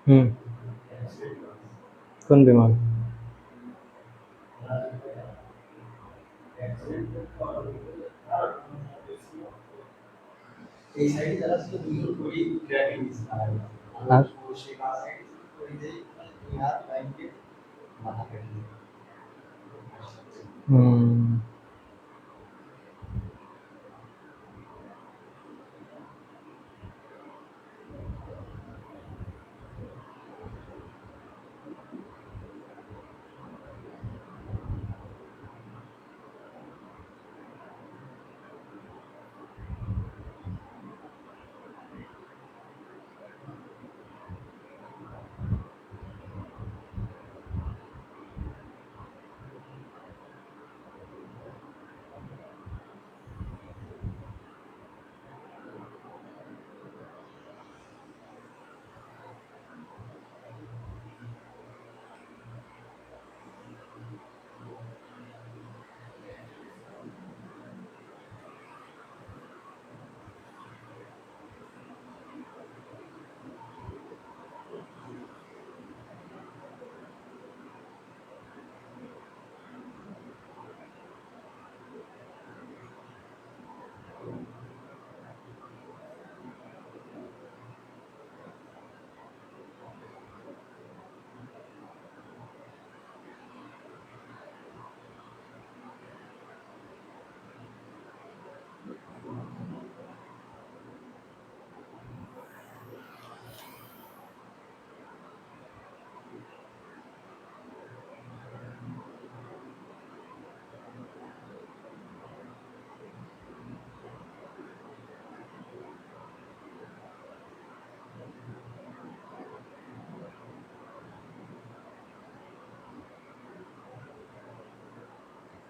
হুম, কোন বিমান? আর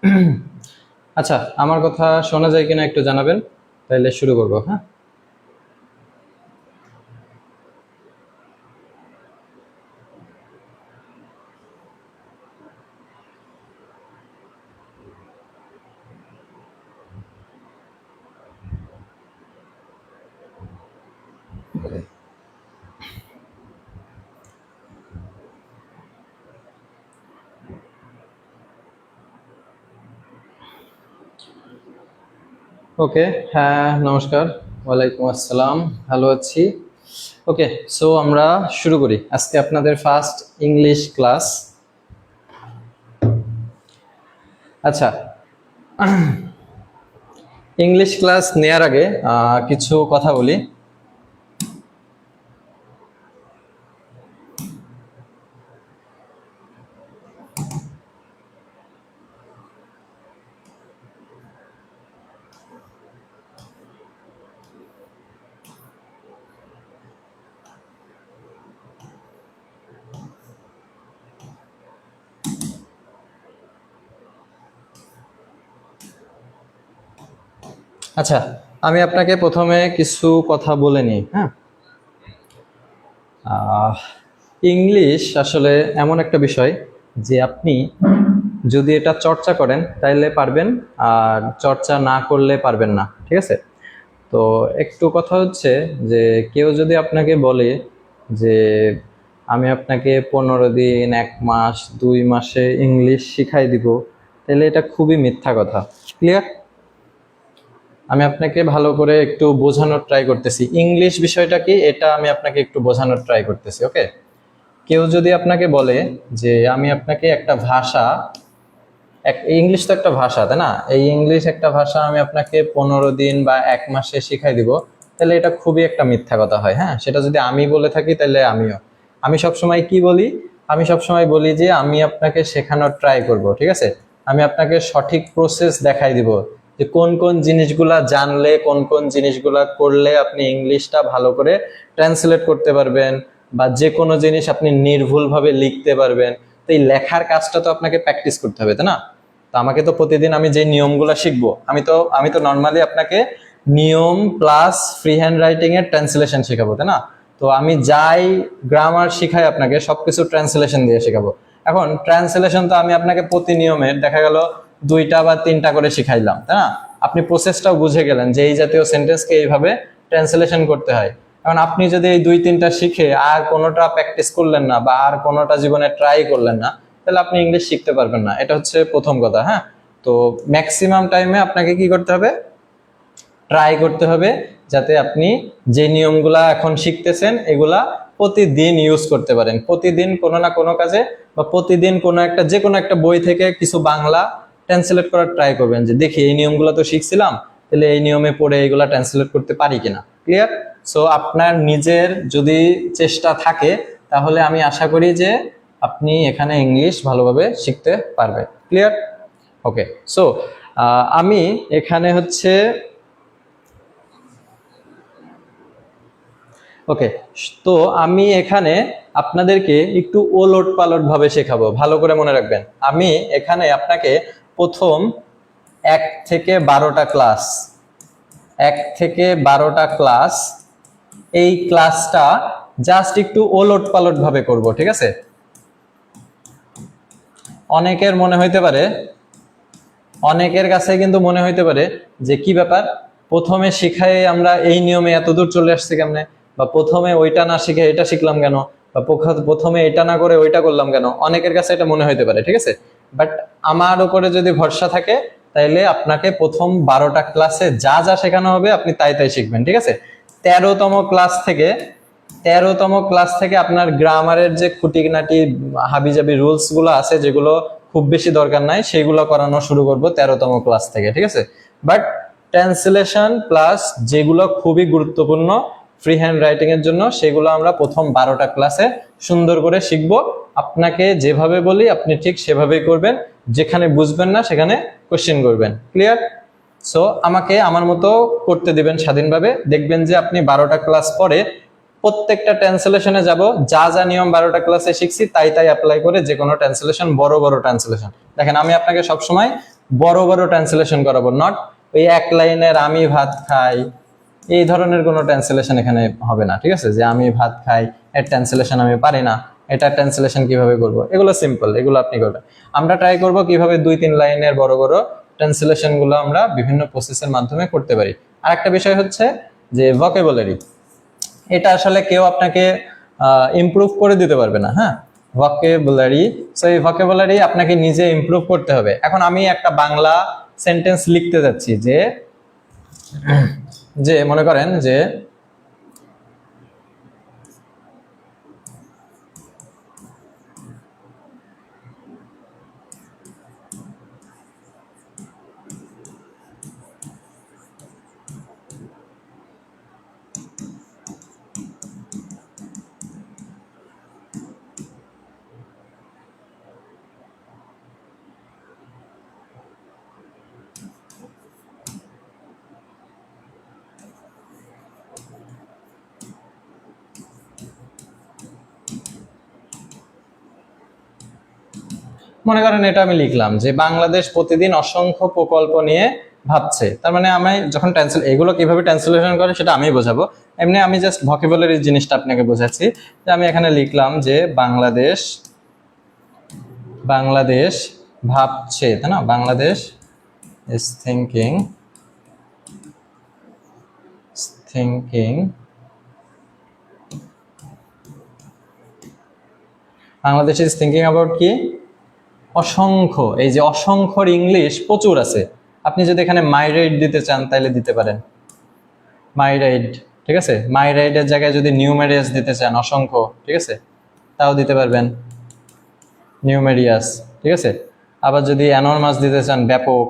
হুম, আচ্ছা, আমার কথা শোনা যায় কিনা একটু জানাবেন, তাহলে শুরু করবো। হ্যাঁ, ওকে। হ্যাঁ, নমস্কার। ওয়ালাইকুম আসসালাম। ভালো আছি। ওকে, সো আমরা শুরু করি আজকে আপনাদের ফার্স্ট ইংলিশ ক্লাস। আচ্ছা, ইংলিশ ক্লাস নেয়ার আগে কিছু কথা বলি। আচ্ছা, আমি আপনাকে প্রথমে কিছু কথা বলে নিই। হ্যাঁ, ইংলিশ আসলে এমন একটা বিষয় যে আপনি যদি এটা চর্চা করেন তাহলে পারবেন, আর চর্চা না করলে পারবেন না। ঠিক আছে? তো একটু কথা হচ্ছে যে কেউ যদি আপনাকে বলে যে আমি আপনাকে 15 দিন, 1 মাস, 2 মাসে ইংলিশ শিখাই দিব, তাহলে এটা খুবই মিথ্যা কথা। ক্লিয়ার? আমি আপনাকে ভালো করে একটু বোঝানোর ট্রাই করতেছি ইংলিশ বিষয়টা কি, এটা আমি আপনাকে একটু বোঝানোর ট্রাই করতেছি। ওকে, কেউ যদি আপনাকে বলে যে আমি আপনাকে একটা ভাষা, ইংলিশ তো একটা ভাষা, তাই না? এই ইংলিশ একটা ভাষা আমি আপনাকে 15 দিন বা 1 মাসে শিখাই দিব, তাহলে এটা খুবই একটা মিথ্যা কথা হয়। হ্যাঁ, সেটা যদি আমি বলে থাকি তাহলে আমি সবসময় কি বলি, আমি সবসময় বলি যে আমি আপনাকে শেখানোর ট্রাই করব। ঠিক আছে? আমি আপনাকে সঠিক প্রসেস দেখাই দিব যে কোন কোন জিনিসগুলা জানলে, কোন কোন জিনিসগুলা করলে আপনি ইংলিশটা ভালো করে ট্রান্সলেট করতে পারবেন, বা যে কোনো জিনিস আপনি নির্ভুলভাবে লিখতে পারবেন। তো এই লেখার কাজটা তো আপনাকে প্র্যাকটিস করতে হবে, তাই না? তো আমাকে তো প্রতিদিন আমি যে নিয়মগুলো শিখবো, আমি তো নর্মালি আপনাকে নিয়ম প্লাস ফ্রি হ্যান্ড রাইটিং এর ট্রান্সলেশন শেখাবো, তাই না? তো আমি যাই গ্রামার শিখাই আপনাকে সবকিছু ট্রান্সলেশন দিয়ে শেখাবো। এখন ট্রান্সলেশন তো আমি আপনাকে প্রতি নিয়মের দেখা গেল 2টা বা 3টা করে শিখাইলাম, তাই না? আপনি প্রসেসটাও বুঝে গেলেন যে এই জাতীয় সেন্টেন্সকে এইভাবে ট্রান্সলেশন করতে হয়। কারণ আপনি যদি এই 2-3টা শিখে আর কোনোটা প্র্যাকটিস করলেন না বা আর কোনোটা জীবনে ট্রাই করলেন না, তাহলে আপনি ইংলিশ শিখতে পারবেন না। এটা হচ্ছে প্রথম কথা। হ্যাঁ, তো ম্যাক্সিমাম টাইমে আপনাকে কি করতে হবে? ট্রাই করতে হবে যাতে আপনি যে নিয়মগুলা এখন শিখতেছেন এগুলা প্রতিদিন ইউজ করতে পারেন। প্রতিদিন কোনো না কোনো কাজে বা প্রতিদিন কোনো একটা যে কোনো একটা বই থেকে কিছু বাংলা ট্রান্সলেট করার ট্রাই করবেন, যে দেখি এই নিয়মগুলো তো শিখছিলাম, তাহলে এই নিয়মে পড়ে এগুলা ট্রান্সলেট করতে পারি কিনা। ক্লিয়ার? সো আপনার নিজের যদি চেষ্টা থাকে তাহলে আমি আশা করি যে আপনি এখানে ইংলিশ ভালোভাবে শিখতে পারবেন। ক্লিয়ার? ওকে, সো আমি এখানে হচ্ছে ওকে, তো আমি এখানে আপনাদেরকে একটু ওলট পালট ভাবে শেখাবো, ভালো করে মনে রাখবেন। আমি এখানে আপনাকে প্রথম 1 থেকে 12টা ক্লাস 1 থেকে 12টা ক্লাস এই ক্লাসটা জাস্ট একটু ওলট পালট ভাবে করব, ঠিক আছে? অনেকের মনে হইতে পারে, অনেকের কাছে কিন্তু মনে হইতে পারে যে কি ব্যাপার, প্রথমে শিখাই আমরা এই নিয়মে এত দূর চলে আসছি কেমনে, বা প্রথমে ওইটা না শিখে এটা শিখলাম কেন, বা প্রথমে এটা না করে ওইটা করলাম কেন। অনেকের কাছে এটা মনে হইতে পারে, ঠিক আছে? বাট আমার উপরে যদি ভরসা থাকে তাইলে আপনাকে প্রথম 12টা ক্লাসে যা যা শেখানো হবে আপনি তাই তাই শিখবেন, ঠিক আছে? 13তম ক্লাস থেকে আপনার গ্রামারের যে খুঁটিনাটি হাবিজাবি রুলস গুলো আছে যেগুলো খুব বেশি দরকার নাই সেগুলো করানো শুরু করব 13তম ক্লাস থেকে, ঠিক আছে? বাট ট্রান্সলেশন প্লাস যেগুলো খুবই গুরুত্বপূর্ণ ফ্রি হ্যান্ড রাইটিং এর জন্য সেগুলো আমরা প্রথম 12টা ক্লাসে সুন্দর করে শিখবো। আপনাকে যেভাবে বলি আপনি ঠিক সেভাবেই করবেন, যেখানে বুঝবেন না সেখানে কোশ্চেন করবেন। ক্লিয়ার? সো আমাকে আমার মতো করতে দিবেন স্বাধীনভাবে, দেখবেন যে আপনি 12টা ক্লাস পরে প্রত্যেকটা ট্রান্সলেশনে যাব, যা যা নিয়ম 12টা ক্লাসে শিখছি তাই তাই অ্যাপ্লাই করে যে কোনো ট্রান্সলেশন, বড় বড় ট্রান্সলেশন। দেখেন আমি আপনাকে সবসময় বড় বড় ট্রান্সলেশন করাবো, নট ওই এক লাইনের আমি ভাত খাই এই ধরনের কোনো ট্রান্সলেশন এখানে হবে না, ঠিক আছে? যে আমি ভাত খাই এর ট্রান্সলেশন আমি পারি না, এটা ট্রান্সলেশন কিভাবে করব, এগুলো সিম্পল, এগুলো আপনি করবেন। আমরা ট্রাই করব কিভাবে 2-3 লাইনের বড় বড় ট্রান্সলেশন গুলো আমরা বিভিন্ন প্রসেসের মাধ্যমে করতে পারি। আর একটা বিষয় হচ্ছে যে ভোকাবুলারি, এটা আসলে কেউ আপনাকে ইমপ্রুভ করে দিতে পারবে না। হ্যাঁ, ভোকাবুলারি, সো এই ভোকাবুলারি আপনাকে নিজে ইমপ্রুভ করতে হবে। এখন আমি একটা বাংলা সেন্টেন্স লিখতে যাচ্ছি, যে যে মনে করেন যে মনে করেন এটা আমি লিখলাম যে বাংলাদেশ প্রতিদিন অসংখ্য প্রকল্প নিয়ে ভাবছে। তার মানে আমি যখন এগুলো কিভাবে ট্রান্সলেশন করে সেটা আমি বোঝাবো, এমনি আমি জাস্ট ভোকাবুলারি জিনিসটা আপনাকে বোঝাচ্ছি। যে আমি এখানে লিখলাম যে বাংলাদেশ ভাবছে, তাই না? Bangladesh is thinking Bangladesh is thinking about কি? অসংখ্য। এই যে অসংখ্যর ইংলিশ প্রচুর আছে, আপনি যদি এখানে মাই রাইড দিতে চান তাহলে দিতে পারেন, মাই রাইড, ঠিক আছে? মাই রাইডের জায়গায় যদি নিউমেরিয়াস দিতে চান, অসংখ্য, ঠিক আছে, তাও দিতে পারবেন, নিউমেরিয়াস, ঠিক আছে? আবার যদি অ্যানরমাস দিতে চান, ব্যাপক,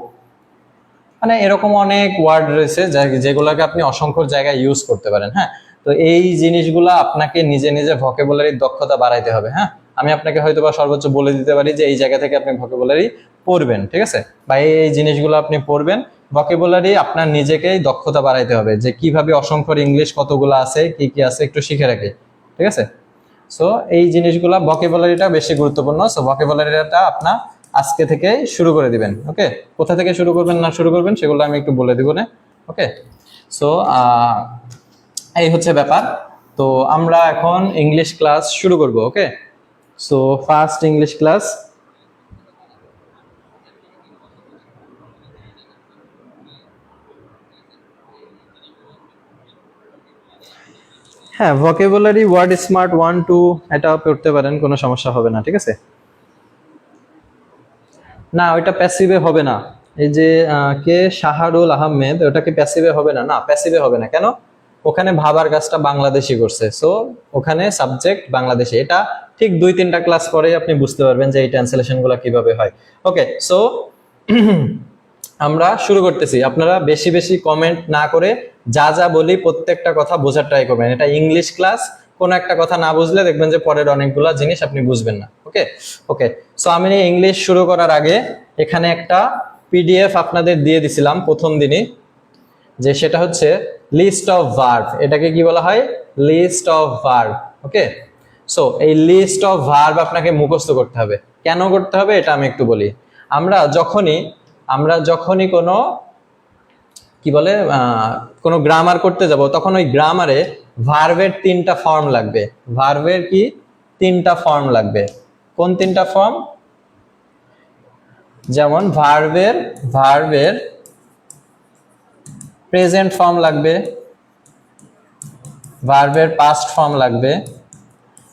মানে এরকম অনেক ওয়ার্ড রয়েছে যেগুলোকে আপনি অসংখ্যর জায়গায় ইউজ করতে পারেন। হ্যাঁ, তো এই জিনিসগুলো আপনাকে নিজে নিজে ভোকাবুলারির দক্ষতা বাড়াইতে হবে। হ্যাঁ, আমি আপনাকে হয়তো বা সর্বোচ্চ বলে দিতে পারি যে এই জায়গা থেকে আপনি ভোকাবুলারি পড়বেন, ঠিক আছে? বা এই জিনিসগুলো আপনি পড়বেন। ভোকাবুলারি আপনার নিজেকেই দক্ষতা বাড়াইতে হবে, যে কিভাবে অসংখ্যর ইংলিশ কতগুলো আছে, কি কি আছে একটু শিখে রাখি, ঠিক আছে? সো এই জিনিসগুলো, ভোকাবুলারিটা বেশি গুরুত্বপূর্ণ। সো ভোকাবুলারিটা আপনার আজকে থেকে শুরু করে দিবেন। ওকে, কোথা থেকে শুরু করবেন না শুরু করবেন সেগুলো আমি একটু বলে দিব না। ওকে, সো এই হচ্ছে ব্যাপার। তো আমরা এখন ইংলিশ ক্লাস শুরু করব। ওকে, সো ফার্স্ট ইংলিশ ক্লাস, হ্যাঁ, ভোকাবুলারি ওয়ার্ড স্মার্ট 1 2 এটা পড়তে পারেন, কোনো সমস্যা হবে না, ঠিক আছে। না, ওইটা প্যাসিভে হবে না। এই যে কে শাহরুল আহমেদ, ওটা কি প্যাসিভে হবে না? না, প্যাসিভে হবে না। কেন? ওখানে ভাবার কাজটা বাংলাদেশি করছে, সো ওখানে সাবজেক্ট বাংলাদেশি। এটা ঠিক 2-3টা ক্লাস পরে আপনি বুঝতে পারবেন যে এই ট্রান্সলেশন গুলো কিভাবে হয়। ওকে, সো আমরা শুরু করতেছি। আপনারা বেশি বেশি কমেন্ট না করে যা যা বলি প্রত্যেকটা কথা বোঝার ট্রাই করবেন। এটা ইংলিশ ক্লাস, কোনো একটা কথা না বুঝলে দেখবেন যে পরের অনেকগুলা জিনিস আপনি বুঝবেন না। ওকে ওকে, সো আমি ইংলিশ শুরু করার আগে এখানে একটা পিডিএফ আপনাদের দিয়ে দিছিলাম প্রথম দিনই, যে সেটা হচ্ছে লিস্ট অফ ভার্ব। এটাকে কি বলা হয়? List of verb. Okay, so এই লিস্ট অফ ভার্ব আপনাকে মুখস্থ করতে হবে। কেন করতে হবে এটা আমি একটু বলি। আমরা যখনই কোনো কি বলে কোনো গ্রামার করতে যাব, তখন ওই গ্রামারে ভার্বের 3টা ফর্ম লাগবে। ভার্বের কি 3টা ফর্ম লাগবে। কোন 3টা ফর্ম? যেমন ভার্বের প্রেজেন্ট ফর্ম লাগবে, ভার্বের পাস্ট ফর্ম লাগবে,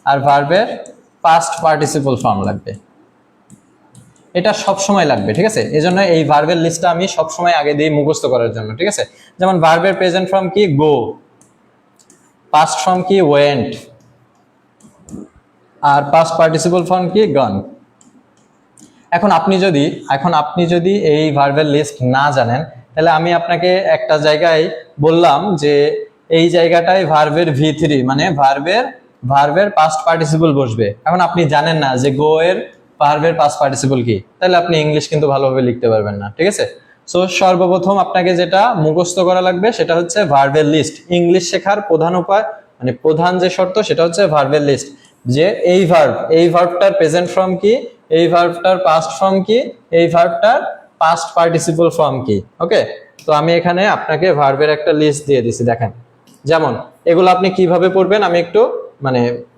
আর ভার্বের পাস্ট পার্টিসিপল ফর্ম লাগবে। এটা সব সময় লাগবে, ঠিক আছে। এজন্য এই ভার্বের লিস্টটা আমি সব সময় আগে দিই মুখস্থ করার জন্য, ঠিক আছে। যেমন ভার্বের প্রেজেন্ট ফর্ম কি? গো। পাস্ট ফর্ম কি? ওয়েন্ট। আর পাস্ট পার্টিসিপল ফর্ম কি? গন। এখন আপনি যদি এই ভার্বের লিস্ট না জানেন, তাহলে আমি আপনাকে একটা জায়গায় বললাম যে এই জায়গাটায় ভার্বের V3 মানে ভার্বের পাস্ট পার্টিসিপল বসবে। এখন আপনি জানেন না যে গো এর ভার্বের পাস্ট পার্টিসিপল কি, তাহলে আপনি ইংলিশ কিন্তু ভালোভাবে লিখতে পারবেন না, ঠিক আছে। সো সর্বপ্রথম আপনাকে যেটা মুখস্থ করা লাগবে সেটা হচ্ছে ভার্বের লিস্ট। ইংলিশ শেখার প্রধান উপায় মানে প্রধান যে শর্ত সেটা হচ্ছে ভার্বের লিস্ট। যে এই ভার্বটার প্রেজেন্ট ফর্ম কি, এই ভার্বটার পাস্ট ফর্ম কি, এই ভার্বটার পাস্ট পার্টিসিপল ফর্ম কি। ওকে, তো আমি এখানে আপনাকে ভার্বের একটা লিস্ট দিয়ে দিছি, দেখেন। যেমন এগুলো আপনি কিভাবে পড়বেন আমি একটু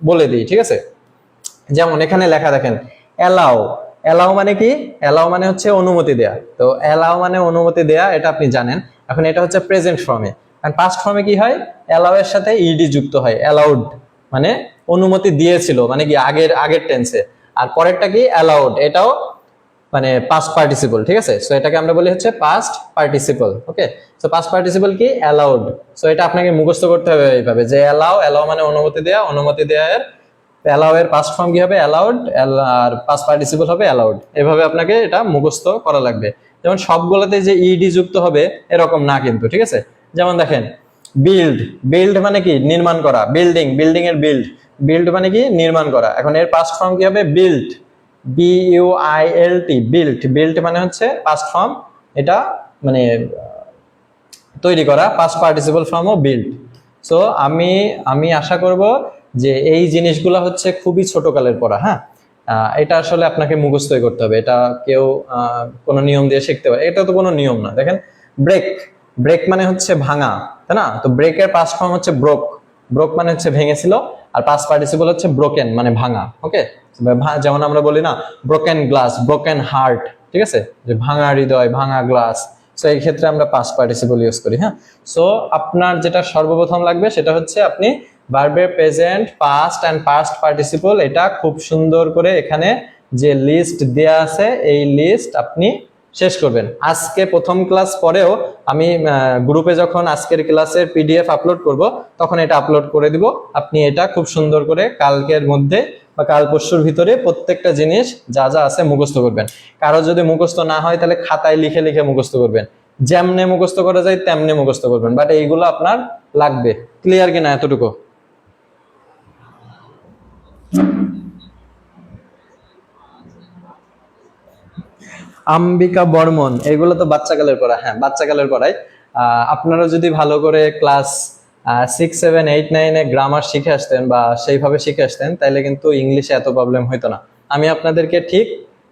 বলে দিই, ঠিক আছে। যেমন এখানে লেখা দেখেন, অ্যালাউ। অ্যালাউ মানে কি? অ্যালাউ মানে হচ্ছে অনুমতি দেয়া। তো অ্যালাউ মানে অনুমতি দেয়া, এটা আপনি জানেন। এখন এটা হচ্ছে প্রেজেন্ট ফর্মে। আর পাস্ট ফর্মে কি হয়? অ্যালাউ এর সাথে ইডি যুক্ত হয়। অ্যালাউড মানে অনুমতি দিয়েছিল, মানে কি আগের টেন্সে। আর পরেরটা কি? অ্যালাউড, এটাও মানে পাস্ট পার্টিসিপল, ঠিক আছে। সো এটাকে আমরা বলি হচ্ছে পাস্ট পার্টিসিপল। ওকে, সো পাস্ট পার্টিসিপল কি? অ্যালাউড। সো এটা আপনাকে মুখস্থ করতে হবে এইভাবে, যে অ্যালাউ মানে অনুমতি দেয়া, অনুমতি দেয়া এর অ্যালাউ এর পাস্ট ফর্ম কি হবে? অ্যালাউড, আর পাস্ট পার্টিসিপল হবে অ্যালাউড। এভাবে আপনাকে এটা মুখস্থ করা লাগবে। যেমন সবগুলোতে যে ইডি যুক্ত হবে এরকম না কিন্তু, ঠিক আছে। যেমন দেখেন, বিল্ড মানে কি? নির্মাণ করা। বিল্ডিং এর বিল্ড মানে কি? নির্মাণ করা। এখন এর পাস্ট ফর্ম কি হবে? বিল্ট, BUILT, বিল্ট মানে হচ্ছে পাস্ট ফর্ম, এটা মানে তৈরি করা। পাস্ট পার্টিসিপল ফর্মও বিল্ট। সো আমি আশা করব যে এই জিনিসগুলো হচ্ছে খুবই ছোট কালের পড়া। হ্যাঁ, এটা আসলে আপনাকে মুখস্থই করতে হবে। এটা কেউ কোনো নিয়ম দিয়ে শিখতে পারে? এটা তো কোনো নিয়ম না। দেখেন, ব্রেক মানে হচ্ছে ভাঙা, তাই না? তো ব্রেকের পাস্ট ফর্ম হচ্ছে ব্রোক মানে হচ্ছে ভেঙেছিল, আর পাস্ট পার্টিসিপল হচ্ছে ব্রোকেন মানে ভাঙা। ওকে, যেমন আমরা বলি না, ব্রোকেন গ্লাস, ব্রোকেন হার্ট, ঠিক আছে, যে ভাঙা হৃদয়, ভাঙা গ্লাস। সো এই ক্ষেত্রে আমরা পাস্ট পার্টিসিপল ইউজ করি। হ্যাঁ, সো আপনার যেটা সর্বপ্রথম লাগবে সেটা হচ্ছে আপনি ভার্বের present, past and past participle এটা খুব সুন্দর করে এখানে যে লিস্ট দেয়া আছে এই লিস্ট আপনি শেষ করবেন। আজকে প্রথম ক্লাস পরেও আমি গ্রুপে যখন আজকের ক্লাসের পিডিএফ আপলোড করব তখন এটা আপলোড করে দিব। আপনি এটা খুব সুন্দর করে কালকের মধ্যে বা কাল পরশুর ভিতরে প্রত্যেকটা জিনিস যা যা আছে মুখস্থ করবেন। কারো যদি মুখস্থ না হয় তাহলে খাতায় লিখে লিখে মুখস্থ করবেন। যেমনে মুখস্থ করা যায় তেমনি মুখস্থ করবেন, বাট এইগুলো আপনার লাগবে। ক্লিয়ার কিনা এতটুকু? আম্বিকা বর্মন, এগুলো তো বাচ্চাকালের পড়া। হ্যাঁ, বাচ্চাকালের পড়াই। আপনারা যদি ভালো করে ক্লাস 6, 7, 8, 9 গ্রামার শিখে আসতেন বা সেইভাবে শিখে আসতেন তাহলে কিন্তু ইংলিশে এত প্রবলেম হইতো না। আমি আপনাদেরকে ঠিক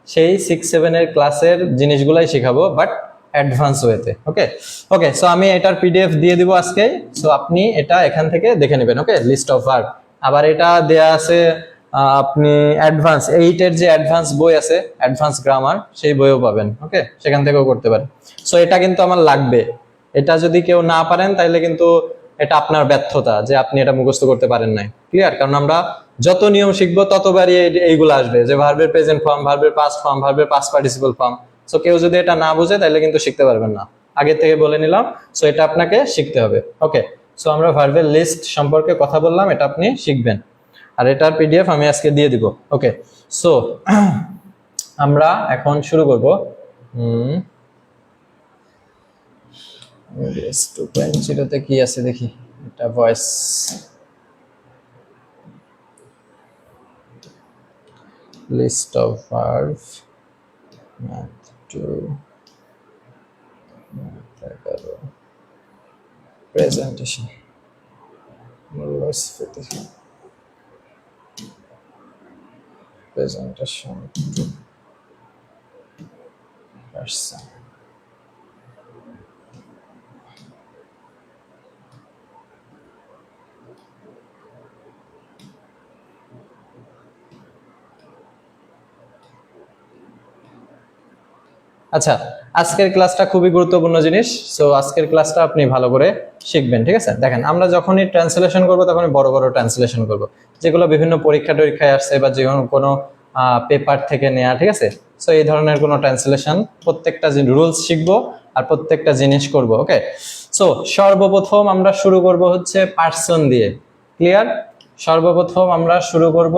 সেই 6, 7 ক্লাসের জিনিসগুলাই শিখাবো, বাট অ্যাডভান্স ওয়েতে। ওকে, সো আমি এটার পিডিএফ দিয়ে দিব আজকে। সো আপনি এটা এখান থেকে দেখে নেবেন। ওকে, লিস্ট অফ ভার্ব। আবার এটা দেয়া আছে আপনি অ্যাডভান্স 8 এর যে অ্যাডভান্স বই আছে, অ্যাডভান্স গ্রামার, সেই বইও পাবেন। ওকে, সেখান থেকেও করতে পারেন। সো এটা কিন্তু আমার লাগবে। এটা যদি কেউ না পারেন তাহলে কিন্তু এটা আপনার ব্যর্থতা যে আপনি এটা মুখস্থ করতে পারেন নাই। ক্লিয়ার? কারণ আমরা যত নিয়ম শিখবো ততবারই এইগুলো আসবে, যে ভার্বের প্রেজেন্ট ফর্ম, ভার্বের পাস্ট ফর্ম, ভার্বের পাস্ট পার্টিসিপল ফর্ম। সো কেউ যদি এটা না বুঝে তাহলে কিন্তু শিখতে পারবেন না। আগে থেকে বলে নিলাম, সো এটা আপনাকে শিখতে হবে। ওকে, সো আমরা ভার্বের লিস্ট সম্পর্কে কথা বললাম, এটা আপনি শিখবেন, আর এটার পিডিএফ আমি আজকে দিয়ে দিব। ওকে, সো আমরা এখন শুরু করব। 2.0 কি আছে দেখি, এটা voice list of verb math 2 presentation presentation person। আচ্ছা, আজকের ক্লাসটা খুবই গুরুত্বপূর্ণ জিনিস। সো আজকের ক্লাসটা আপনি ভালো করে শিখবেন, ঠিক আছে? দেখেন, আমরা যখনই ট্রান্সলেশন করব তখনই বড় বড় ট্রান্সলেশন করব, যেগুলো বিভিন্ন পরীক্ষায় আসছে বা যে কোনো পেপার থেকে নেওয়া, ঠিক আছে? সো এই ধরনের কোনো ট্রান্সলেশন প্রত্যেকটা রুলস শিখবো আর প্রত্যেকটা জিনিস করব। ওকে, সো সর্বপ্রথম আমরা শুরু করব হচ্ছে পার্সন দিয়ে। ক্লিয়ার? সর্বপ্রথম আমরা শুরু করব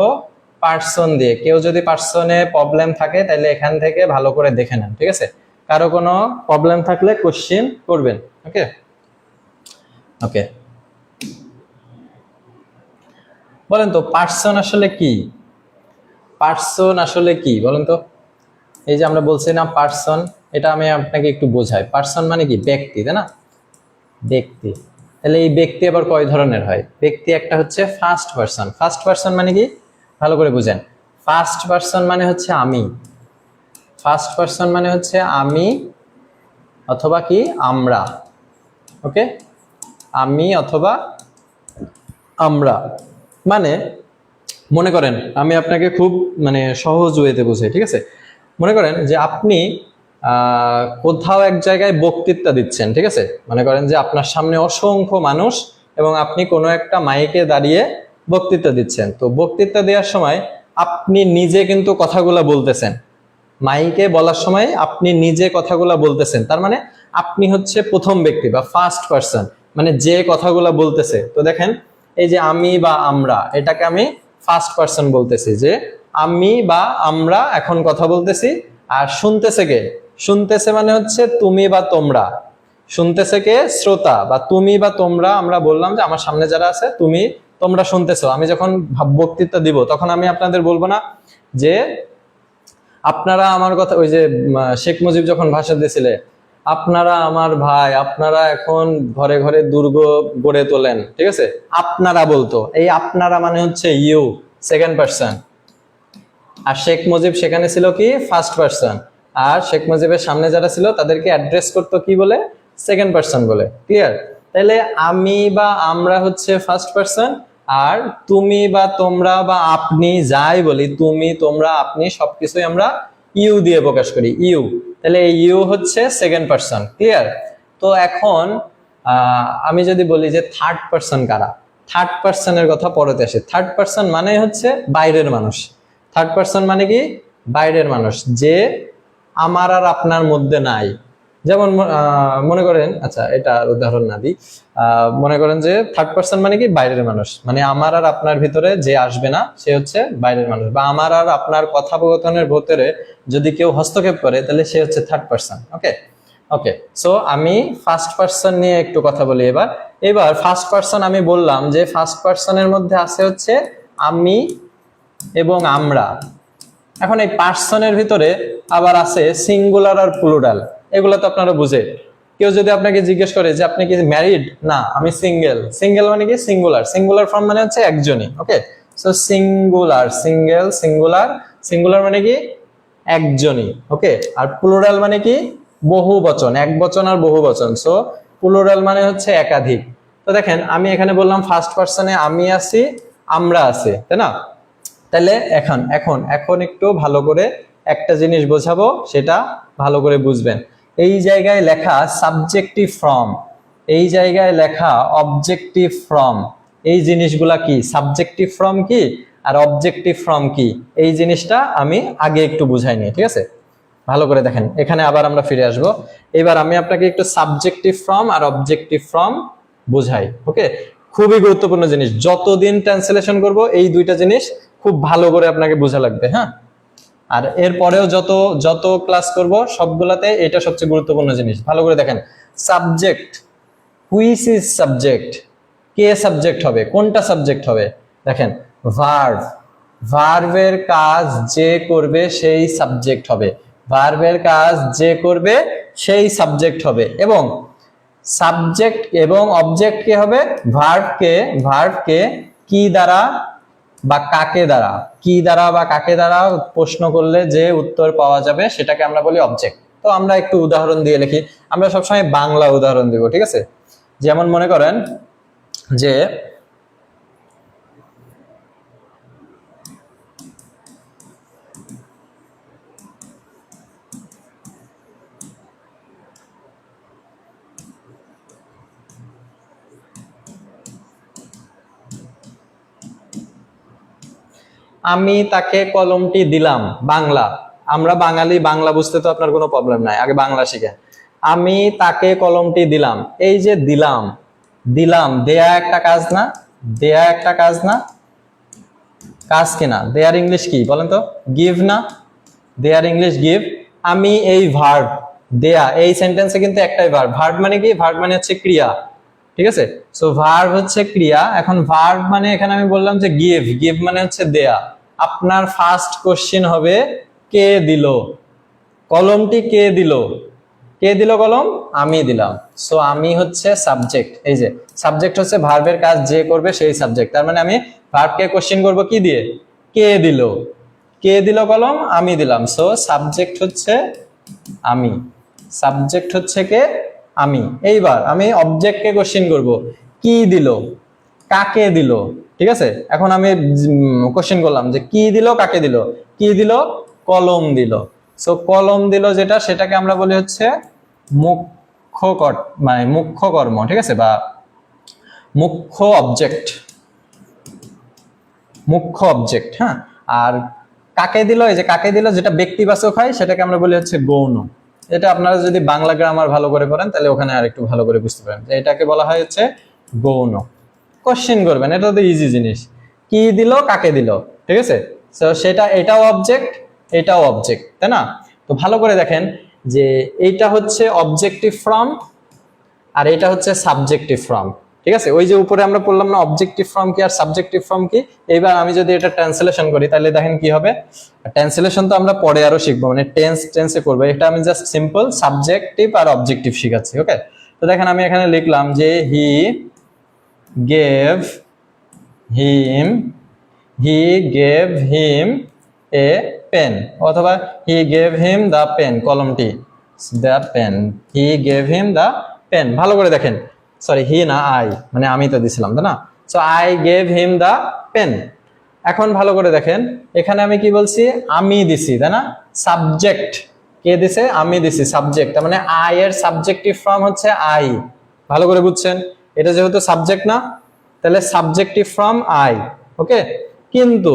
পার্সন দিয়ে। কেউ যদি পার্সনে প্রবলেম থাকে তাহলে এখান থেকে ভালো করে দেখে নেন, ঠিক আছে? কারো কোনো প্রবলেম থাকলে কোশ্চেন করবেন। ওকে ওকে, বলেন তো পার্সন আসলে কি? পার্সন আসলে কি বলেন তো? এই যে আমরা বলছি না পার্সন, এটা আমি আপনাকে একটু বোঝাই। পার্সন মানে কি? ব্যক্তি, তাই না? ব্যক্তি। তাহলে এই ব্যক্তি আবার কয় ধরনের হয়? ব্যক্তি একটা হচ্ছে ফার্স্ট পার্সন। ফার্স্ট পার্সন মানে কি? ভালো করে বুঝেন। ফার্স্ট পার্সন মানে হচ্ছে আমি। ফার্স্ট পার্সন মানে হচ্ছে আমি অথবা কি আমরা। ওকে, আমি অথবা আমরা। মানে মনে করেন, আমি আপনাকে খুব মানে সহজ ওয়েতে বুঝাই, ঠিক আছে? মনে করেন যে আপনি কোথাও এক জায়গায় বক্তৃতা দিচ্ছেন, ঠিক আছে? মনে করেন যে আপনার সামনে অসংখ্য মানুষ এবং আপনি কোনো একটা মাইকে দাঁড়িয়ে বক্তৃতা দিচ্ছেন। তো বক্তৃতা দেওয়ার সময় আপনি নিজে কিন্তু কথাগুলা বলতেছেন, মাইকে বলার সময় আপনি নিজে কথাগুলা বলতেছেন। তার মানে আপনি হচ্ছে প্রথম ব্যক্তি বা ফার্স্ট পার্সন, মানে যে কথাগুলা বলতেছে। তো দেখেন, এই যে আমি বা আমরা, এটাকে আমি ফার্স্ট পার্সন বলতেছি, যে আমি বা আমরা এখন কথা বলতেছি। আর শুনতেছে কে? শুনতেছে মানে হচ্ছে তুমি বা তোমরা। শুনতেছে কে? শ্রোতা বা তুমি বা তোমরা। আমরা বললাম যে আমার সামনে যারা আছে তুমি তোমরা শুনতেছো। আমি যখন বক্তৃতা দিব তখন আমি আপনাদের বলবো না যে আপনারা আমার কথা, ওই যে শেখ মুজিব যখন ভাষণ দিয়েছিলে, আপনারা আমার ভাই, আপনারা এখন ঘরে ঘরে দুর্গ গড়ে তোলেন, ঠিক আছে? আপনারা বলতো, এই আপনারা মানে হচ্ছে ইউ, সেকেন্ড পার্সন। আর শেখ মুজিব সেখানে ছিল কি? First person. আর শেখ মুজিবের সামনে যারা ছিল তাদেরকে অ্যাড্রেস করতো কি বলে? সেকেন্ড পার্সন বলে। ক্লিয়ার? তাহলে আমি বা আমরা হচ্ছে ফার্স্ট পার্সন, আর তুমি বা তোমরা বা আপনি যাই বলি, তুমি তোমরা আপনি সবকিছুই আমরা ইউ দিয়ে প্রকাশ করি, ইউ। তাহলে এই ইউ হচ্ছে সেকেন্ড পার্সন। ক্লিয়ার? তো এখন আমি যদি বলি যে থার্ড পার্সন কারা, থার্ড পার্সনের কথা পরেতে আসে। থার্ড পার্সন মানে হচ্ছে বাইরের মানুষ। থার্ড পার্সন মানে কি? বাইরের মানুষ, যে আমার আর আপনার মধ্যে নাই। যেমন মনে করেন, আচ্ছা এটা উদাহরণ না দিই, মনে করেন যে থার্ড পার্সন মানে কি? বাইরের মানুষ, মানে আমার আর আপনার ভিতরে যে আসবে না সে হচ্ছে বাইরের মানুষ। বা আমার আর আপনার কথোপকথনের ভিতরে যদি কেউ হস্তক্ষেপ করে তাহলে সে হচ্ছে থার্ড পার্সন। ওকে ওকে, সো আমি ফার্স্ট পার্সন নিয়ে একটু কথা বলি এবার। এবার ফার্স্ট পার্সন আমি বললাম যে ফার্স্ট পার্সনের মধ্যে আছে হচ্ছে আমি এবং আমরা। এখন এই পার্সনের ভিতরে আবার আছে সিঙ্গুলার আর প্লুরাল, এগুলো তো আপনারা বুঝে। কেউ যদি আপনাকে জিজ্ঞেস করে যে আপনি কি ম্যারিড, না আমি সিঙ্গেল। সিঙ্গেল মানে কি? সিঙ্গুলার। সিঙ্গুলার ফর্ম মানে হচ্ছে একজনই। Okay, so singular, single, singular. Singular মানে কি? একজনই। ওকে, আর প্লুরাল মানে কি? বহু বচন, এক বচন আর বহু বচন। সো প্লুরাল মানে হচ্ছে একাধিক। তো দেখেন, আমি এখানে বললাম ফার্স্ট পার্সনে আমি আছি, আমরা আছি, তাই না? তাহলে এখন এখন এখন একটু ভালো করে একটা জিনিস বোঝাবো, সেটা ভালো করে বুঝবেন। এই জায়গায় লেখা সাবজেক্টিভ ফর্ম, এই জায়গায় লেখা অবজেক্টিভ ফ্রম, এই জিনিসগুলা কি, সাবজেক্টিভ ফ্রম কি আর অবজেক্টিভ ফ্রম কি, এই জিনিসটা আমি আগে একটু বুঝাইনি, ঠিক আছে? ভালো করে দেখেন, এখানে আবার আমরা ফিরে আসব। এবার আমি আপনাকে একটু সাবজেক্টিভ ফ্রম আর অবজেক্টিভ ফ্রম বুঝাই। ওকে, খুবই গুরুত্বপূর্ণ জিনিস, যতদিন ট্রান্সলেশন করব এই দুইটা জিনিস খুব ভালো করে আপনাকে বোঝা লাগবে। হ্যাঁ, আর এরপরেও যত যত ক্লাস করব সবগুলাতে এটা সবচেয়ে গুরুত্বপূর্ণ জিনিস। ভালো করে দেখেন, subject, which is subject, K subject হবে, কোনটা সাবজেক্ট হবে। দেখেন, ভার্ব, ভার্বের কাজ যে করবে সেই সাবজেক্ট হবে, ভার্বের কাজ যে করবে সেই সাবজেক্ট হবে। এবং সাবজেক্ট এবং অবজেক্ট কে হবে, ভার্বকে, ভার্বকে কি দ্বারা বা কাকে দ্বারা, কি দ্বারা বা কাকে দ্বারা প্রশ্ন করলে যে উত্তর পাওয়া যাবে সেটাকে আমরা বলি অবজেক্ট। তো আমরা একটু উদাহরণ দিয়ে লিখি, আমরা সবসময় বাংলা উদাহরণ দিব, ঠিক আছে? যেমন মনে করেন যে আমি তাকে কলমটি দিলাম, বাংলা, আমরা বাঙালি, বাংলা বুঝতে তো আপনার কোনো প্রবলেম নাই, আগে বাংলা শিখেন। আমি তাকে কলমটি দিলাম, এই যে দিলাম, দিলাম দেয়া একটা কাজ না, দেয়া একটা কাজ না, কাজ কিনা, দেয়ার ইংলিশ কি বলেন তো, গিভ না, দেয়ার ইংলিশ গিভ। আমি এই ভার্ব দেয়া, এই সেন্টেন্সে কিন্তু একটাই ভার্ব, ভার্ব মানে কি, ভার্ব মানে হচ্ছে ক্রিয়া, ঠিক আছে? সো ভার্ব হচ্ছে ক্রিয়া। এখন ভার্ব মানে এখানে আমি বললাম যে গিভ, গিভ মানে হচ্ছে দেয়া। আপনার ফার্স্ট কোশ্চেন হবে কে দিল কলমটি, কে দিল, কে দিল কলম, আমি দিলাম। সো আমি হচ্ছে সাবজেক্ট, এই যে সাবজেক্ট হচ্ছে ভার্বের কাজ যে করবে সেই সাবজেক্ট, তার মানে আমি ভার্বকে কোশ্চেন করব কি দিয়ে, কে দিল, কে দিল কলম, আমি দিলাম। সো সাবজেক্ট হচ্ছে আমি, সাবজেক্ট হচ্ছে কে, আমি। এইবার আমি অবজেক্টকে কোশ্চেন করব, কি দিল, কাকে দিল, ঠিক আছে? এখন আমি কোশ্চেন করলাম যে কি দিল, কাকে দিল, কি দিল, কলম দিল। সো কলম দিল যেটা, সেটাকে আমরা বলি হচ্ছে মুখ্য মানে মুখ্য কর্ম, ঠিক আছে, বা মুখ্য অবজেক্ট, মুখ্য অবজেক্ট। হ্যাঁ, আর কাকে দিল, এই যে কাকে দিল যেটা ব্যক্তিবাচক হয় সেটাকে আমরা বলি হচ্ছে গৌণ। এটা আপনারা যদি বাংলা গ্রামার ভালো করে পড়েন তাহলে ওখানে আর একটু ভালো করে বুঝতে পারেন, এটাকে বলা হয় হচ্ছে গৌণ। কোশ্চেন করবেন, এটা তো ইজি জিনিস, কি দিল, কাকে দিল, ঠিক আছে? তো সেটা, এটাও অবজেক্ট, এটাও অবজেক্ট, তাই না? তো ভালো করে দেখেন যে এইটা হচ্ছে অবজেক্টিভ ফ্রম আর এটা হচ্ছে সাবজেক্টিভ ফ্রম, ঠিক আছে? ওই যে উপরে আমরা বললাম না অবজেক্টিভ ফ্রম কি আর সাবজেক্টিভ ফ্রম কি। এইবার আমি যদি এটা ট্রান্সলেশন করি তাহলে দেখেন কি হবে। ট্রান্সলেশন তো আমরা পরে আরো শিখবো, মানে টেন্সে করবো, এটা আমি জাস্ট সিম্পল সাবজেক্টিভ আর অবজেক্টিভ শিখাচ্ছি। ওকে, তো দেখেন আমি এখানে লিখলাম যে he gave him, he gave him a pen, অথবা he gave him the pen, কলমটি, the pen, he gave him the pen. ভালো করে দেখেন, সরি হি না আই, মানে আমি তো দিছিলাম তাই না? So I gave him the pen. এখন ভালো করে দেখেন, এখানে আমি কি বলছি, আমি দিছি তাই না, সাবজেক্ট কে দিছে, আমি দিছি, সাবজেক্ট, তার মানে আই এর সাবজেক্টিভ ফর্ম হচ্ছে আই। ভালো করে বুঝছেন, এটা যেহেতু সাবজেক্ট না, তাহলে সাবজেক্টিভ ফ্রম আই। ওকে, কিন্তু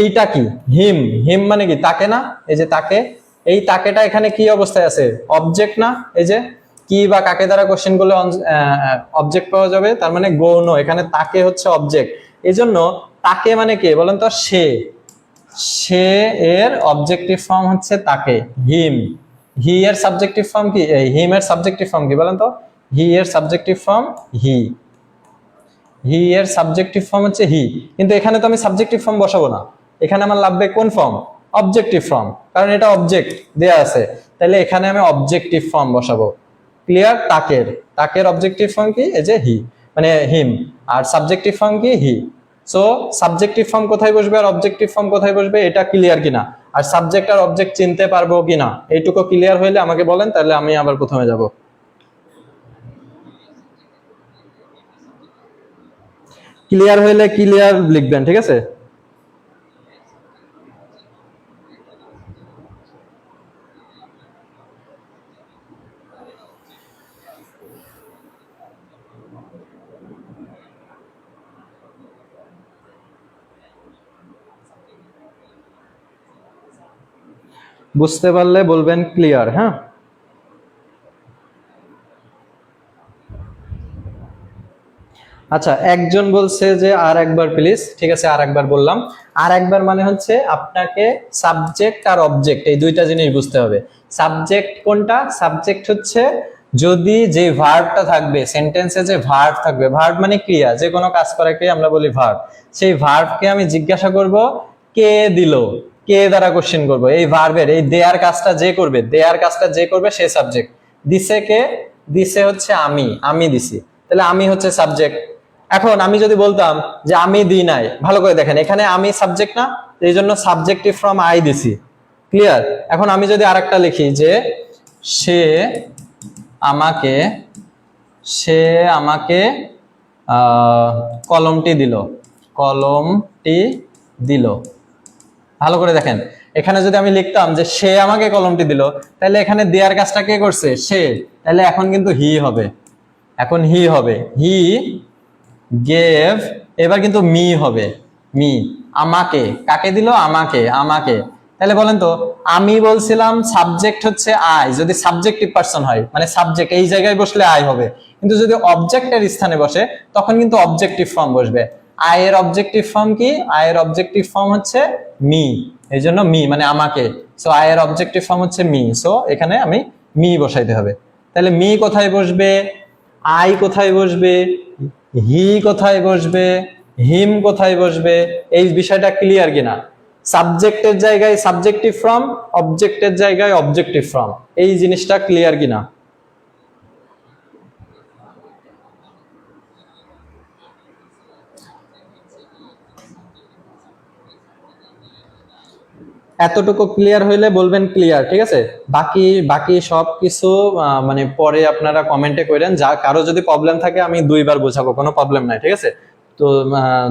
এইটা কি, হিম, হিম মানে কি, তাকে না, এই যে তাকে, এই তাকেটা এখানে কি অবস্থায় আছে, অবজেক্ট না, এই যে কি বা কাকে দ্বারা কোশ্চেন করলে অবজেক্ট পাওয়া যাবে, তার মানে গৌণ, এখানে তাকে হচ্ছে অবজেক্ট। এই জন্য তাকে মানে কে বলেন তো, সে, সে এর অবজেক্টিভ ফর্ম হচ্ছে তাকে, হিম। হি এর সাবজেক্টিভ ফর্ম কি, হিম এর সাবজেক্টিভ ফর্ম কি বলেন তো, হি এর সাবজেক্টিভ ফর্ম হি, হি এর সাবজেক্টিভ ফর্ম হচ্ছে হি। কিন্তু এখানে তো আমি সাবজেক্টিভ ফর্ম বসাবো না, এখানে আমার লাগবে কোন ফর্ম, অবজেক্টিভ ফর্ম, কারণ এটা অবজেক্ট দেয়া আছে, তাহলে এখানে আমি অবজেক্টিভ ফর্ম বসাবো। ক্লিয়ার? তাকের, তাকের অবজেক্টিভ ফর্ম কি, এই যে হি, মানে হিম, আর সাবজেক্টিভ ফর্ম কি, হি। সো সাবজেক্টিভ ফর্ম কোথায় বসবে আর অবজেক্টিভ ফর্ম কোথায় বসবে এটা ক্লিয়ার কিনা, আর সাবজেক্ট আর অবজেক্ট চিনতে পারবো কিনা, এইটুকু ক্লিয়ার হইলে আমাকে বলেন, তাহলে আমি আবার প্রথমে যাব। ক্লিয়ার হইলে ক্লিয়ার লিখবেন, ঠিক আছে? বুঝতে পারলে বলবেন ক্লিয়ার। হ্যাঁ, আচ্ছা, একজন বলছে যে আর একবার প্লিজ। ঠিক আছে, আর একবার বললাম। আর একবার মানে হচ্ছে আপনাকে সাবজেক্ট আর অবজেক্ট এই দুইটা জিনিস বুঝতে হবে। সাবজেক্ট কোনটা? সাবজেক্ট হচ্ছে যদি যে ভার্বটা থাকবে, সেন্টেন্সে যে ভার্ব থাকবে, ভার্ব মানে ক্রিয়া, যে কোনো কাজ করাকে আমরা বলি ভার্ব। সেই ভার্বকে আমি জিজ্ঞাসা করব কে দিল, কে দ্বারা কোশ্চেন করব। এই ভার্বের এই দেয়ার কাজটা যে করবে, দেয়ার কাজটা যে করবে সে সাবজেক্ট। দিছে কে? দিছে হচ্ছে আমি, আমি দিছি, তাহলে আমি হচ্ছে সাবজেক্ট। এখন আমি যদি বলতাম যে আমি দিই নাই, ভালো করে দেখেন এখানে আমি সাবজেক্ট না, এই জন্য সাবজেক্টিভ ফ্রম আই দিছি। ক্লিয়ার? এখন আমি যদি আরেকটা লিখি যে সে আমাকে, সে আমাকে কলমটি দিল, কলমটি দিল। ভালো করে দেখেন এখানে যদি আমি লিখতাম যে সে আমাকে কলমটি দিল, তাহলে এখানে দেয়ার কাজটা কে করছে? সে। তাহলে এখন কিন্তু হি হবে, এখন হি হবে, হি গেভ। এবার কিন্তু মি হবে, মি। আমাকে কাকে দিল? আমাকে, আমাকে। তাহলে বলেন তো, আমি বলছিলাম সাবজেক্ট হচ্ছে আই, যদি সাবজেক্টিভ পারসন হয়, মানে সাবজেক্ট এই জায়গায় বসলে আই হবে। কিন্তু যদি অবজেক্টের স্থানে বসে তখন কিন্তু অবজেক্টিভ ফর্ম বসবে। আই এর অবজেক্টিভ ফর্ম কি? আই এর অবজেক্টিভ ফর্ম হচ্ছে মি, এই জন্য মি মানে আমাকে। সো আই এর অবজেক্টিভ ফর্ম হচ্ছে মি, সো এখানে আমি মি বসাইতে হবে। তাহলে মি কোথায় বসবে? আই কোথায় বসবে? হি কোথায় বসবে? হিম কোথায় বসবে? এই বিষয়টা ক্লিয়ার কিনা? সাবজেক্টের জায়গায় সাবজেক্টিভ ফর্ম, অবজেক্টের জায়গায় অবজেক্টিভ ফর্ম, এই জিনিসটা ক্লিয়ার কিনা? এতটুকু ক্লিয়ার হইলে বলবেন ক্লিয়ার। ঠিক আছে, বাকি বাকি সবকিছু মানে পরে আপনারা কমেন্টে করেন। যা কারো যদি প্রবলেম থাকে আমি দুইবার বোঝাবো, কোনো প্রবলেম নাই। ঠিক আছে, তো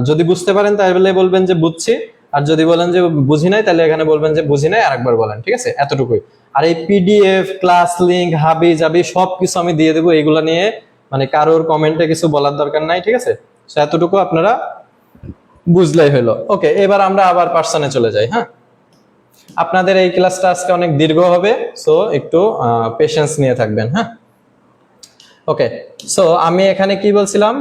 যদি বুঝতে পারেন তাহলে বলবেন যে বুঝছি, আর যদি বলেন যে বুঝি নাই তাহলে এখানে বলবেন যে বুঝি নাই, আরেকবার বলেন। ঠিক আছে, এতটুকুই। আর এই পিডিএফ, ক্লাস লিংক, হাবি জাবি সবকিছু আমি দিয়ে দেবো, এগুলা নিয়ে মানে কারোর কমেন্টে কিছু বলার দরকার নাই। ঠিক আছে, তো এতটুকু আপনারা বুঝলেই হলো। ওকে, এবার আমরা আবার পার্সনে চলে যাই। হ্যাঁ, আপনাদের এই ক্লাসটা আজকে অনেক দীর্ঘ হবে, সো একটু পেশেন্স নিয়ে থাকবেন। হ্যাঁ, ওকে। সো আমি এখানে কি বলছিলাম?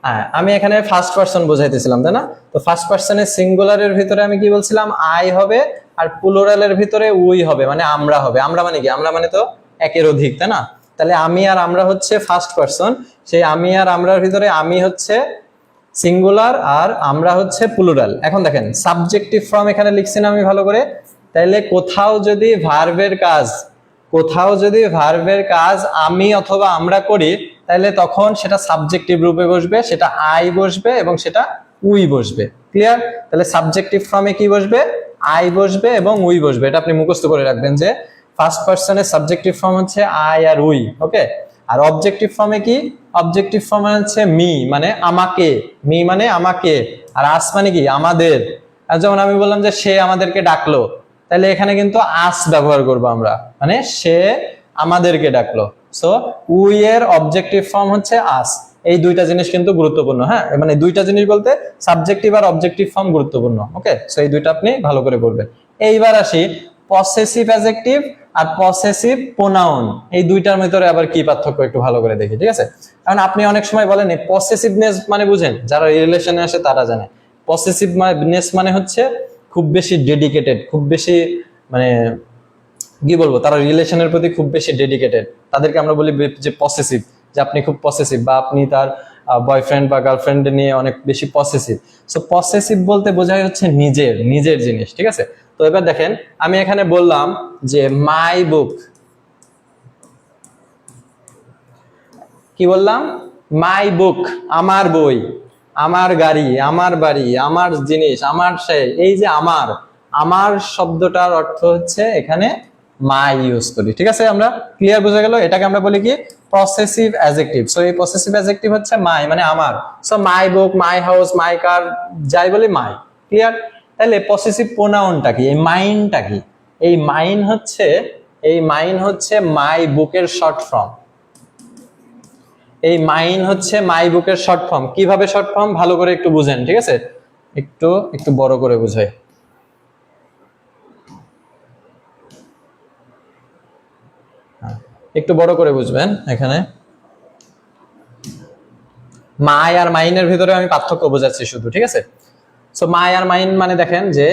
হ্যাঁ, আমি এখানে ফার্স্ট পারসন বোঝাইতেছিলাম, তাই না? তো ফার্স্ট পারসনের সিঙ্গুলারের ভিতরে আমি কি বলছিলাম? আই হবে, আর প্লুরালের ভিতরে উই হবে, মানে আমরা হবে। আমরা মানে কি? আমরা মানে তো একের অধিক, তাই না? তাহলে আমি আর আমরা হচ্ছে ফার্স্ট পারসন, সেই আমি আর আমরার ভিতরে আমি হচ্ছে সিঙ্গুলার আর আমরা হচ্ছে প্লুরাল। এখন দেখেন সাবজেক্টিভ ফর্ম এখানে লিখছি না আমি ভালো করে? তাইলে কোথাও যদি ভার্বের কাজ, কোথাও যদি ভার্বের কাজ আমি অথবা আমরা করি, তাহলে তখন সেটা সাবজেক্টিভ রূপে বসবে, সেটা আই বসবে এবং সেটা উই বসবে। ক্লিয়ার? তাহলে সাবজেক্টিভ ফর্মে কি বসবে? আই বসবে এবং উই বসবে। এটা আপনি মুখস্থ করে রাখবেন যে ফার্স্ট পারসনের সাবজেক্টিভ ফর্ম হচ্ছে আই আর উই। ওকে, আর অবজেক্টিভ ফর্মে কি? অবজেক্টিভ ফর্মে হচ্ছে মি মানে আমাকে, মি মানে আমাকে, আর আস মানে কি? আমাদের। আর যেমন আমি বললাম যে সে আমাদেরকে ডাকলো, তাহলে এখানে কিন্তু আস ব্যবহার করবো আমরা, মানে সে আমাদেরকে ডাকলো। সো উই এর অবজেক্টিভ ফর্ম হচ্ছে আস। এই দুইটা জিনিস কিন্তু গুরুত্বপূর্ণ। হ্যাঁ, মানে দুইটা জিনিস বলতে সাবজেক্টিভ আর অবজেক্টিভ ফর্ম গুরুত্বপূর্ণ। ওকে, সো এই দুইটা আপনি ভালো করে পড়বেন। এইবার আসি পসেসিভ অ্যাডজেক্টিভ আর পসেসিভ প্রোনাউন, এই দুইটার ভিতরে আবার কি পার্থক্য একটু ভালো করে দেখি। ঠিক আছে, কারণ আপনি অনেক সময় বলেন পসেসিভনেস মানে বুঝেন, যারা রিলেশনে আসে তারা জানে। পসেসিভনেস মানে হচ্ছে খুব বেশি ডেডিকেটেড, খুব বেশি মানে কি বলবো, তারা রিলেশনের প্রতি খুব বেশি ডেডিকেটেড, তাদেরকে আমরা বলি যে পসেসিভ, যে আপনি খুব পসেসিভ, বা আপনি তার বয়ফ্রেন্ড বা গার্লফ্রেন্ড নিয়ে অনেক বেশি পসেসিভ। সো পসেসিভ বলতে বোঝায় হচ্ছে নিজের, নিজের জিনিস। ঠিক আছে, তো এবার দেখেন আমি এখানে বললাম যে মাই বুক, কি বললাম? মাই বুক, আমার বই, আমার গাড়ি, আমার বাড়ি, আমার জিনিস, আমার সেই, এই যে আমার, আমার শব্দটার অর্থ হচ্ছে এখানে মাই ইউজ করি। ঠিক আছে, আমরা ক্লিয়ার, বোঝা গেল? এটাকে আমরা বলি কি? Possessive adjective. সো এই পসেসিভ অ্যাডজেক্টিভ হচ্ছে মাই মানে আমার। So my book, my house, মাই কার, যাই বলি মাই। ক্লিয়ার? তাহলে পসেসিভ প্রোনাউনটা কি? এই মাইনটা কি? এই মাইন হচ্ছে, এই মাইন হচ্ছে মাই বুকের শর্ট ফর্ম। এই মাইন হচ্ছে মাই বুকের শর্ট ফর্ম। কিভাবে শর্ট ফর্ম ভালো করে একটু বুঝেন। ঠিক আছে, একটু একটু বড় করে বুঝাই। একটু বড় করে বুঝবেন। এখানে মাই আর মাইনের ভিতরে আমি পার্থক্য বোঝাচ্ছি শুধু, ঠিক আছে? সো মাই আর মাইন মানে দেখেন যে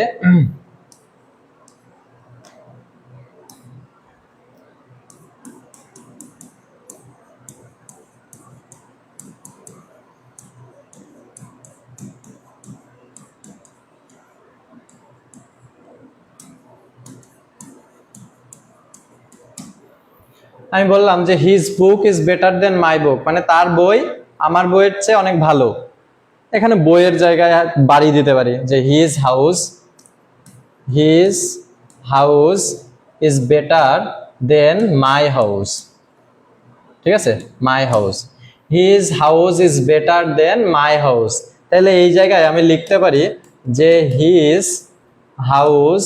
আমি বললাম যে his book is better than my book, মানে তার বই আমার বইয়ের চেয়ে অনেক ভালো। এখানে বইয়ের জায়গায় বাড়ি দিতে পারি যে his house is better than my house, ঠিক আছে? My house, his house is better than my house. তাহলে এই জায়গায় আমি লিখতে পারি যে his house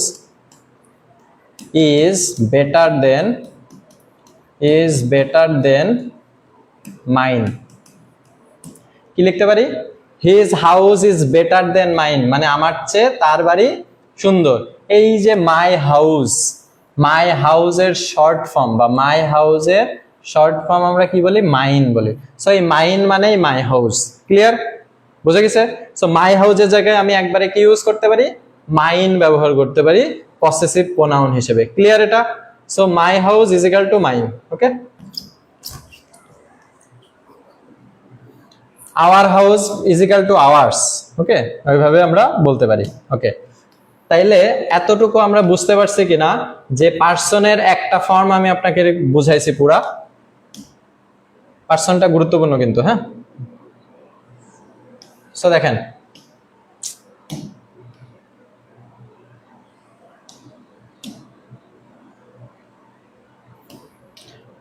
is better then mine. কি লিখতে পারি? His house is better then mine, মানে আমার চেয়ে তার বাড়ি সুন্দর। এই যে মাই হাউসের শর্ট ফর্ম বা মাই হাউসের শর্ট ফর্ম আমরা কি বলি? মাইন বলি। সো এই মাইন মানেই মাই হাউস। ক্লিয়ার? বুঝে গেছে? সো মাই হাউসের জায়গায় আমি একবারে কি ইউজ করতে পারি? মাইন ব্যবহার করতে পারি পসেসিভ প্রোনাউন হিসেবে। ক্লিয়ার এটা? So my house is equal to mine. Okay, our house is equal to ours. Okay, ওইভাবে আমরা বলতে পারি। ওকে, তাইলে এতটুকু আমরা বুঝতে পারছি কিনা যে পার্সনের একটা ফর্ম আমি আপনাকে বুঝাইছি পুরা। পার্সনটা গুরুত্বপূর্ণ কিন্তু, হ্যাঁ। সো দেখেন,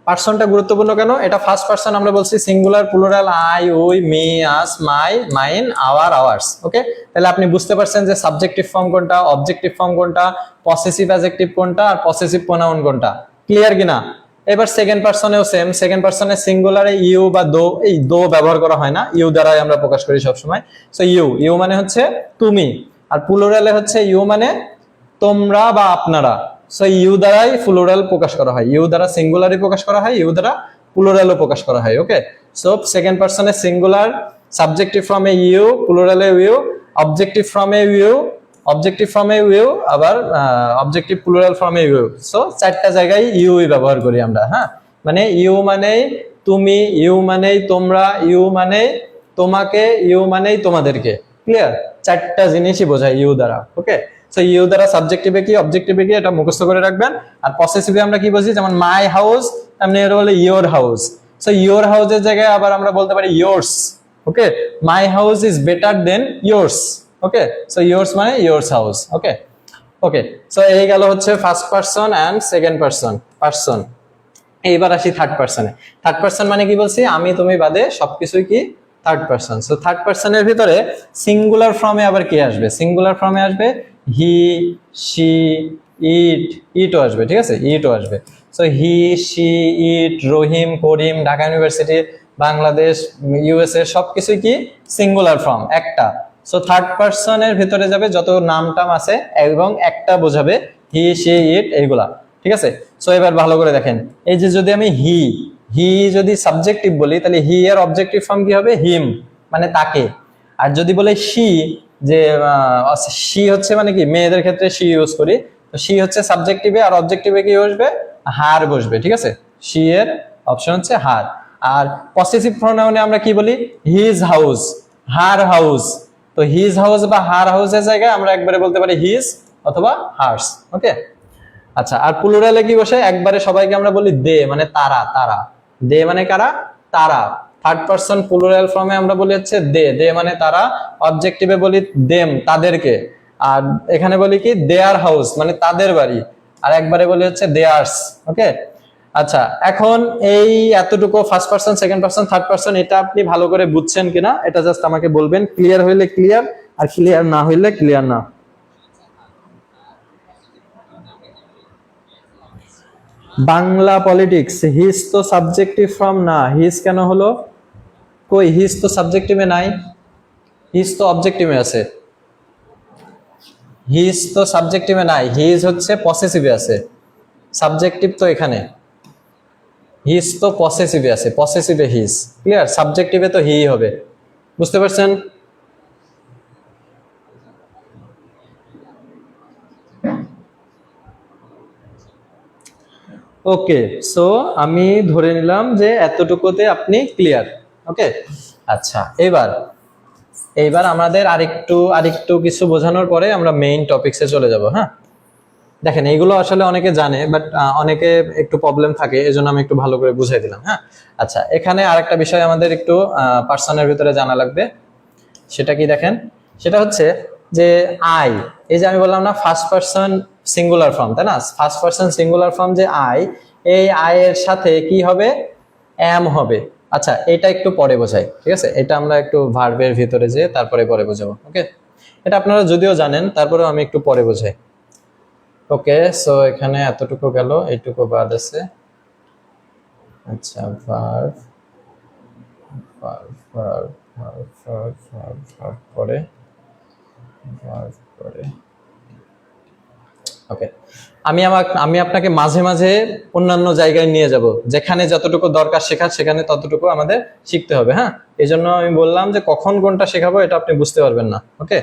পার্সনটা গুরুত্বপূর্ণ কেন? এটা ফার্স্ট পার্সন আমরা বলছি, singular, plural, I, we, me, us, my, mine, our, ours. Okay, তাহলে আপনি বুঝতে পারছেন যে সাবজেক্টিভ ফর্ম কোনটা, অবজেক্টিভ ফর্ম কোনটা, পসেসিভ অ্যাডজেক্টিভ কোনটা আর পসেসিভ প্রোনাউন কোনটা। ক্লিয়ার কিনা? এবার সেকেন্ড পার্সনেও সেম। সেকেন্ড পার্সনে সিঙ্গুলারে ইউ বা দো, এই দো ব্যবহার করা হয় না, ইউ দ্বারাই আমরা প্রকাশ করি সবসময়। সো ইউ মানে হচ্ছে তুমি, আর প্লুরালে হচ্ছে ইউ মানে তোমরা বা আপনারা। সো ইউ দ্বারাই প্লুরাল প্রকাশ করা হয়, ইউ দ্বারা সিঙ্গুলারই প্রকাশ করা হয়, ইউ দ্বারা প্লুরালও প্রকাশ করা হয়। ওকে, সো সেকেন্ড পার্সনে সিঙ্গুলার, সাবজেক্টিভ ফর্মে ইউ, প্লুরালে ইউ, অবজেক্টিভ ফর্মে ইউ, আবার অবজেক্টিভ প্লুরাল ফর্মে ইউ। সো চারটা জায়গায় ইউই ব্যবহার করি আমরা। হ্যাঁ, মানে ইউ মানেই তুমি, ইউ মানেই তোমরা, ইউ মানেই তোমাকে, ইউ মানেই তোমাদেরকে। ক্লিয়ার? চারটা জিনিসই বোঝায় ইউ দ্বারা। ওকে, সো ইউ দ্বারা সাবজেক্টিভে কি, অবজেক্টিভে কি, এটা মুখস্থ করে রাখবেন। আর পসেসিভে আমরা কি বুঝি? যেমন মাই হাউস, এমনি এটা বলে ইয়োর হাউস। সো ইয়োর হাউসের জায়গায় আবার আমরা বলতে পারি yours. Okay, my house is better than yours. Okay, so yours মানে yours house. Okay, okay, so এই গেল হচ্ছে first person and second person. এইবার আসি থার্ড পারসনে। থার্ড পারসন মানে কি বলছি? আমি তুমি বাদে সবকিছুই কি থার্ড পারসন। সো থার্ড পারসনের ভিতরে সিঙ্গুলার ফর্মে আবার কি আসবে? সিঙ্গুলার ফর্মে আসবে হি, শি, ইটও আসবে। ঠিক আছে, ইটও আসবে। So he, she, it, Rahim, Karim, Dhaka university, Bangladesh, USA সবকিছুই কি সিঙ্গুলার ফর্ম, একটা। সো থার্ড পারসনের ভিতরে যাবে যত নাম টাম আছে এবং একটা বোঝাবে হি, শি, ইট, এইগুলা। ঠিক আছে, সো এবার ভালো করে দেখেন, এই যে যদি আমি হি যদি সাবজেক্টিভ বলি, তাহলে হি এর অবজেক্টিভ ফর্ম কি হবে? হিম, মানে তাকে। আর যদি বলে শি, যে শি হচ্ছে মানে কি মেয়েদের ক্ষেত্রে শি ইউজ করি, তো শি হচ্ছে সাবজেক্টিভে, আর অবজেক্টিভে কি বসবে? হার বসবে। ঠিক আছে, শি এর অপশন হচ্ছে হার। আর পসেসিভ প্রোনাউনে আমরা কি বলি? His house, her house. তো হিজ হাউস বা হার হাউসের জায়গায় আমরা একবারে বলতে পারি হিজ অথবা হার্স। ওকে, আচ্ছা, আর প্লুরালে কি বসে? একবারে সবাইকে আমরা বলি দে, মানে তারা। দে মানে কারা? তারা। থার্ড পারসন প্লুরাল ফর্মে আমরা বলি হচ্ছে দে মানে তারা। অবজেক্টিভে বলি দেম, তাদেরকে। আর এখানে বলি কি দেয়ার হাউস, মানে তাদের বাড়ি। আর একবারে বলি হচ্ছে দেয়ার্স। ওকে, আচ্ছা, এখন এই এতটুকু first person, second person, third person, এটা আপনি ভালো করে বুঝছেন কিনা এটা জাস্ট আমাকে বলবেন। ক্লিয়ার হইলে ক্লিয়ার, আর ক্লিয়ার না হইলে ক্লিয়ার না। বাংলা পলিটিক্স, হিজ তো সাবজেক্টিভ ফর্ম না, হিজ কেন হলো? কই, হিজ তো সাবজেক্টিভে নাই, হিজ তো অবজেক্টিভে আছে। হিজ তো সাবজেক্টিভে নাই, হিজ হচ্ছে পসেসিভে আছে, সাবজেক্টিভ তো এখানে। হিজ তো পসেসিভে আছে, পসেসিভে হিজ, ক্লিয়ার। সাবজেক্টিভে তো হি হবে, বুঝতে পারছেন? ওকে, সো আমি ধরে নিলাম যে এতটুকুতে আপনি ক্লিয়ার। ওকে, আচ্ছা, এবার এইবার আমাদের আরেকটু কিছু বোঝানোর পরে আমরা মেইন টপিকসে চলে যাব। হ্যাঁ, দেখেন এইগুলো আসলে অনেকে জানে, বাট অনেকে একটু প্রবলেম থাকে, এজন্য আমি একটু ভালো করে বুঝাই দিলাম। হ্যাঁ, আচ্ছা, এখানে আরেকটা বিষয় আমাদের একটু পার্সনের ভিতরে জানা লাগবে। সেটা কি দেখেন, সেটা হচ্ছে যে আই, এই যে আমি বললাম না ফার্স্ট পারসন সিঙ্গুলার ফর্ম, তাই না? ফার্স্ট পারসন সিঙ্গুলার ফর্ম যে আই, এই আই এর সাথে কি হবে? এম হবে। আচ্ছা, এটা একটু পরে বোঝাই, ঠিক আছে? এটা আমরা একটু ভার্বের ভিতরে যে তারপরে পরে বোঝাবো। ওকে, এটা আপনারা যদিও জানেন, তারপরেও আমি একটু পরে বোঝাই। ওকে, সো এখানে এতটুকু গেল, এইটুকু বাদ আছে। আচ্ছা, verb verb verb verb verb verb verb পরে ভার্ব পরে। ওকে, আমি আপনাকে মাঝে মাঝে অন্যান্য জায়গায় নিয়ে যাব, যেখানে যতটুকু দরকার শেখার সেখানে ততটুকু আমাদের শিখতে হবে। হ্যাঁ, এই জন্য আমি বললাম যে কখন কোনটা শেখাবো এটা আপনি বুঝতে পারবেন না। ওকে,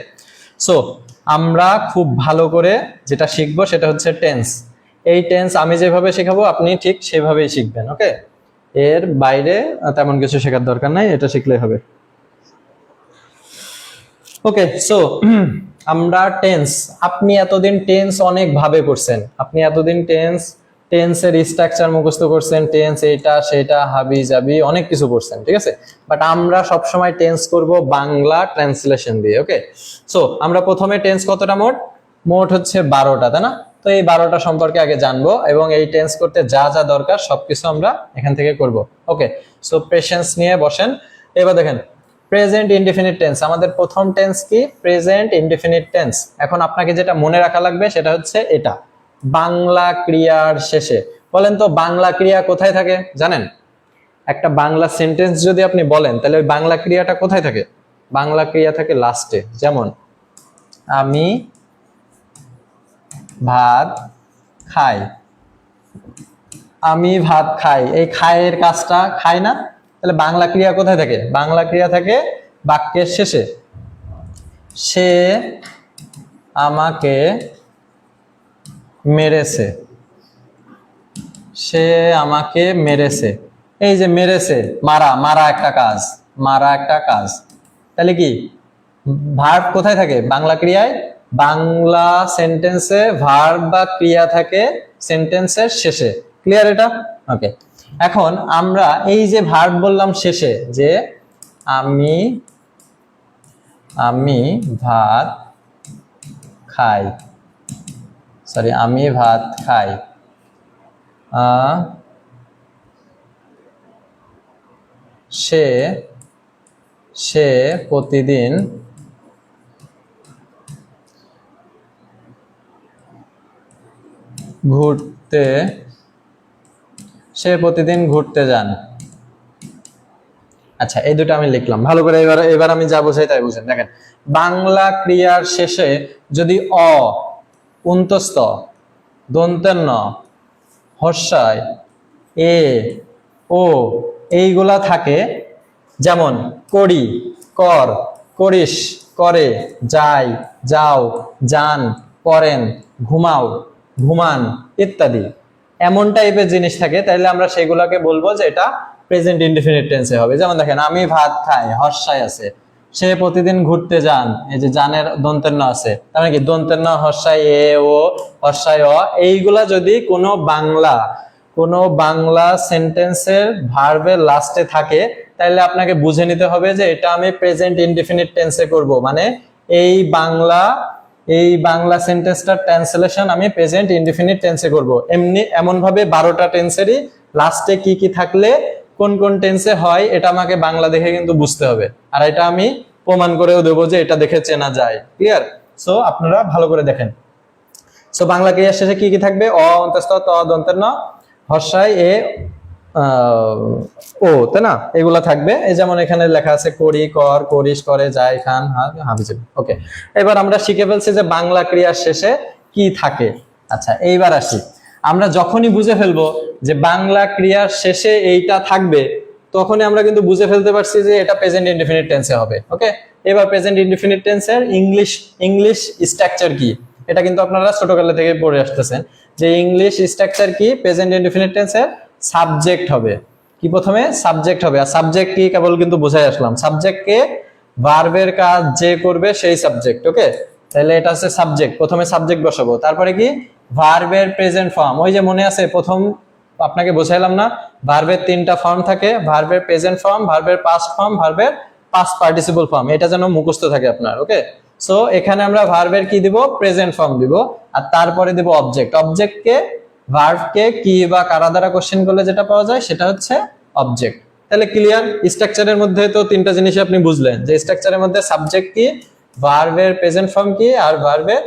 সো আমরা খুব ভালো করে যেটা শিখবো সেটা হচ্ছে টেন্স। এই টেন্স আমি যেভাবে শেখাবো আপনি ঠিক সেভাবেই শিখবেন। ওকে, এর বাইরে তেমন কিছু শেখার দরকার নাই, এটা শিখলেই হবে। ওকে, সো আমরা টেন্স, আপনি এতদিন টেন্স অনেক ভাবে করছেন, আপনি এতদিন টেন্সের স্ট্রাকচার মুখস্থ করছেন, টেন্স এইটা সেটা হাবি জাবি অনেক কিছু করছেন, ঠিক আছে? বাট আমরা সব সময় টেন্স করব বাংলা ট্রান্সলেশন দিয়ে। ওকে, সো আমরা প্রথমে টেন্স কতটা মোট হচ্ছে 12টা, তাই না? তো এই 12টা সম্পর্কে আগে জানবো, এবং এই টেন্স করতে যা যা দরকার সবকিছু আমরা এখান থেকে করব। ওকে, সো পেশেন্স নিয়ে বসেন। এবার দেখেন প্রেজেন্ট ইনডিফিনিট টেন্স, আমাদের প্রথম টেন্স কি? Present indefinite tense. এখন আপনাকে যেটা মনে রাখা লাগবে সেটা হচ্ছে এটা, বাংলা ক্রিয়ার শেষে। বলেন তো বাংলা ক্রিয়া কোথায় থাকে জানেন? একটা বাংলা সেন্টেন্স যদি আপনি বলেন তাহলে ওই বাংলা ক্রিয়াটা কোথায় থাকে? বাংলা ক্রিয়া থাকে লাস্টে। যেমন আমি ভাত খাই, আমি ভাত খাই, এই খায়ের কাজটা খাই না, তাহলে বাংলা ক্রিয়া কোথায় থাকে? বাংলা ক্রিয়া থাকে বাক্যের শেষে। সে আমাকে মেরেছে, সে আমাকে মেরেছে। এই যে মেরেছে, মারা একটা কাজ, মারা একটা কাজ। তাহলে কি ভার্ব কোথায় থাকে? বাংলা ক্রিয়ায়। বাংলা সেন্টেন্সে ভার্ব বা ক্রিয়া থাকে সেন্টেন্সের শেষে। ক্লিয়ার এটা? ওকে, এখন আমরা এই যে ভার্ব বললাম শেষে, যে আমি ভাত খাই, সরি আমি ভাত খাই, সে প্রতিদিন ঘুরতে যান। আচ্ছা, এই দুটো আমি লিখলাম ভালো করে। এবার আমি যা বোঝাই তাই বুঝেন। দেখেন বাংলা ক্রিয়ার শেষে যদি অ, উন্তস্ত, দন্তের ন, হর্ষায়, এ, ও এইগুলা থাকে, যেমন করি, কর, করিস, করে, যাই, যাও, যান, পড়েন, ঘুমাও, ঘুমান ইত্যাদি, এমন টাইপের জিনিস থাকে, তাইলে আমরা সেগুলোকে বলবো যে এটা প্রেজেন্ট ইনডিফিনিট টেন্সে হবে। যেমন দেখেন আমি ভাত খাই, হর্ষায় আছে, সে প্রতিদিন ঘুরতে যান, এই যে জানের দন্তের ন আছে, তার মানে কি দন্তের ন, হর্ষায় এ, ও, হর্ষায় অ, এইগুলা যদি কোনো বাংলা সেন্টেন্সের ভার্বের লাস্টে থাকে, তাহলে আপনাকে বুঝে নিতে হবে যে এটা আমি প্রেজেন্ট ইনডিফিনিট টেন্সে করব। মানে এই বাংলা সেন্টেন্সটার ট্রান্সলেশন আমি প্রেজেন্ট ইনডিফিনিট টেন্সে করব। এমন ভাবে 12টা টেন্সেরই লাস্টে কি কি থাকলে কোন কোন টেন্সে হয় এটা আমাকে বাংলা দেখে কিন্তু বুঝতে হবে, আর এটা আমি প্রমাণ করেও দেবো যে এটা দেখে চেনা যায়। ক্লিয়ার? সো আপনারা ভালো করে দেখেন। সো বাংলা ক্রিয়ার শেষে কি কি থাকবে? অ, অন্তস্থ, ত, দন্তের ন, হর্ষায়, এ, ও, তাই না? এগুলা থাকবে। এই যেমন এখানে লেখা আছে করি, কর, করিস, করে, যাই, খান, হাবিজাবি। ওকে, এবার আমরা শিখে ফেলছি যে বাংলা ক্রিয়ার শেষে কি থাকে। আচ্ছা, এইবার আসি, আমরা যখনই বুঝে ফেলবো যে বাংলা ক্রিয়ার শেষে এইটা থাকবে, তখনই আমরা কিন্তু বুঝে ফেলতে পারছি যে এটা প্রেজেন্ট ইনডিফিনিট টেন্সে হবে। ওকে, এবার প্রেজেন্ট ইনডিফিনিট টেন্সের ইংলিশ স্ট্রাকচার কি, এটা কিন্তু আপনারা ছোটকালে থেকে পড়ে আসতেছেন যে ইংলিশ স্ট্রাকচার কি, প্রেজেন্ট ইনডিফিনিট টেন্সের সাবজেক্ট হবে কি, প্রথমে সাবজেক্ট হবে। আর সাবজেক্ট কি কেবল কিন্তু বুঝাই আসলাম, সাবজেক্টকে ভার্বের কাজ যে করবে সেই সাবজেক্ট। ওকে, তাহলে এটা হচ্ছে সাবজেক্ট, প্রথমে সাবজেক্ট বসাবো, তারপরে কি ভার্বের প্রেজেন্ট ফর্ম। ওই যে মনে আছে প্রথম আপনাকে বোঝাইলাম না, ভার্বের 3টা ফর্ম থাকে, ভার্বের প্রেজেন্ট ফর্ম, ভার্বের পাস্ট ফর্ম, ভার্বের পাস্ট পার্টিসিপল ফর্ম, এটা যেন মুখস্থ থাকে আপনার। ওকে, সো এখানে আমরা ভার্বের কি দিব, প্রেজেন্ট ফর্ম দিব, আর তারপরে দিব অবজেক্ট। অবজেক্টকে ভার্বকে কি বা কারা দ্বারা কোশ্চেন করলে যেটা পাওয়া যায় সেটা হচ্ছে অবজেক্ট। তাহলে ক্লিয়ার, স্ট্রাকচারের মধ্যে তো 3টা জিনিস আপনি বুঝলেন যে স্ট্রাকচারের মধ্যে সাবজেক্ট কি, ভার্বের প্রেজেন্ট ফর্ম কি, আর ভার্বের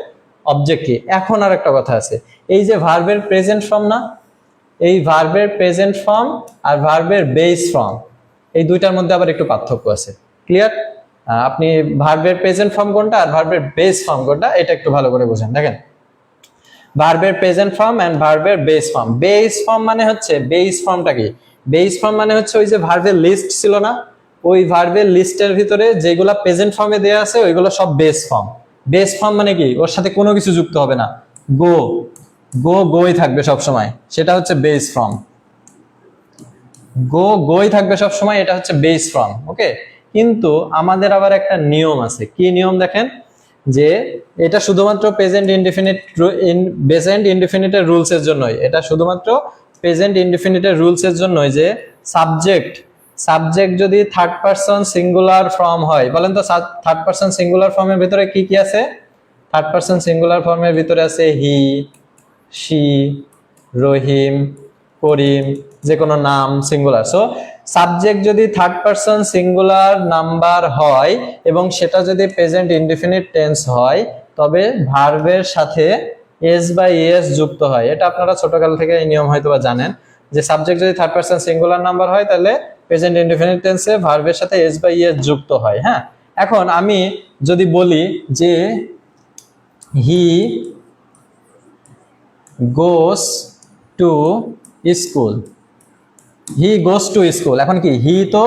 অবজেক্ট কি। এখন আর একটা কথা আছে, এই যে ভার্বের প্রেজেন্ট ফর্ম না, এই ভার্বের প্রেজেন্ট ফর্ম আর ভার্বের বেস ফর্ম, এই দুইটার মধ্যে আবার একটু পার্থক্য আছে। ক্লিয়ার, আপনি ভার্বের প্রেজেন্ট ফর্ম কোনটা আর ভার্বের বেস ফর্ম কোনটা এটা একটু ভালো করে বুঝেন। দেখেন, ভার্বের প্রেজেন্ট ফর্ম এন্ড ভার্বের বেস ফর্ম। বেস ফর্ম মানে হচ্ছে, বেস ফর্মটা কি, বেস ফর্ম মানে হচ্ছে ওই যে ভার্বের লিস্ট ছিল না, ওই ভার্বের লিস্টের ভিতরে যেগুলা প্রেজেন্ট ফর্মে দেয়া আছে ওইগুলো সব বেস ফর্ম। বেস ফর্ম মানে কি, ওর সাথে কোনো কিছু যুক্ত হবে না, গো গোই থাকবে সব সময়, সেটা হচ্ছে বেস ফর্ম। গোই থাকবে সব সময়, এটা হচ্ছে বেস ফর্ম। ওকে, কিন্তু আমাদের আবার একটা নিয়ম আছে। কি নিয়ম দেখেন, যে এটা শুধুমাত্র প্রেজেন্ট ইনডিফিনিটের রুলস এর জন্যই, এটা শুধুমাত্র প্রেজেন্ট ইনডিফিনিটের রুলস এর জন্যই যে সাবজেক্ট যদি থার্ড পারসন সিঙ্গুলার ফর্ম হয়, বলেন তো থার্ড পারসন সিঙ্গুলার ফর্মের ভিতরে কি কি আছে? থার্ড পারসন সিঙ্গুলার ফর্মের ভিতরে আছে হি, শি, রহিম, করিম, যে কোনো নাম সিঙ্গুলার। সো সাবজেক্ট যদি থার্ড পারসন সিঙ্গুলার নাম্বার হয় এবং সেটা যদি প্রেজেন্ট ইনডিফিনিট টেন্স হয়, তবে ভার্বের সাথে এস বা ইএস যুক্ত হয়। এটা আপনারা ছোটকাল থেকে এই নিয়ম হয়তো বা জানেন যে সাবজেক্ট যদি থার্ড পারসন সিঙ্গুলার নাম্বার হয় তাহলে প্রেজেন্ট ইনডিফিনিট টেন্সে ভার্বের সাথে এস বা ইএস যুক্ত হয়। হ্যাঁ, এখন আমি যদি বলি যে he goes to school, he goes to school, এখন কি হি তো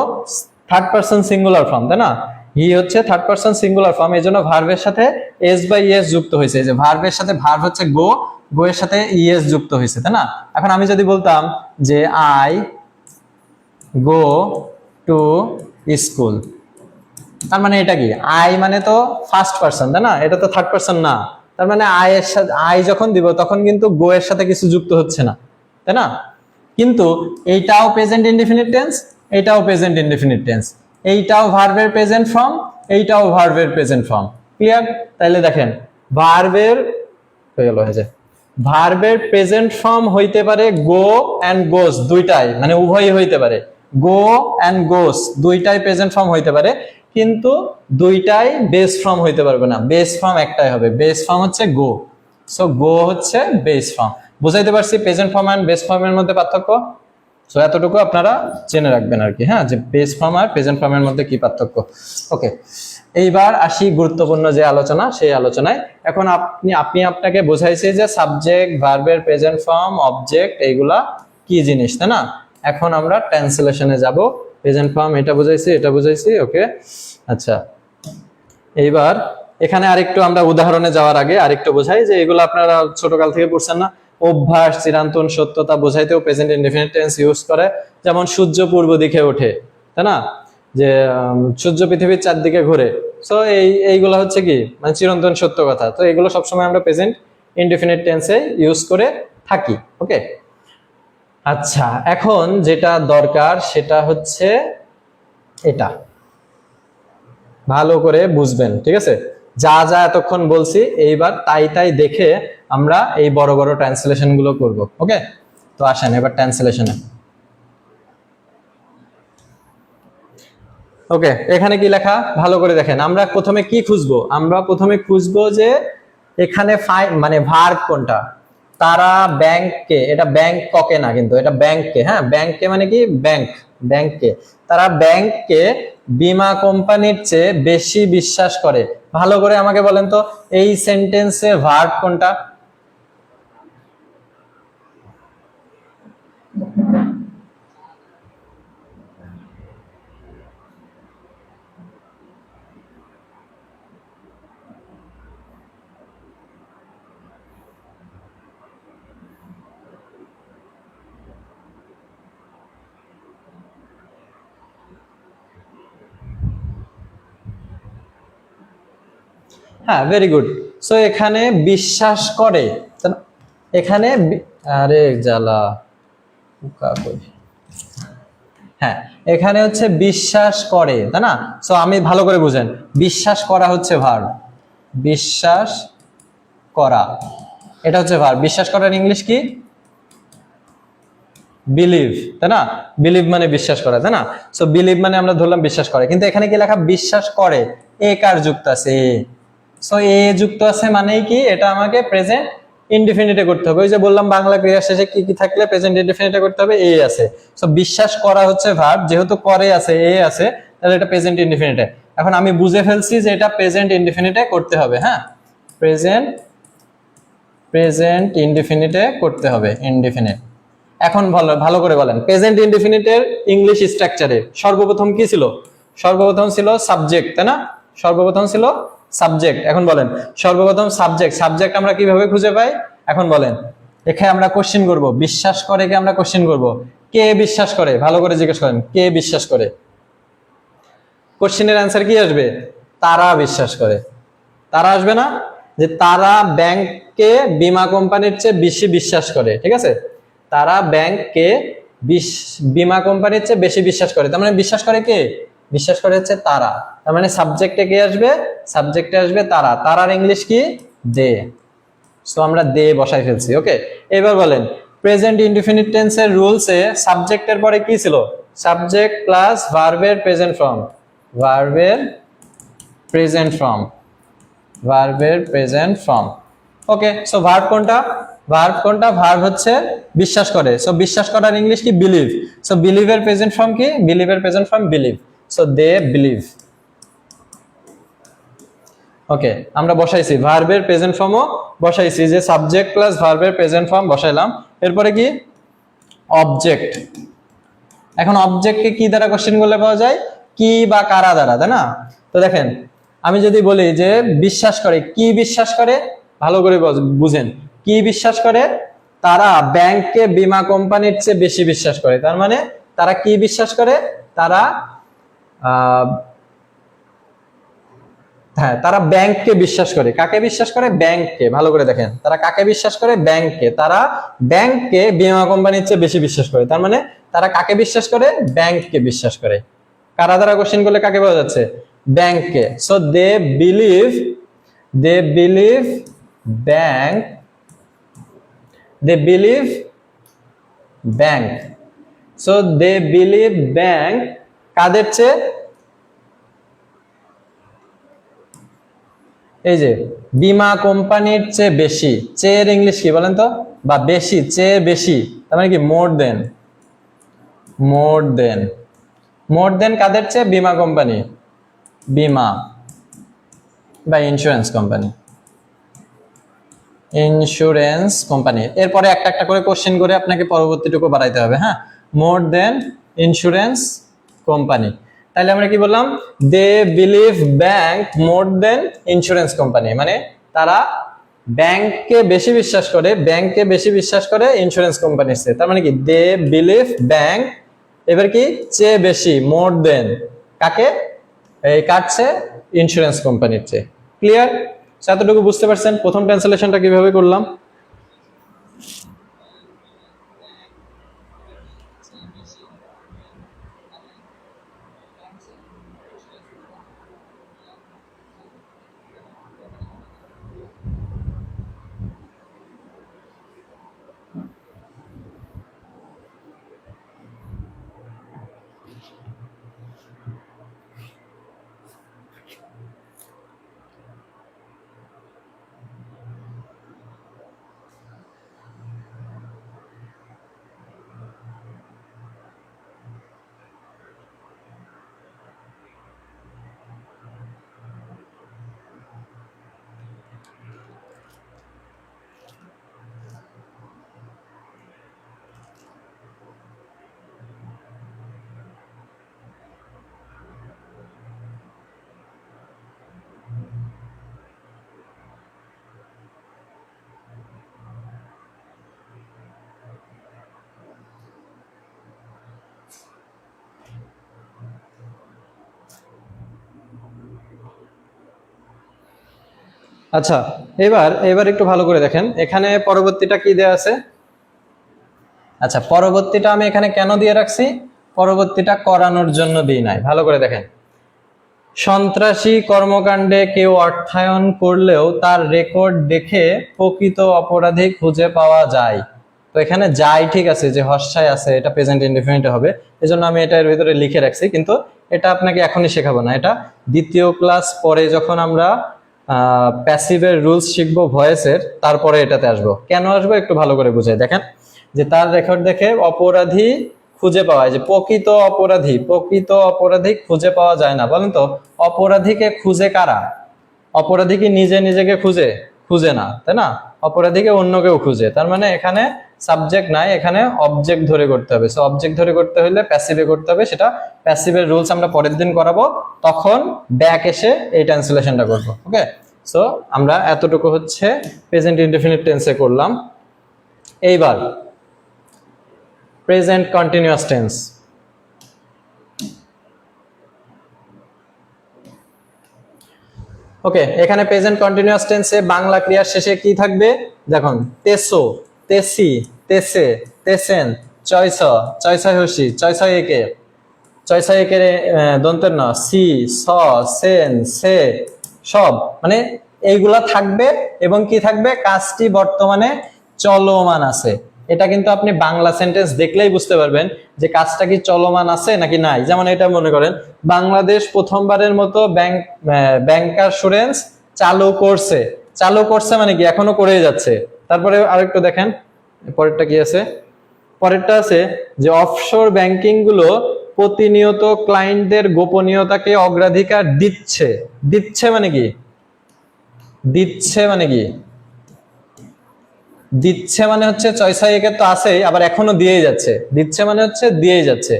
থার্ড পারসন সিঙ্গুলার ফর্ম, তাই না? হি হচ্ছে থার্ড পারসন সিঙ্গুলার ফর্ম, এই জন্য ভার্বের সাথে এস বা ইএস যুক্ত হয়েছে। যে ভার্বের সাথে ভার্ব হচ্ছে গো, গো এর সাথে ইএস যুক্ত হয়েছে, তাই না? এখন আমি যদি বলতাম যে আই গো টু স্কুল, তার মানে এটা কি, আই মানে তো ফার্স্ট পারসন, তাই না? এটা তো থার্ড পারসন না, তার মানে আই এর সাথে আই যখন দিব তখন কিন্তু গো এর সাথে কিছু যুক্ত হচ্ছে না, তাই না? কিন্তু এইটাও প্রেজেন্ট ইনডিফিনিট টেন্স, এইটাও প্রেজেন্ট ইনডিফিনিট টেন্স, এইটাও ভার্বের প্রেজেন্ট ফর্ম, এইটাও ভার্বের প্রেজেন্ট ফর্ম। ক্লিয়ার? তাহলে দেখেন ভার্বের হয়ে গেল, হয়েছে ভার্বের প্রেজেন্ট ফর্ম হইতে পারে গো এন্ড গোস, দুইটাই, মানে উভয়ই হইতে পারে, গো এন্ড গোস দুইটাই প্রেজেন্ট ফর্ম হইতে পারে, কিন্তু দুইটাই বেস ফর্ম হইতে পারবে না, বেস ফর্ম একটাই হবে, বেস ফর্ম হচ্ছে গো। সো গো হচ্ছে বেস ফর্ম। বুঝাইতে পারছি প্রেজেন্ট ফর্ম এন্ড বেস ফর্মের মধ্যে পার্থক্য? সো এতটুকু আপনারা জেনে রাখবেন আর কি, হ্যাঁ, যে বেস ফর্ম আর প্রেজেন্ট ফর্মের মধ্যে কি পার্থক্য। ওকে, এইবার আসি গুরুত্বপূর্ণ যে আলোচনা, সেই আলোচনায়। এখন আপনি আপনাকে বোঝাইছে যে সাবজেক্ট, ভার্বের প্রেজেন্ট ফর্ম, অবজেক্ট এইগুলা কি জিনিস, তাই না? এখন আমরা ট্রান্সলেশনে যাব। প্রেজেন্ট ফর্ম এটা বুঝাইছি, এটা বুঝাইছি। ওকে, আচ্ছা, এইবার এখানে আরেকটু আমরা উদাহরণে যাওয়ার আগে আরেকটু বোঝাই যে এগুলো আপনারা ছোটকাল থেকে পড়ছেন না, অভ্যাস, চিরান্তন, সত্যতা বোঝাইতেও প্রেজেন্ট ইনডিফিনিট টেন্স ইউজ করে। যেমন সূর্য পূর্ব দিকে ওঠে, তাই না? যে সূর্য পৃথিবীর চারদিকে ঘুরে। সো এইগুলো হচ্ছে কি, মানে চিরন্তন সত্য কথা। তো এগুলো সবসময় আমরা প্রেজেন্ট ইনডিফিনিট টেন্সে ইউজ করে থাকি। ওকে, আচ্ছা, এখন যেটা দরকার সেটা হচ্ছে এটা ভালো করে বুঝবেন, ঠিক আছে? যা যা এতক্ষণ বলছি এইবার তাই তাই দেখে আমরা এই বড় বড় ট্রান্সলেশন গুলো করব। ওকে, তো আসেন এবার ট্রান্সলেশনে। ওকে, এখানে কি লেখা ভালো করে দেখেন। আমরা প্রথমে কি খুঁজবো? আমরা প্রথমে খুঁজবো যে এখানে মানে ভার্ব কোনটা। তারা ব্যাংককে, এটা ব্যাংক ককে না কিন্তু, এটা ব্যাংককে, হ্যাঁ, ব্যাংককে মানে কি, ব্যাংককে, তারা ব্যাংককে বীমা কোম্পানির চেয়ে বেশি বিশ্বাস করে। ভালো করে আমাকে বলেন তো এই সেন্টেন্সে ভার্ব কোনটা? হ্যাঁ, ভেরি গুড। সো এখানে বিশ্বাস করে, এখানে আরে জ্বালা, হ্যাঁ এখানে হচ্ছে বিশ্বাস করে, তাই না? সো আমি ভালো করে বুঝেন, বিশ্বাস করা হচ্ছে ভার্ব, বিশ্বাস করা এটা হচ্ছে ভার্ব। বিশ্বাস করার ইংলিশ কি? বিলিভ, তাই না? বিলিভ মানে বিশ্বাস করা, তাই না? সো বিলিভ মানে আমরা ধরলাম বিশ্বাস করে, কিন্তু এখানে কি লেখা? বিশ্বাস করে। এ কার যুক্ত আছে? এ। সো এ যুক্ত আছে মানেই কি? এটা আমাকে প্রেজেন্ট ইনডিফিনিটে করতে হবে। ওই যে বললাম বাংলা ক্রিয়া শেষে কি কি থাকলে প্রেজেন্ট ইনডিফিনিটে করতে হবে? এ আছে। সো বিশ্বাস করা হচ্ছে ভার্ব, যেহেতু করে আছে, এ আছে, তাহলে এটা প্রেজেন্ট ইনডিফিনিটে। এখন আমি বুঝে ফেলছি যে এটা প্রেজেন্ট ইনডিফিনিটে করতে হবে। হ্যাঁ, প্রেজেন্ট ইনডিফিনিটে করতে হবে, ইনডিফিনিট। এখন ভালো করে বলেন, প্রেজেন্ট ইনডিফিনিটের ইংলিশ স্ট্রাকচারে সর্বপ্রথম কি ছিল? সর্বপ্রথম ছিল সাবজেক্ট, তাই না? সর্বপ্রথম ছিল সাবজেক্ট। এখন বলেন, সর্বপ্রথম সাবজেক্ট আমরা কিভাবে খুঁজে পাই? এখন বলেন, এখানে আমরা কোশ্চেন করব, বিশ্বাস করে কে আমরা কোশ্চেন করব, কে বিশ্বাস করে? ভালো করে জিজ্ঞেস করেন, কে বিশ্বাস করে? কোশ্চেনের অ্যান্সার কি আসবে? তারা বিশ্বাস করে। তারা আসবে না? যে তারা ব্যাংককে বীমা কোম্পানির চেয়ে বেশি বিশ্বাস করে, ঠিক আছে? তারা ব্যাংককে বীমা কোম্পানির চেয়ে বেশি বিশ্বাস করে, তার মানে বিশ্বাস করে কে? বিশ্বাস করে হচ্ছে তারা। তার মানে সাবজেক্টে কে আসবে? সাবজেক্টে আসবে তারা। তারার ইংলিশ কি? দে। সো আমরা দে বসাই ফেলছি। ওকে, এবার বলেন, প্রেজেন্ট ইনডিফিনিট টেন্সের রুলসে সাবজেক্টের পরে কি ছিল? সাবজেক্ট প্লাস ভার্বের প্রেজেন্ট ফর্ম, ভার্বের প্রেজেন্ট ফর্ম, ভার্বের present form. Okay, so verb কোনটা? ভার্ব হচ্ছে বিশ্বাস করে। সো বিশ্বাস করার ইংলিশ কি? বিলিভ। সো বিলিভের প্রেজেন্ট ফর্ম কি? বিলিভের present form believe. So they believe. Okay, আমরা বসাইছি ভার্বের প্রেজেন্ট ফর্মও বসাইছি, যে সাবজেক্ট প্লাস ভার্বের প্রেজেন্ট ফর্ম বসাইলাম। এরপরে কি? অবজেক্ট। এখন অবজেক্টকে কি দ্বারা কোশ্চেন করলে পাওয়া যায়? কি বা কারা দ্বারা, তাই না? তো দেখেন, আমি যদি বলি যে বিশ্বাস করে, কি বিশ্বাস করে? ভালো করে বুঝেন, কি বিশ্বাস করে? তারা ব্যাংককে বীমা কোম্পানির চেয়ে বেশি বিশ্বাস করে। তার মানে তারা কি বিশ্বাস করে? তারা হ্যাঁ, তারা ব্যাংককে বিশ্বাস করে। কাকে বিশ্বাস করে? ব্যাংককে। ভালো করে দেখেন, তারা কাকে বিশ্বাস করে? ব্যাংককে। তারা ব্যাংককে বীমা কোম্পানির চেয়ে বেশি বিশ্বাস করে। তার মানে তারা কাকে বিশ্বাস করে? ব্যাংককে বিশ্বাস করে। কারা দ্বারা কোশ্চেন করলে কাকে পাওয়া যাচ্ছে? ব্যাংককে। So they believe bank, they believe bank. So they believe bank কাদের চেয়ে? এই যে বীমা কোম্পানির চেয়ে বেশি। চেয়ের ইংলিশ কি বলেন তো? বা বেশি, চেয়ে বেশি, তার মানে কি? মোর দেন। মোর দেন কাদের চেয়ে? বীমা কোম্পানি, বীমা বা ইন্স্যুরেন্স কোম্পানি, ইন্স্যুরেন্স কোম্পানি। এরপরে একটা একটা করে কোশ্চেন করে আপনাকে পরবর্তীটুকু বাড়াইতে হবে। হ্যাঁ, মোর দেন ইন্স্যুরেন্স কোম্পানি। তাহলে আমরা কি বললাম? They believe bank more than insurance company, মানে তারা ব্যাংককে বেশি বিশ্বাস করে, ব্যাংককে বেশি বিশ্বাস করে ইন্স্যুরেন্স কোম্পানির চেয়ে। তার মানে কি? দে বিলিভ ব্যাংক, এবার কি? চেয়ে বেশি, মোর দেন কাকে? এই কাটছে ইন্স্যুরেন্স কোম্পানির চেয়ে। ক্লিয়ার? এতটুকু বুঝতে পারছেন প্রথম ট্রান্সলেশনটা কিভাবে করলাম? আচ্ছা, এবার এবার একটু ভালো করে দেখেন, এখানে পরবর্তীটা কি দেয়া আছে। আচ্ছা, পরবর্তীটা আমি এখানে কেন দিয়ে রাখছি, পরবর্তীটা করানোর জন্য দিই নাই। ভালো করে দেখেন, সন্ত্রাসী কর্মকাণ্ডে কেউ অর্থায়ন করলেও তার রেকর্ড দেখে প্রকৃত অপরাধী খুঁজে পাওয়া যায়। তো এখানে যায় ঠিক আছে, যে হর্ষায় আছে, এটা প্রেজেন্ট ইনডেফিনিট হবে, এজন্য আমি এটা এর ভিতরে লিখে রাখছি, কিন্তু এটা আপনাকে এখনই শেখাবো না, এটা দ্বিতীয় ক্লাস পরে যখন আমরা প্যাসিভের রুলস শিখবো ভয়েসের, তারপরে এটাতে আসবো। কেন আসবো একটু ভালো করে বুঝাই। দেখেন যে তার রেকর্ড দেখে অপরাধী খুঁজে পাওয়া যায়, যে প্রকৃত অপরাধী খুঁজে পাওয়া যায় না। বলেন তো, অপরাধীকে খুঁজে কারা? অপরাধী কি নিজে নিজেকে খুঁজে না, তাই না? অপরাধীকে অন্য কেউ খুঁজে। তার মানে এখানে সাবজেক্ট নাই, এখানে অবজেক্ট ধরে করতে হবে। সো অবজেক্ট ধরে করতে হলে প্যাসিভে করতে হবে, সেটা প্যাসিভের রুলস আমরা পরের দিন করাবো, তখন ব্যাক এসে এই ট্রান্সলেশনটা করবো। ওকে, সো আমরা এতটুকু হচ্ছে প্রেজেন্ট ইনডেফিনিট টেন্সে করলাম। এইবার প্রেজেন্ট কন্টিনিউয়াস টেন্স। ওকে, এখানে প্রেজেন্ট কন্টিনিউয়াস টেন্সে বাংলা ক্রিয়ার শেষে কি থাকবে? দেখুন, তেসো, তেসি, তেসে, তেসেন, চয়স, চয়সয় হসি, চয়সয় একে, চয়সয় একে দন্তের ন, সি, স, সেন, সে, সব মানে এইগুলা থাকবে। এবং কি থাকবে? কাজটি বর্তমানে চলমান আছে। এটা কিন্তু আপনি বাংলা সেন্টেন্স দেখলেই বুঝতে পারবেন যে কাজটা কি চলমান আছে নাকি নাই। যেমন এটা মনে করেন, বাংলাদেশ প্রথমবারের মতো ব্যাংকারসুরেন্স চালু করছে। চালু করছে মানে কি? এখনো করেই যাচ্ছে। তারপরে আরেকটু দেখেন, পরেরটা কি আছে? পরেরটা আছে যে অফশোর ব্যাংকিং গুলো প্রতিনিয়ত ক্লায়েন্টদের গোপনীয়তাকে অগ্রাধিকার দিচ্ছে। দিচ্ছে মানে কি? দিচ্ছে মানে কি? দিচ্ছে মানে হচ্ছে চয়সা একে তো আছেই, আবার এখনো দিয়েই যাচ্ছে। দিচ্ছে মানে হচ্ছে দিয়েই যাচ্ছে।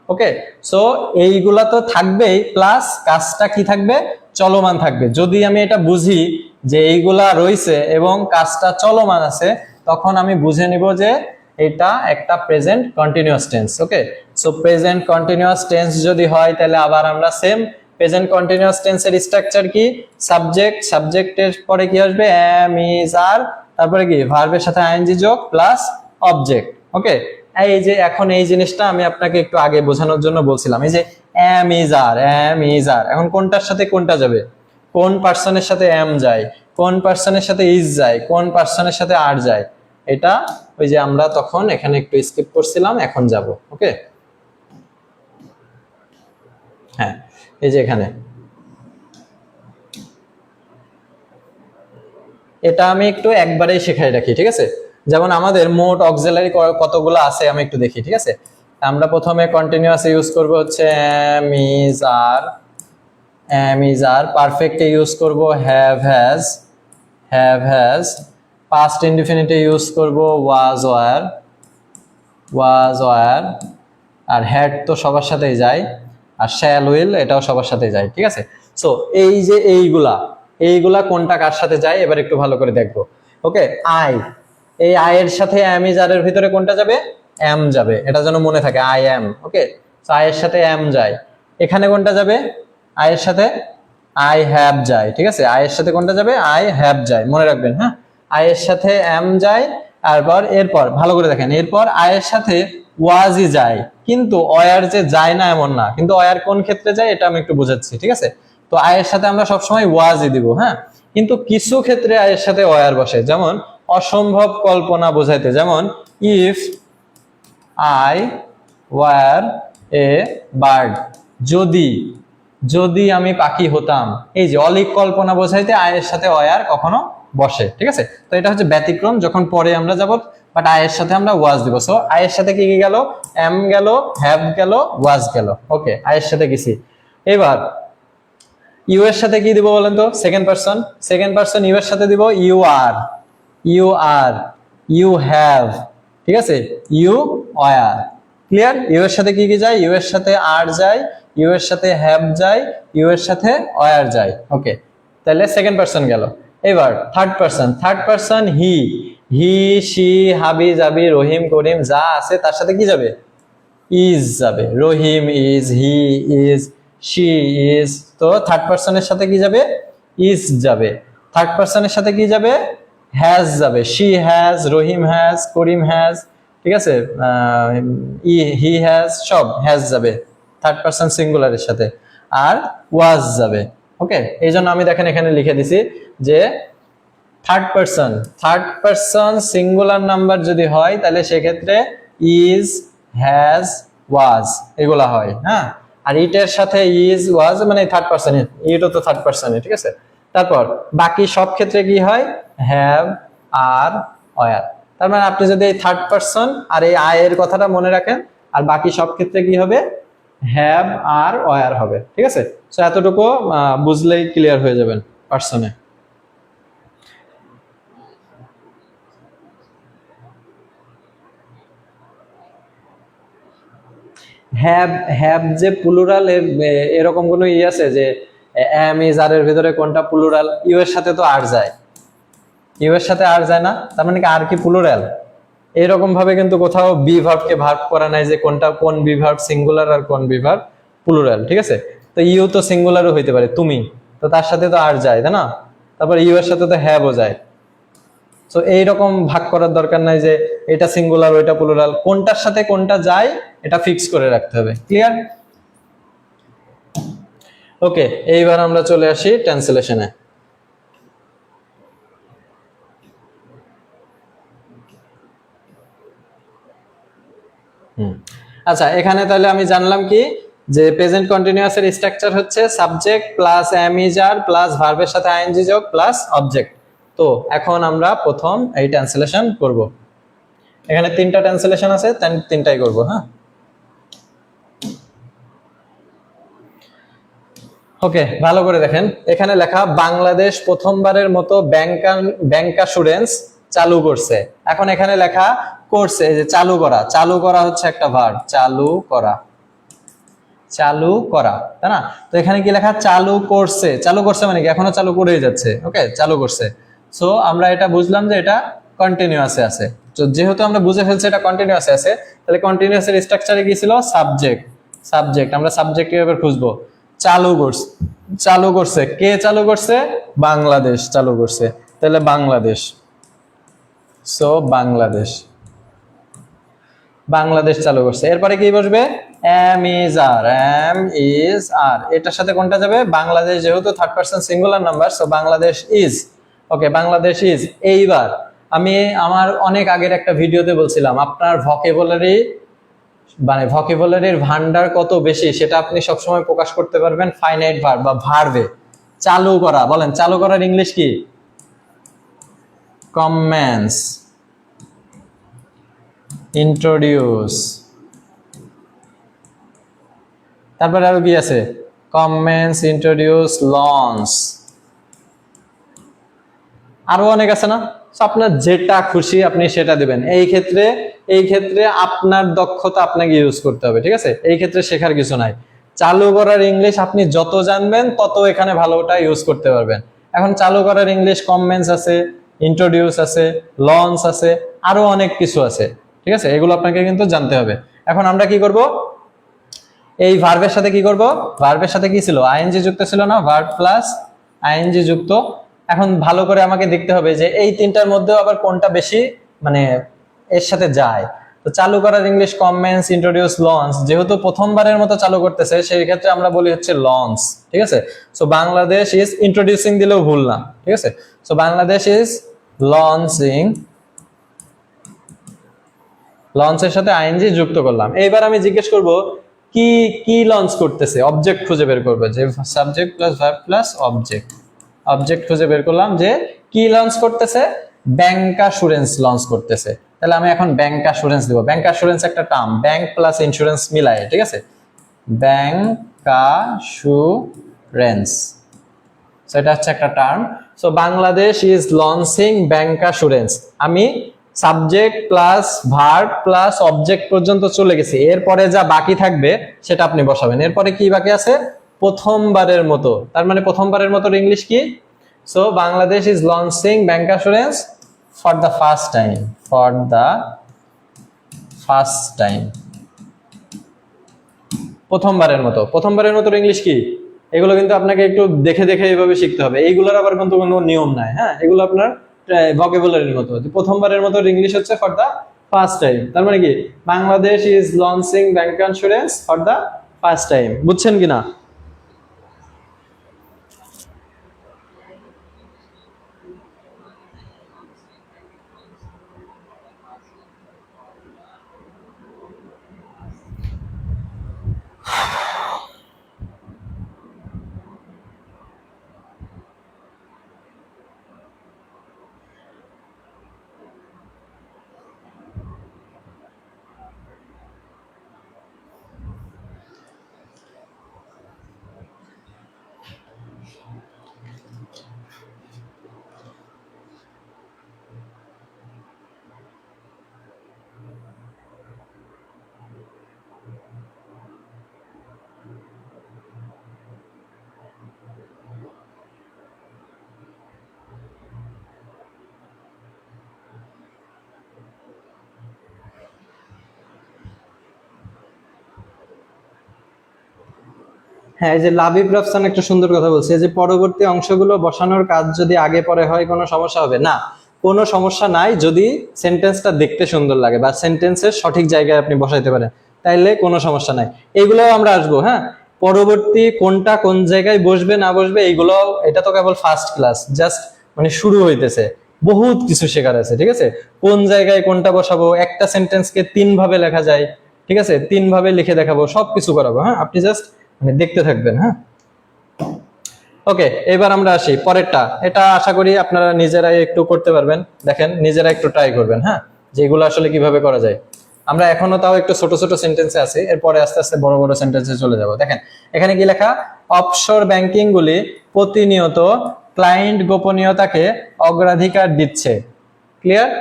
ওকে, সো এইগুলা তো থাকবেই, প্লাস কাজটা কি থাকবে? চলমান থাকবে। যদি আমি এটা বুঝি যে এইগুলা রইছে এবং কাজটা চলমান আছে, তখন আমি বুঝে নিব যে এটা একটা প্রেজেন্ট কন্টিনিউয়াস টেন্স। ওকে, সো প্রেজেন্ট কন্টিনিউয়াস টেন্স যদি হয়, তাহলে আবার আমরা সেম প্রেজেন্ট কন্টিনিউয়াস টেন্সের স্ট্রাকচার কি? সাবজেক্ট, সাবজেক্টের পরে কি আসবে? এম, ইজ, আর, তারপরে কি? ভার্বের সাথে আইএনজি যোগ প্লাস অবজেক্ট। ওকে, এই যে এখন এই জিনিসটা আমি আপনাকে একটু আগে বোঝানোর জন্য বলছিলাম, এই যে am is are, am is are, এখন কোনটার সাথে কোনটা যাবে? কোন পার্সনের সাথে এম যায়, কোন পার্সনের সাথে ইজ যায়, কোন পার্সনের সাথে আর যায়, এটা ওই যে আমরা তখন এখানে একটু স্কিপ করছিলাম, এখন যাব। ওকে, হ্যাঁ, এই যে এখানে এটা আমি একটু একবারেই শেখাই রাখি, ঠিক আছে? যেমন আমাদের মোট অক্সিলারি কতগুলো আছে আমি একটু দেখি, ঠিক আছে? আমরা প্রথমে কন্টিনিউয়াস ইউজ করব হচ্ছে am is are, am is are. পারফেক্টে ইউজ করব have has, have has. Past ইনডিফিনিটে ইউজ করব ওয়াজ ওয়ার, ওয়াজ ওয়ার। আর হ্যাড তো সবার সাথেই যায়, আর শ্যাল উইল এটাও সবার সাথে যায়, ঠিক আছে? সো এই যে এইগুলা কোনটা কার সাথে যায় এবার একটু ভালো করে দেখবো। ওকে, আই, এই আই এর সাথে এম ইজ আর এর ভিতরে কোনটা যাবে? এম যাবে, এটা যেন মনে থাকে, I am. Okay, so I এর সাথে এম যায়। এখানে কোনটা যাবে? আই এর সাথে আই হ্যাভ যায়, ঠিক আছে? আই এর সাথে কোনটা যাবে? আই হ্যাভ যায়, মনে রাখবেন। হ্যাঁ, আই এর সাথে এম যায়, তারপর এরপর ভালো করে দেখেন, এরপর আই এর সাথে ওয়াজই যায়। কিন্তু অয়ার যে যায় না এমন না, কিন্তু অয়ার কোন ক্ষেত্রে যায় এটা আমি একটু বোঝাচ্ছি, ঠিক আছে? তো আয়ের সাথে আমরা সবসময় ওয়াজই দিব, হ্যাঁ, কিন্তু কিছু ক্ষেত্রে আয়ের সাথে ওয়ার বসে, যেমন অসম্ভব কল্পনা বোঝাইতে, যেমন if I were a bird, যদি, যদি আমি পাখি হতাম। এই যে অলিক কল্পনা বোঝাইতে আয়ের সাথে ওয়ার কখনো বসে, ঠিক আছে? তো এটা হচ্ছে ব্যতিক্রম, যখন পরে আমরা যাব, বাট আয়ের সাথে আমরা ওয়াজ দিব। সো আয়ের সাথে কি কি গেল? এম গেল, হ্যাভ গেল, ওয়াজ গেল। ওকে, আয়ের সাথে গেছি। এবার ইউ এর সাথে কি দিব বলেন তো? Second person, second person you এর সাথে দিব you are, you are, you have, ঠিক আছে? You were. ক্লিয়ার? ইউ এর সাথে কি কি যায়? ইউ এর সাথে আর যায়, ইউ এর সাথে হ্যাভ যায়, ইউ এর সাথে ওয়ার যায়। ওকে, তাহলে সেকেন্ড পারসন গেল। এবার third person, third person he, he, she, হাবি, জাবি, রহিম, করিম যা আছে তার সাথে কি যাবে? ইজ যাবে। Rahim is, he is, she is. তো থার্ড পারসনের সাথে কি যাবে? ইজ যাবে। থার্ড পারসনের সাথে কি যাবে? হ্যাজ যাবে। She has, Rahim has, Karim has, ঠিক আছে, হি হ্যাজ, সব হ্যাজ যাবে থার্ড পারসন সিঙ্গুলারের সাথে। আর ওয়াজ যাবে। ওকে, এই জন্য আমি দেখেন এখানে লিখে দিছি যে থার্ড পারসন সিঙ্গুলার নাম্বার যদি হয় তাহলে সেক্ষেত্রে ইজ, হ্যাজ, ওয়াজ এগুলা হয়। হ্যাঁ, আর ইটের সাথে ইজ, ওয়াজ মানে থার্ড পারসন, ইটও তো থার্ড পারসন, ঠিক আছে। তারপর বাকি সব ক্ষেত্রে কি হয়? Have, are, were. তার মানে আপনি যদি এই থার্ড পারসন আর এই আয়ের কথাটা মনে রাখেন, আর বাকি সব ক্ষেত্রে কি হবে? হ্যাভ আর ওয়ার হবে, ঠিক আছে। সো এতটুকু বুঝলেই ক্লিয়ার হয়ে যাবেন পারসনে। হ্যাভ যে প্লুরাল, এরকম কোনো ই আছে যে এম ইজ আর এর ভিতরে কোনটা প্লুরাল? ইউ এর সাথে তো আর যায়, ইউ এর সাথে আর যায় না, তার মানে কি আর কি প্লুরাল? এরকম ভাবে কিন্তু কোথাও বি ভার্বকে ভার্ব করা নাই যে কোনটা কোন বি ভার্ব সিঙ্গুলার আর কোন বি ভার্ব প্লুরাল, ঠিক আছে। তো ইউ তো সিঙ্গুলারও হইতে পারে, তুমি, তো তার সাথে তো আর যায়, তাই না? তারপর ইউ এর সাথে তো হ্যাভও যায়। তো এইরকম ভাগ করার দরকার নাই যে এটা সিঙ্গুলার ওইটা প্লুরাল, কোনটার সাথে কোনটা যায় এটা ফিক্স করে রাখতে হবে। ক্লিয়ার? ওকে, এইবার আমরা চলে আসি ট্রান্সলেশনে। আচ্ছা, এখানে তাহলে আমি জানলাম কি যে প্রেজেন্ট কন্টিনিউয়াস এর স্ট্রাকচার হচ্ছে subject plus am is are plus ভার্বের সাথে আইএনজি যোগ প্লাস অবজেক্ট। তো এখন আমরা প্রথম এই ট্রান্সলেশন করব। এখানে তিনটা ট্রান্সলেশন আছে, তিনটাই করব। হ্যাঁ, ওকে, ভালো করে দেখেন। এখানে লেখা বাংলাদেশ প্রথমবারের মতো ব্যাংক অ্যাসুরেন্স চালু করছে। এখন এখানে লেখা করছে, যে চালু করা, চালু করা হচ্ছে একটা ভার্ব, চালু করা, চালু করা, তাই না? তো এখানে কি লেখা? চালু করছে। চালু করছে মানে কি? এখনো চালু করেই যাচ্ছে। ওকে, চালু করছে। সো আমরা এটা বুঝলাম যে এটা কন্টিনিউয়াসে আছে। তো যেহেতু আমরা বুঝে ফেলছি এটা কন্টিনিউয়াসে আছে, তাহলে কন্টিনিউয়াসের স্ট্রাকচারে কি ছিল? সাবজেক্ট। সাবজেক্ট আমরা সাবজেক্ট কিভাবে খুঁজবো? চালু করছে। চালু করছে, কে চালু করছে? বাংলাদেশ চালু করছে, তাহলে বাংলাদেশ। সো বাংলাদেশ, বাংলাদেশ চালু করছে। এরপরে কি বসবে? Am is are, am is are, এটার সাথে কোনটা যাবে? বাংলাদেশ, যেহেতু third person singular number, so Bangladesh is. Okay, Bangladesh is. এইবার আমি আমার অনেক আগের একটা ভিডিওতে বলছিলাম আপনার ভোকাবুলারি মানে ভোকাবুলারির ভান্ডার কত বেশি সেটা আপনি সবসময় প্রকাশ করতে পারবেন ফাইনাইট ভার্ব বা ভার্বে। চালু করা, বলেন চালু করার ইংলিশ কি? কমেন্স, ইন্ট্রোডিউস, তারপরে আরো কি আছে? কমেন্স, ইন্ট্রোডিউস, লঞ্চ, আরো অনেক আছে না? আপনার যেটা খুশি আপনি সেটা দিবেন। এই ক্ষেত্রে আপনার দক্ষতা আপনাকে ইউজ করতে হবে, ঠিক আছে। এই ক্ষেত্রে শেখার কিছু নাই। চালু করার ইংলিশ আপনি যত জানবেন তত এখানে ভালোটা ইউজ করতে পারবেন। এখন চালু করার ইংলিশ কমেন্স আছে, ইন্ট্রোডিউস আছে, লঞ্চ আছে, আরো অনেক কিছু আছে, ঠিক আছে। এগুলো আপনাকে কিন্তু জানতে হবে। এখন আমরা কি করব? এই ভার্বের সাথে কি করব? ভার্বের সাথে কি ছিল? আইএনজি যুক্ত ছিল না? ভার্ব প্লাস আইএনজি যুক্ত। এখন ভালো করে আমাকে দেখতে হবে যে এই তিনটার মধ্যে আবার কোনটা বেশি মানে এর সাথে যায়। তো চালু করার ইংলিশ কমেন্স, ইন্ট্রোডিউস, লঞ্চ। যেহেতু প্রথমবারের মতো চালু করতেছে সেই ক্ষেত্রে আমরা বলি হচ্ছে লঞ্চ, ঠিক আছে। সো বাংলাদেশ ইজ ইন্ট্রোডিউসিং দিলেও ভুল না, ঠিক আছে। সো বাংলাদেশ ইজ লঞ্চিং, লঞ্চের সাথে আইএনজি যুক্ত করলাম। এইবার আমি জিজ্ঞেস করব কি কি লঞ্চ করতেছে? অবজেক্ট খুঁজে বের করবে, যে subject plus verb plus object. Object খুঁজে বের করলাম যে কি লঞ্চ করতেছে? ব্যাংক অ্যাসুরেন্স লঞ্চ করতেছে। তাহলে আমি এখন ব্যাংক অ্যাসুরেন্স দিব। ব্যাংক অ্যাসুরেন্স একটা টার্ম, ব্যাংক প্লাস ইন্স্যুরেন্স মিলায়, ঠিক আছে। ব্যাংক অ্যাসুরেন্স, সেটা হচ্ছে একটা term. So Bangladesh is launching bank assurance. আমি subject plus verb plus object পর্যন্ত চলে গেছি। এরপরে যা বাকি থাকবে সেটা আপনি বসাবেন। এরপরে কি বাকি আছে? প্রথমবারের মতো। তার মানে প্রথমবারের মতো ইংলিশ কি? So Bangladesh is launching bank assurance for the first time, for the first time, প্রথমবারের মতো। প্রথমবারের মতো ইংলিশ কি? এগুলো কিন্তু আপনাকে একটু দেখে দেখে এইভাবে শিখতে হবে। এইগুলোর আবার কিন্তু কোনো নিয়ম নাই, হ্যাঁ, এগুলো আপনার ভোকাবুলারির মতো। প্রথমবারের মতো ইংলিশ হচ্ছে ফর দা ফার্স্ট টাইম, তার মানে কি Bangladesh is launching bank insurance for the first time, বুঝছেন কিনা? হ্যাঁ, এই যে লাবিব রাফসান একটা সুন্দর কথা বলছে, যে পরবর্তী অংশগুলো বসানোর কাজ যদি আগে পরে হয় কোনো সমস্যা হবে না। কোনো সমস্যা নাই যদি সেন্টেন্সটা দেখতে সুন্দর লাগে বা সেন্টেন্সের সঠিক জায়গায় আপনি বসাইতে পারেন, তাইলে কোনো সমস্যা নাই। এগুলোও আমরা আসবো, হ্যাঁ, পরবর্তী কোনটা কোন জায়গায় বসবে না বসবে এইগুলো, এটা তো কেবল ফার্স্ট ক্লাস, জাস্ট মানে শুরু হইতেছে, বহুত কিছু শেখার আছে, ঠিক আছে? কোন জায়গায় কোনটা বসাবো, একটা সেন্টেন্সকে 3 ভাবে লেখা যায়, ঠিক আছে, 3 ভাবে লিখে দেখাবো, সবকিছু করাবো, হ্যাঁ, আপনি জাস্ট মানে দেখতে থাকবেন, হ্যাঁ। ওকে, এবার আমরা আসি পরেরটা। এটা আশা করি আপনারা নিজেরাই একটু করতে পারবেন, দেখেন নিজেরা একটু ট্রাই করবেন, হ্যাঁ, যে এগুলো আসলে কিভাবে করা যায়। আমরা এখনো তাও একটু ছোট ছোট সেন্টেন্সে আছি, এরপরে আস্তে আস্তে বড় বড় সেন্টেন্সে চলে যাব। দেখেন এখানে কি লেখা, অফশোর ব্যাংকিং গুলি প্রতিনিয়ত ক্লায়েন্ট গোপনীয়তাকে অগ্রাধিকার দিচ্ছে। ক্লিয়ার?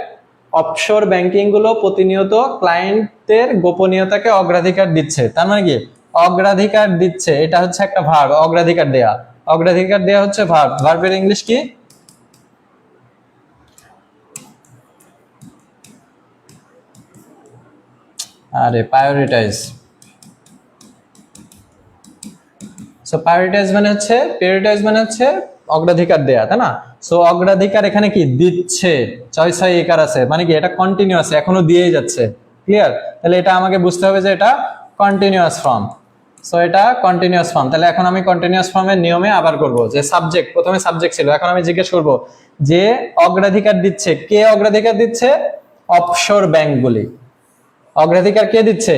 অফশোর ব্যাংকিং গুলো প্রতিনিয়ত ক্লায়েন্টের গোপনীয়তাকে অগ্রাধিকার দিচ্ছে, তার মানে কি অগ্রাধিকার দিচ্ছে, এটা হচ্ছে একটা ভার্ব, অগ্রাধিকার দেয়া। অগ্রাধিকার দেয়া হচ্ছে ভার্ব, ভার্বের ইংলিশ কি? আরে প্রায়োরিটাইজ। সো প্রায়োরিটাইজ মানে হচ্ছে, প্রায়োরিটাইজ মানে হচ্ছে অগ্রাধিকার দেয়া, তাই না? সো অগ্রাধিকার এখানে কি দিচ্ছে, ছয় ছয় একার আছে, মানে কি এটা কন্টিনিউয়াস, এখনো দিয়েই যাচ্ছে। ক্লিয়ার? তাহলে এটা আমাকে বুঝতে হবে যে এটা কন্টিনিউয়াস ফর্ম। সো এটা কন্টিনিউয়াস ফর্ম, তাহলে এখন আমি কন্টিনিউয়াস ফর্মের নিয়মে আবার করব, যে সাবজেক্ট, প্রথমে সাবজেক্ট ছিল, এখন আমি জিজ্ঞেস করব যে অগ্রাধিকার দিচ্ছে, কে অগ্রাধিকার দিচ্ছে? অফশোর ব্যাংকগুলি। অগ্রাধিকার কে দিচ্ছে?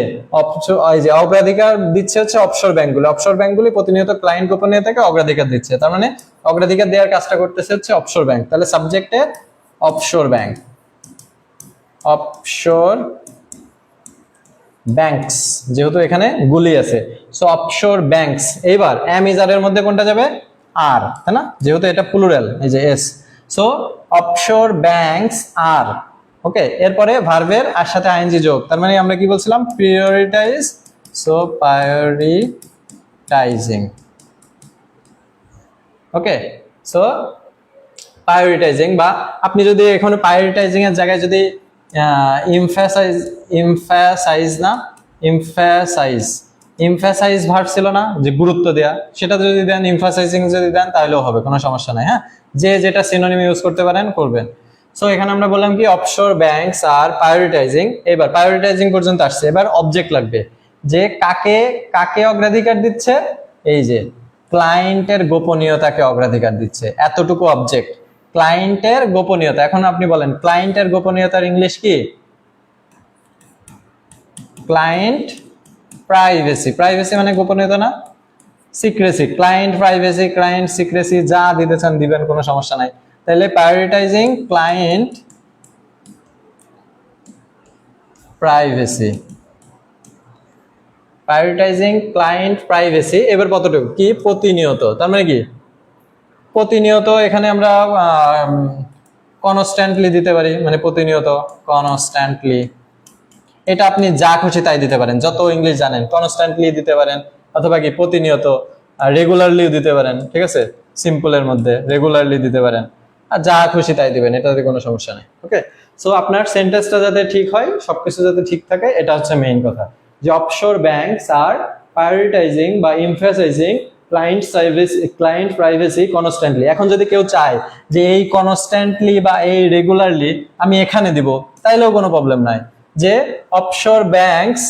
এই যে অগ্রাধিকার দিচ্ছে হচ্ছে অফশোর ব্যাংকগুলি। অফশোর ব্যাংকগুলি প্রতিনিয়ত ক্লায়েন্ট গোপনীয়তাকে অগ্রাধিকার দিচ্ছে, তার মানে অগ্রাধিকার দেওয়ার কাজটা করতেছে হচ্ছে অফশোর ব্যাংক। তাহলে সাবজেক্টে অফশোর ব্যাংক, অফশোর ব্যাংকস, যেহেতু এখানে গুলি আছে, সো অফশোর ব্যাংকস। এইবার এম ইজ আর এর মধ্যে কোনটা যাবে? আর, তাই না, যেহেতু এটা প্লুরাল, এই যে এস। সো অফশোর ব্যাংকস আর, ওকে। এরপরে ভার্বের আর সাথে আইএনজি যোগ, তার মানে আমরা কি বলছিলাম? প্রায়োরিটাইজ। সো প্রায়োরিটাইজিং, ওকে। সো প্রায়োরিটাইজিং, বা আপনি যদি এখানে প্রায়োরিটাইজিং এর জায়গায় যদি ইমফ্যাসাইজ, ইমফ্যাসাইজ না, ইমফ্যাসাইজ, ইমফ্যাসাইজ ভার্ব ছিল না, যে গুরুত্ব দেয়া, সেটা যদি দেন, ইমফ্যাসাইজিং যদি দেন তাহলেও হবে, কোনো সমস্যা নাই, হ্যাঁ, যে যেটা সিনোনিম ইউজ করতে পারেন করবেন। সো এখানে আমরা বললাম কি অফশোর ব্যাংকস আর প্রায়োরিটাইজিং। এবার প্রায়োরিটাইজিং পর্যন্ত আসছে, এবার অবজেক্ট লাগবে, যে কাকে কাকে অগ্রাধিকার দিচ্ছে? এই যে ক্লায়েন্টের গোপনীয়তাকে অগ্রাধিকার দিচ্ছে, এতটুকু অবজেক্ট, ক্লায়েন্টের গোপনীয়তা। এখন আপনি বলেন ক্লায়েন্টের গোপনীয়তার ইংলিশ কি? Client privacy. প্রাইভেসি মানে গোপনীয়তা না? Secrecy. Client privacy, client secrecy, যা দিতে চান দিবেন, কোনো সমস্যা নাই। তাহলে prioritising client privacy, prioritising client privacy. এবার কতটুকু কি? প্রতিনিয়ত, তার মানে কি প্রতিনিয়ত, এখানে আমরা কনস্ট্যান্টলি দিতে পারি, মানে প্রতিনিয়ত, কনস্ট্যান্টলি। এটা আপনি যা খুশি তাই দিতে পারেন, যত ইংলিশ জানেন, কনস্ট্যান্টলি দিতে পারেন, অথবা কি প্রতিনিয়ত, রেগুলারলিও দিতে পারেন, ঠিক আছে, সিম্পলের মধ্যে রেগুলারলি দিতে পারেন, আর যা খুশি তাই দিবেন, এটাতে কোনো সমস্যা নেই, ওকে। সো আপনার সেন্টেন্সটা যাতে ঠিক হয়, সবকিছু যাতে ঠিক থাকে, এটা হচ্ছে মেইন কথা, যে অফশোর ব্যাংকস আর প্রায়োরিটাইজিং বা এমফাসাইজিং ক্লায়েন্ট প্রাইভেসি কনস্ট্যান্টলি। এখন যদি কেউ চায় যে এই কনস্ট্যান্টলি বা এই রেগুলারলি আমি এখানে দিব, তাইলেও কোনো প্রবলেম নাই, যে offshore banks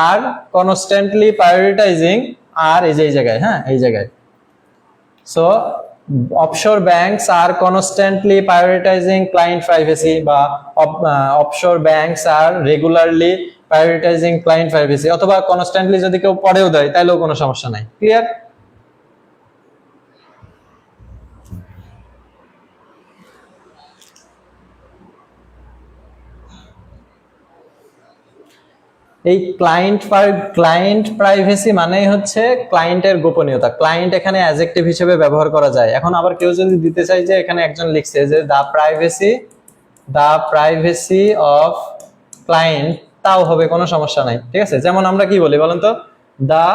are constantly prioritizing আর এই যে এই জায়গায়, হ্যাঁ এই জায়গায়, so offshore banks are constantly prioritizing client privacy বা offshore banks are regularly prioritizing client privacy, অথবা constantly যদি কেউ পড়েও দেয় তাইলেও কোনো সমস্যা নাই। ক্লিয়ার? এই ক্লায়েন্ট প্রাইভেসি মানেই হচ্ছে ক্লায়েন্টের গোপনীয়তা। ক্লায়েন্ট এখানে অ্যাডজেক্টিভ হিসেবে ব্যবহার করা যায়। এখন আবার কেউ যদি দিতে চাই যে এখানে একজন লিখছে যে দ্য প্রাইভেসি অফ ক্লায়েন্ট, তাও হবে, কোনো সমস্যা নাই। ঠিক আছে, যেমন আমরা কি বলি বলেন তো, the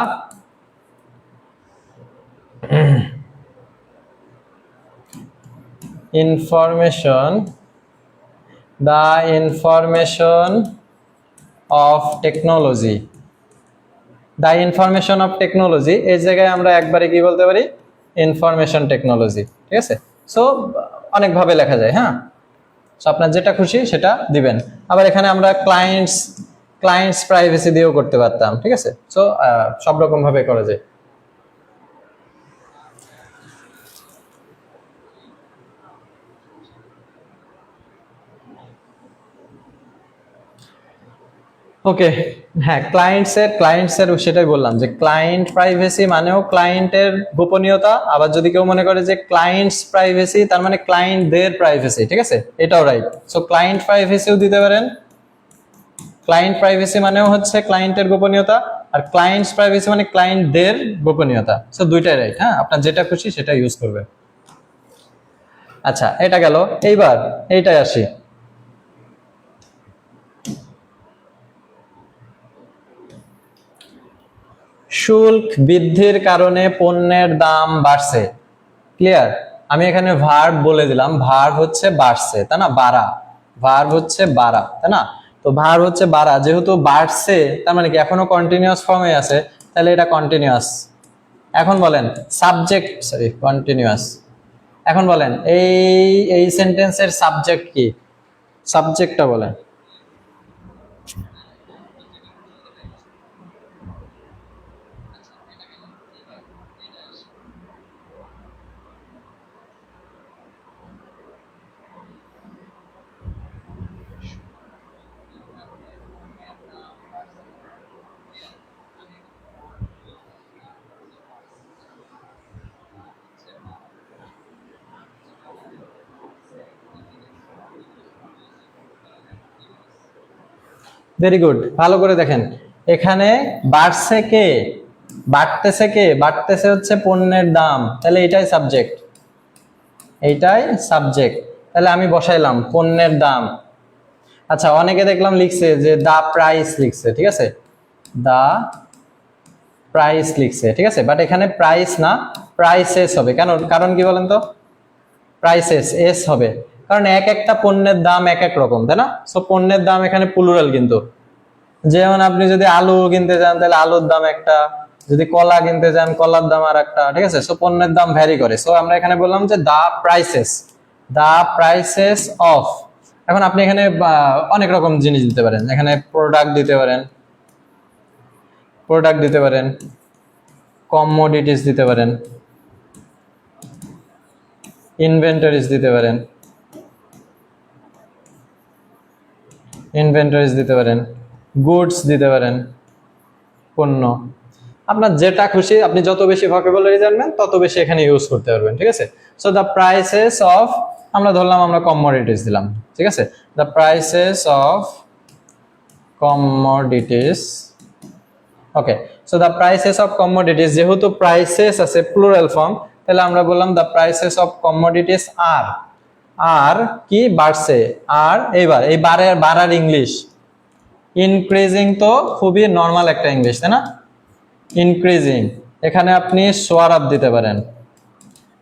information of technology, the information of technology, এই জায়গায় আমরা একবারে কি বলতে পারি, ইনফরমেশন টেকনোলজি। ঠিক আছে, সো অনেকভাবে লেখা যায়। হ্যাঁ, সো আপনার যেটা খুশি সেটা দিবেন। আবার এখানে আমরা ক্লায়েন্টস প্রাইভেসি দিয়েও করতে পারতাম। ঠিক আছে, সো সব রকম ভাবে করা যায়। ওকে, হ্যাঁ, ক্লায়েন্টসের সেটাই বললাম যে ক্লায়েন্ট প্রাইভেসি মানেও ক্লায়েন্টের গোপনীয়তা। আবার যদি কেউ মনে করে যে ক্লায়েন্টস প্রাইভেসি তার মানে ক্লায়েন্টদের প্রাইভেসি, ঠিক আছে, এটাও রাইট। সো ক্লায়েন্ট প্রাইভেসিও দিতে পারেন, ক্লায়েন্ট প্রাইভেসি মানেও হচ্ছে ক্লায়েন্টের গোপনীয়তা, আর ক্লায়েন্টস প্রাইভেসি মানে ক্লায়েন্টদের গোপনীয়তা। সো দুইটাই রাইট। হ্যাঁ, আপনার যেটা খুশি সেটা ইউজ করবেন। আচ্ছা, এটা গেল। এইবার এইটাই আসি, শুল্ক বৃদ্ধির কারণে পণ্যের দাম বাড়ছে। ক্লিয়ার? আমি এখানে ভার্ব বলে দিলাম, ভার্ব হচ্ছে বাড়ছে, তাই না, বাড়া, ভার্ব হচ্ছে বাড়া, তাই না। তো ভার্ব হচ্ছে বাড়া, যেহেতু বাড়ছে তার মানে কি এখনো কন্টিনিউয়াস ফর্মে আছে, তাহলে এটা কন্টিনিউয়াস। এখন বলেন সাবজেক্ট, সরি কন্টিনিউয়াস। এখন বলেন এই সেন্টেন্সের সাবজেক্ট কি, সাবজেক্টটা বলেন। ভেরি গুড, ভালো করে দেখেন। এখানে বাড়ছে কে, বাড়তেছে হচ্ছে পণ্যের দাম, তাহলে এটাই সাবজেক্ট, এইটাই সাবজেক্ট। তাহলে আমি বসাইলাম পণ্যের দাম। আচ্ছা, অনেকে দেখলাম লিখছে যে দা প্রাইস লিখছে, ঠিক আছে, দা প্রাইস লিখছে, ঠিক আছে, বাট এখানে প্রাইস না, প্রাইসেস হবে। কারণ কি বলেন তো, প্রাইসেস এস হবে, কারণ এক একটা পণ্যের দাম এক এক রকম, তাই না। সো পণ্যের দাম এখানে প্লুরাল, কিন্তু যেমন আপনি যদি আলু কিনতে যান তাহলে আলুর দাম একটা, যদি কলা কিনতে যান কলার দাম আর একটা, ঠিক আছে। সো পণ্যের দাম ভ্যারি করে। সো আমরা এখানে বললাম যে দা প্রাইসেস অফ। এখন আপনি এখানে অনেক রকম জিনিস দিতে পারেন, এখানে প্রোডাক্ট দিতে পারেন, কমোডিটিস দিতে পারেন, ইনভেন্টরিজ দিতে পারেন, গুডস দিতে পারেন, পণ্য। আপনার যেটা খুশি, আপনি যত বেশি ভোকাবুলারি জানবেন তত বেশি এখানে ইউজ করতে পারবেন, ঠিক আছে। সো দ্য প্রাইসেস অফ, আমরা ধরলাম আমরা কমোডিটিস দিলাম, ঠিক আছে, the prices of commodities. Okay, so the prices of commodities, যেহেতু প্রাইসেস আছে প্লুরাল ফর্ম, তাহলে আমরা বললাম দ্য প্রাইসেস অফ কমোডিটিস আর কি বাড়ছে। আর এইবার এই বাড়ার ইংলিশ ইনক্রিজিং, তো খুবই নর্মাল একটা ইংলিশ, তাই না, ইনক্রিজিং। এখানে আপনি সোয়ার আপ দিতে পারেন,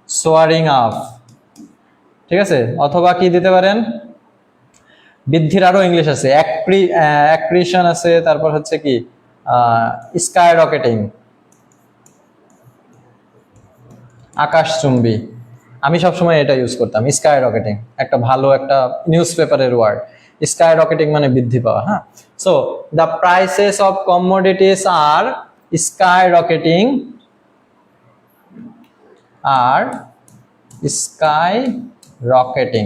সোয়ারিং আপ, ঠিক আছে, অথবা কি দিতে পারেন, বৃদ্ধির আরো ইংলিশ আছে, অ্যাক্রিশন আছে, তারপর হচ্ছে কি স্কাই রকেটিং, আকাশচুম্বী, আমি সবসময় এটা ইউজ করতাম। স্কাই রকেটিং একটা ভালো একটা নিউজ পেপারের ওয়ার্ড। স্কাই রকেটিং মানে বৃদ্ধি পাওয়া। হ্যাঁ, so the prices of commodities are skyrocketing, are skyrocketing.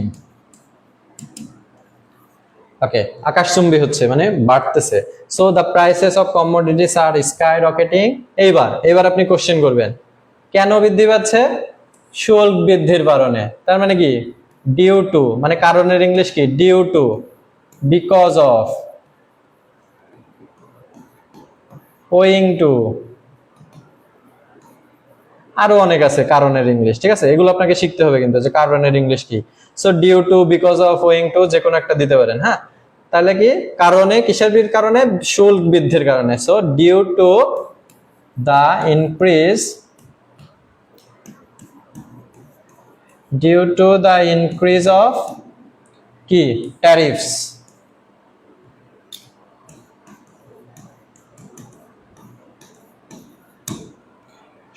Okay, আকাশচুম্বী হচ্ছে মানে বাড়তেছে। So the prices of commodities are skyrocketing. এইবার আপনি কোশ্চেন করবেন কেন বৃদ্ধি পাচ্ছে? শুল্ক বৃদ্ধির কারণে। তার মানে কি? ডিউ টু, মানে কারণের ইংলিশ কি? Due to, because of, owing to, আরো অনেক আছে কারণের ইংলিশ। ঠিক আছে, এগুলো আপনাকে শিখতে হবে কিন্তু, যে কারণের ইংলিশ কি। So due to, because of, owing to, যে কোনো একটা দিতে পারেন। হ্যাঁ, তাহলে কি কারণে, কিসের কারণে? শুল্ক বৃদ্ধির কারণে। So due to the increase, due to the increase of কি ট্যারিফস,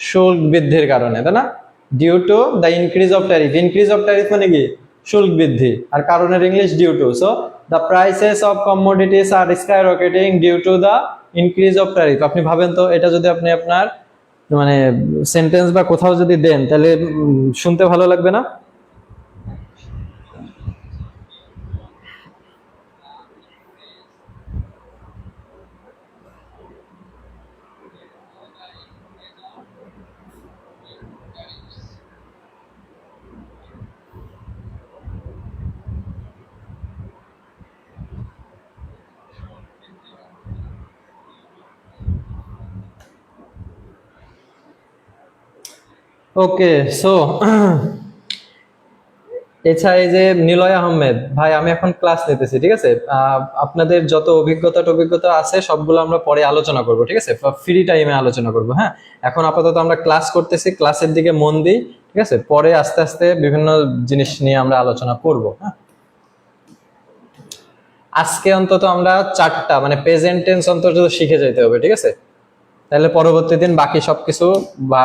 শুল্ক বৃদ্ধির কারণে, তাই না? Due to the increase of tariff. Increase of tariff মানে কি? শুল্ক বৃদ্ধি। আর কারণের English due to. So the prices of commodities are skyrocketing due to the increase of tariff. আপনি ভাবেন তো, এটা যদি আপনি আপনার মানে সেন্টেন্স বা কোথাও যদি দেন, তাহলে শুনতে ভালো লাগবে না? ওকে, সো এছাড়া এই যে নিলয় আহমেদ ভাই, আমি এখন ক্লাস নিতেছি, ঠিক আছে? আপনাদের যত অভিজ্ঞতা আছে সবগুলো আমরা পরে আলোচনা করব, ঠিক আছে? ফ্রি টাইমে আলোচনা করব। হ্যাঁ, এখন আপাতত আমরা ক্লাস করতেছি, ক্লাসের দিকে মন দিই, ঠিক আছে? পরে আস্তে আস্তে বিভিন্ন জিনিস নিয়ে আমরা আলোচনা করব। হ্যাঁ, আজকে অন্তত আমরা 4টা মানে প্রেজেন্ট টেন্স অন্তত শিখে যেতে হবে, ঠিক আছে? তাহলে পরবর্তী দিন বাকি সবকিছু বা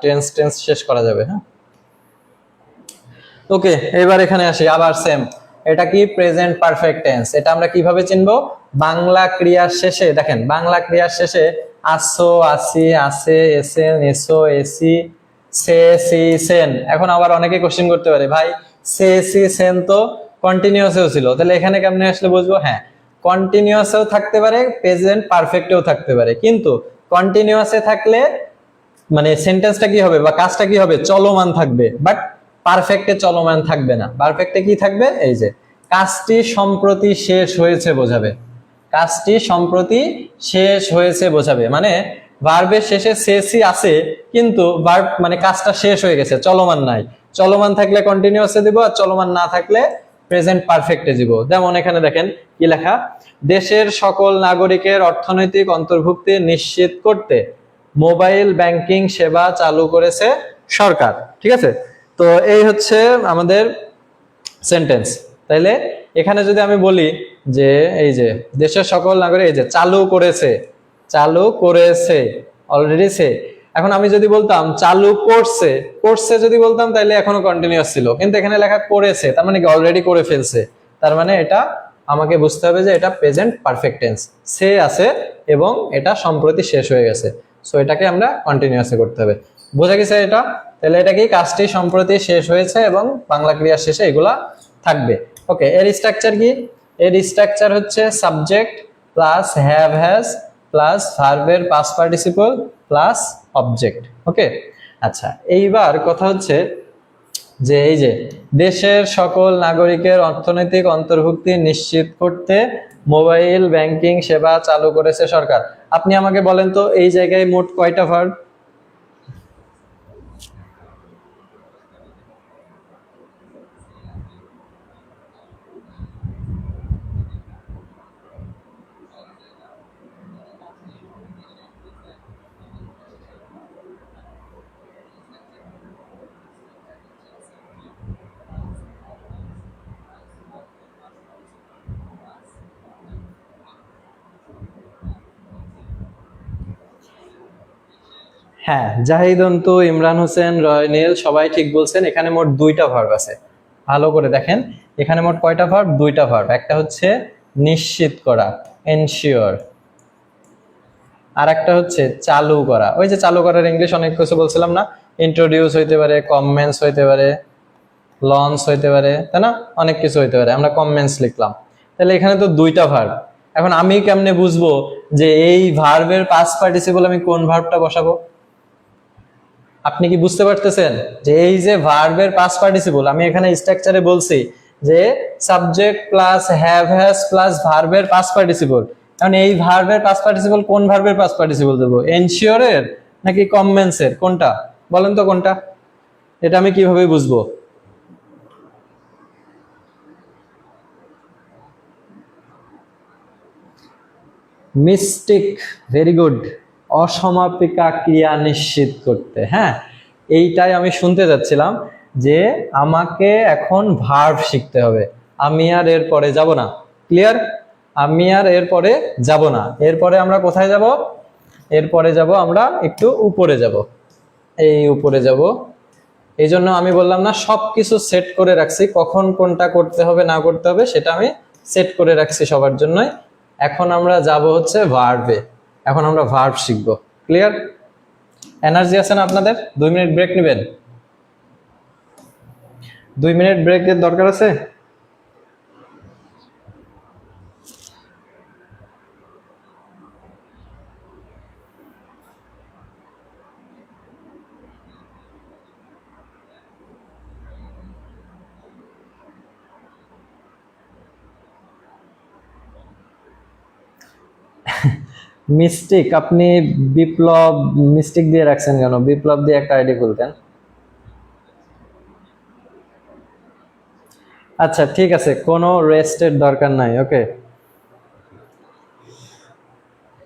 টেন্স টেন্স শেষ করা যাবে। হ্যাঁ, ওকে, এবার এখানে আসি আবার সেম। এটা কি? Present perfect tense. এটা আমরা কিভাবে চিনবো? বাংলা ক্রিয়ার শেষে দেখেন, বাংলা ক্রিয়ার শেষে আসো, আসি, আসে, এসেন, এসো, এসি, সে, সি, সেন। এখন আবার অনেকে কোশ্চেন করতে পারে, ভাই সে, সি, সেন তো কন্টিনিউয়াসেও ছিল, তাহলে এখানে কেমনে আসলে বুঝবো? হ্যাঁ, কন্টিনিউয়াসেও থাকতে পারে, প্রেজেন্ট পারফেক্টেও থাকতে পারে, কিন্তু কন্টিনিউয়াসে থাকলে মানে সেন্টেন্সটা কি হবে বা কাজটা কি হবে? চলমান থাকবে। বাট পারফেক্টে চলমান থাকবে না। পারফেক্টে কি থাকবে? এই যে কাজটি সম্প্রতি শেষ হয়েছে বোঝাবে। কাজটি সম্প্রতি শেষ হয়েছে বোঝাবে, মানে ভার্বের শেষে শেষই আছে, কিন্তু ভার্ব মানে কাজটা শেষ হয়ে গেছে, চলমান নাই। চলমান থাকলে কন্টিনিউয়াসে দিব, আর চলমান না থাকলে প্রেজেন্ট পারফেক্টে দিব। যেমন এখানে দেখেন কি লেখা, দেশের সকল নাগরিকের অর্থনৈতিক অন্তর্ভুক্তি নিশ্চিত করতে মোবাইল ব্যাংকিং সেবা চালু করেছে সরকার। ঠিক আছে, তো এই হচ্ছে আমাদের সেন্টেন্স। তাইলে এখানে যদি আমি বলি যে এই যে দেশের সকল নাগরিক, এই যে চালু করেছে, চালু করেছে, অলরেডি সে। এখন আমি যদি বলতাম চালু করছে, করছে যদি বলতাম, তাইলে এখনো কন্টিনিউয়াস ছিল, কিন্তু এখানে লেখা করেছে, তার মানে কি অলরেডি করে ফেলছে। তার মানে এটা আমাকে বুঝতে হবে যে এটা প্রেজেন্ট পারফেক্ট টেন্স, সে আছে এবং এটা সম্প্রতি শেষ হয়ে গেছে। সো এটাকে আমরা কন্টিনিউয়াসে করতে হবে। বোঝা গেছে এটা? তাহলে এটা কি? কাজটি সম্প্রতি শেষ হয়েছে এবং বাংলা ক্রিয়ার শেষে এগুলা থাকবে। ওকে, এর স্ট্রাকচার কি? এর স্ট্রাকচার হচ্ছে subject plus have has plus ভার্বের পাস্ট পার্টিসিপল প্লাস অবজেক্ট। ওকে, আচ্ছা, এইবার কথা হচ্ছে যে এই যে দেশের সকল নাগরিকের অর্থনৈতিক অন্তর্ভুক্তি নিশ্চিত করতে মোবাইল ব্যাংকিং সেবা চালু করেছে সরকার। আপনি আমাকে বলেন তো, এই জায়গায় মোট কয়টা ভার্ব? হ্যাঁ, জাহিদ অন্তু, ইমরান হোসেন, রয়নিল সবাই ঠিক বলছেন। এখানে মোট দুইটা ভার্ব আছে, ভালো করে দেখেন। এখানে মোট কয়টা ভার্ব? দুইটা ভার্ব। একটা হচ্ছে নিশ্চিত করা, এনশিওর, আর একটা হচ্ছে চালু করা। ওই যে চালু করার ইংলিশ অনেক কিছু বলছিলাম না, ইন্ট্রোডিউস হইতে পারে, কমেন্স হইতে পারে, লঞ্চ হইতে পারে, তাই না? অনেক কিছু হইতে পারে, আমরা কমেন্স লিখলাম। তাহলে এখানে তো দুইটা ভার্ব। এখন আমি কেমনে বুঝবো যে এই ভার্বের পাস্ট পার্টিসিপল আমি কোন ভার্বটা বসাবো? আপনি কি বুঝতে পারতেছেন যে এই যে ভার্বের পাস্ট পার্টিসিপল, আমি এখানে স্ট্রাকচারে বলছি যে subject plus have has plus ভার্বের পাস্ট পার্টিসিপল। এখন এই ভার্বের পাস্ট পার্টিসিপল কোন ভার্বের পাস্ট পার্টিসিপল দেবো? এনশিওরের নাকি কমেন্সের? কোনটা বলেন তো, কোনটা? এটা আমি কিভাবে বুঝবো? Mistake, very good. অসমাপিকা ক্রিয়া নিশ্চিত করতে, হ্যাঁ, এইটাই আমি শুনতে যাচ্ছিলাম যে আমাকে এখন ভার্ব শিখতে হবে। আমি আর এর পরে যাব না, ক্লিয়ার? আমি আর এর পরে যাব না। এরপরে আমরা কোথায় যাব? এরপরে যাব আমরা একটু উপরে যাব, এই উপরে যাব। এই জন্য আমি বললাম না, সবকিছু সেট করে রাখছি, কখন কোনটা করতে হবে না করতে হবে সেটা আমি সেট করে রাখছি সবার জন্যই। এখন আমরা যাব হচ্ছে ভার্বে, এখন আমরা ভার্ব শিখবো, ক্লিয়ার? এনার্জি আছে না আপনাদের? 2 মিনিট ব্রেক নেবেন? 2 মিনিট ব্রেকের দরকার আছে? মিস্টেক, আপনি বিপ্লব মিস্টেক দিয়ে রাখছেন কেন? বিপ্লব দিয়ে একটা আইডি খুলতেন। আচ্ছা ঠিক আছে, কোনো রেস্টের দরকার নাই। ওকে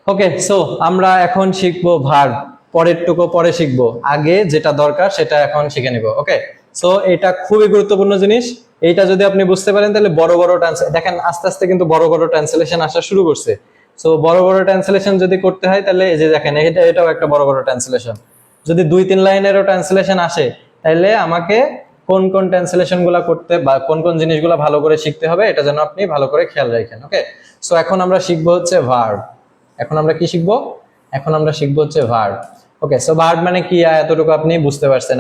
ওকে, সো আমরা এখন শিখবো ভার্ব, পরেরটুকু পরে শিখবো, আগে যেটা দরকার সেটা এখন শিখে নিব। ওকে, সো এটা খুবই গুরুত্বপূর্ণ জিনিস। এইটা যদি আপনি বুঝতে পারেন তাহলে বড় বড় দেখেন আস্তে আস্তে কিন্তু বড় বড় ট্রান্সলেশন আসা শুরু করছে। সো বড় বড় ট্রান্সলেশন যদি করতে হয় তাহলে এই যে দেখেন এটাও একটা বড় বড় ট্রান্সলেশন। যদি 2-3 লাইনেরও ট্রান্সলেশন আসে তাহলে আমাকে কোন কোন ট্রান্সলেশন গুলা করতে বা কোন কোন জিনিসগুলো ভালো করে শিখতে হবে এটা যেন আপনি ভালো করে খেয়াল রাখেন। ওকে, সো এখন আমরা শিখবো হচ্ছে ভার্ব। এখন আমরা কি শিখবো? এখন আমরা শিখবো হচ্ছে ভার্ব। ওকে, সো ভার্ব মানে কি, এতটুকু আপনি বুঝতে পারছেন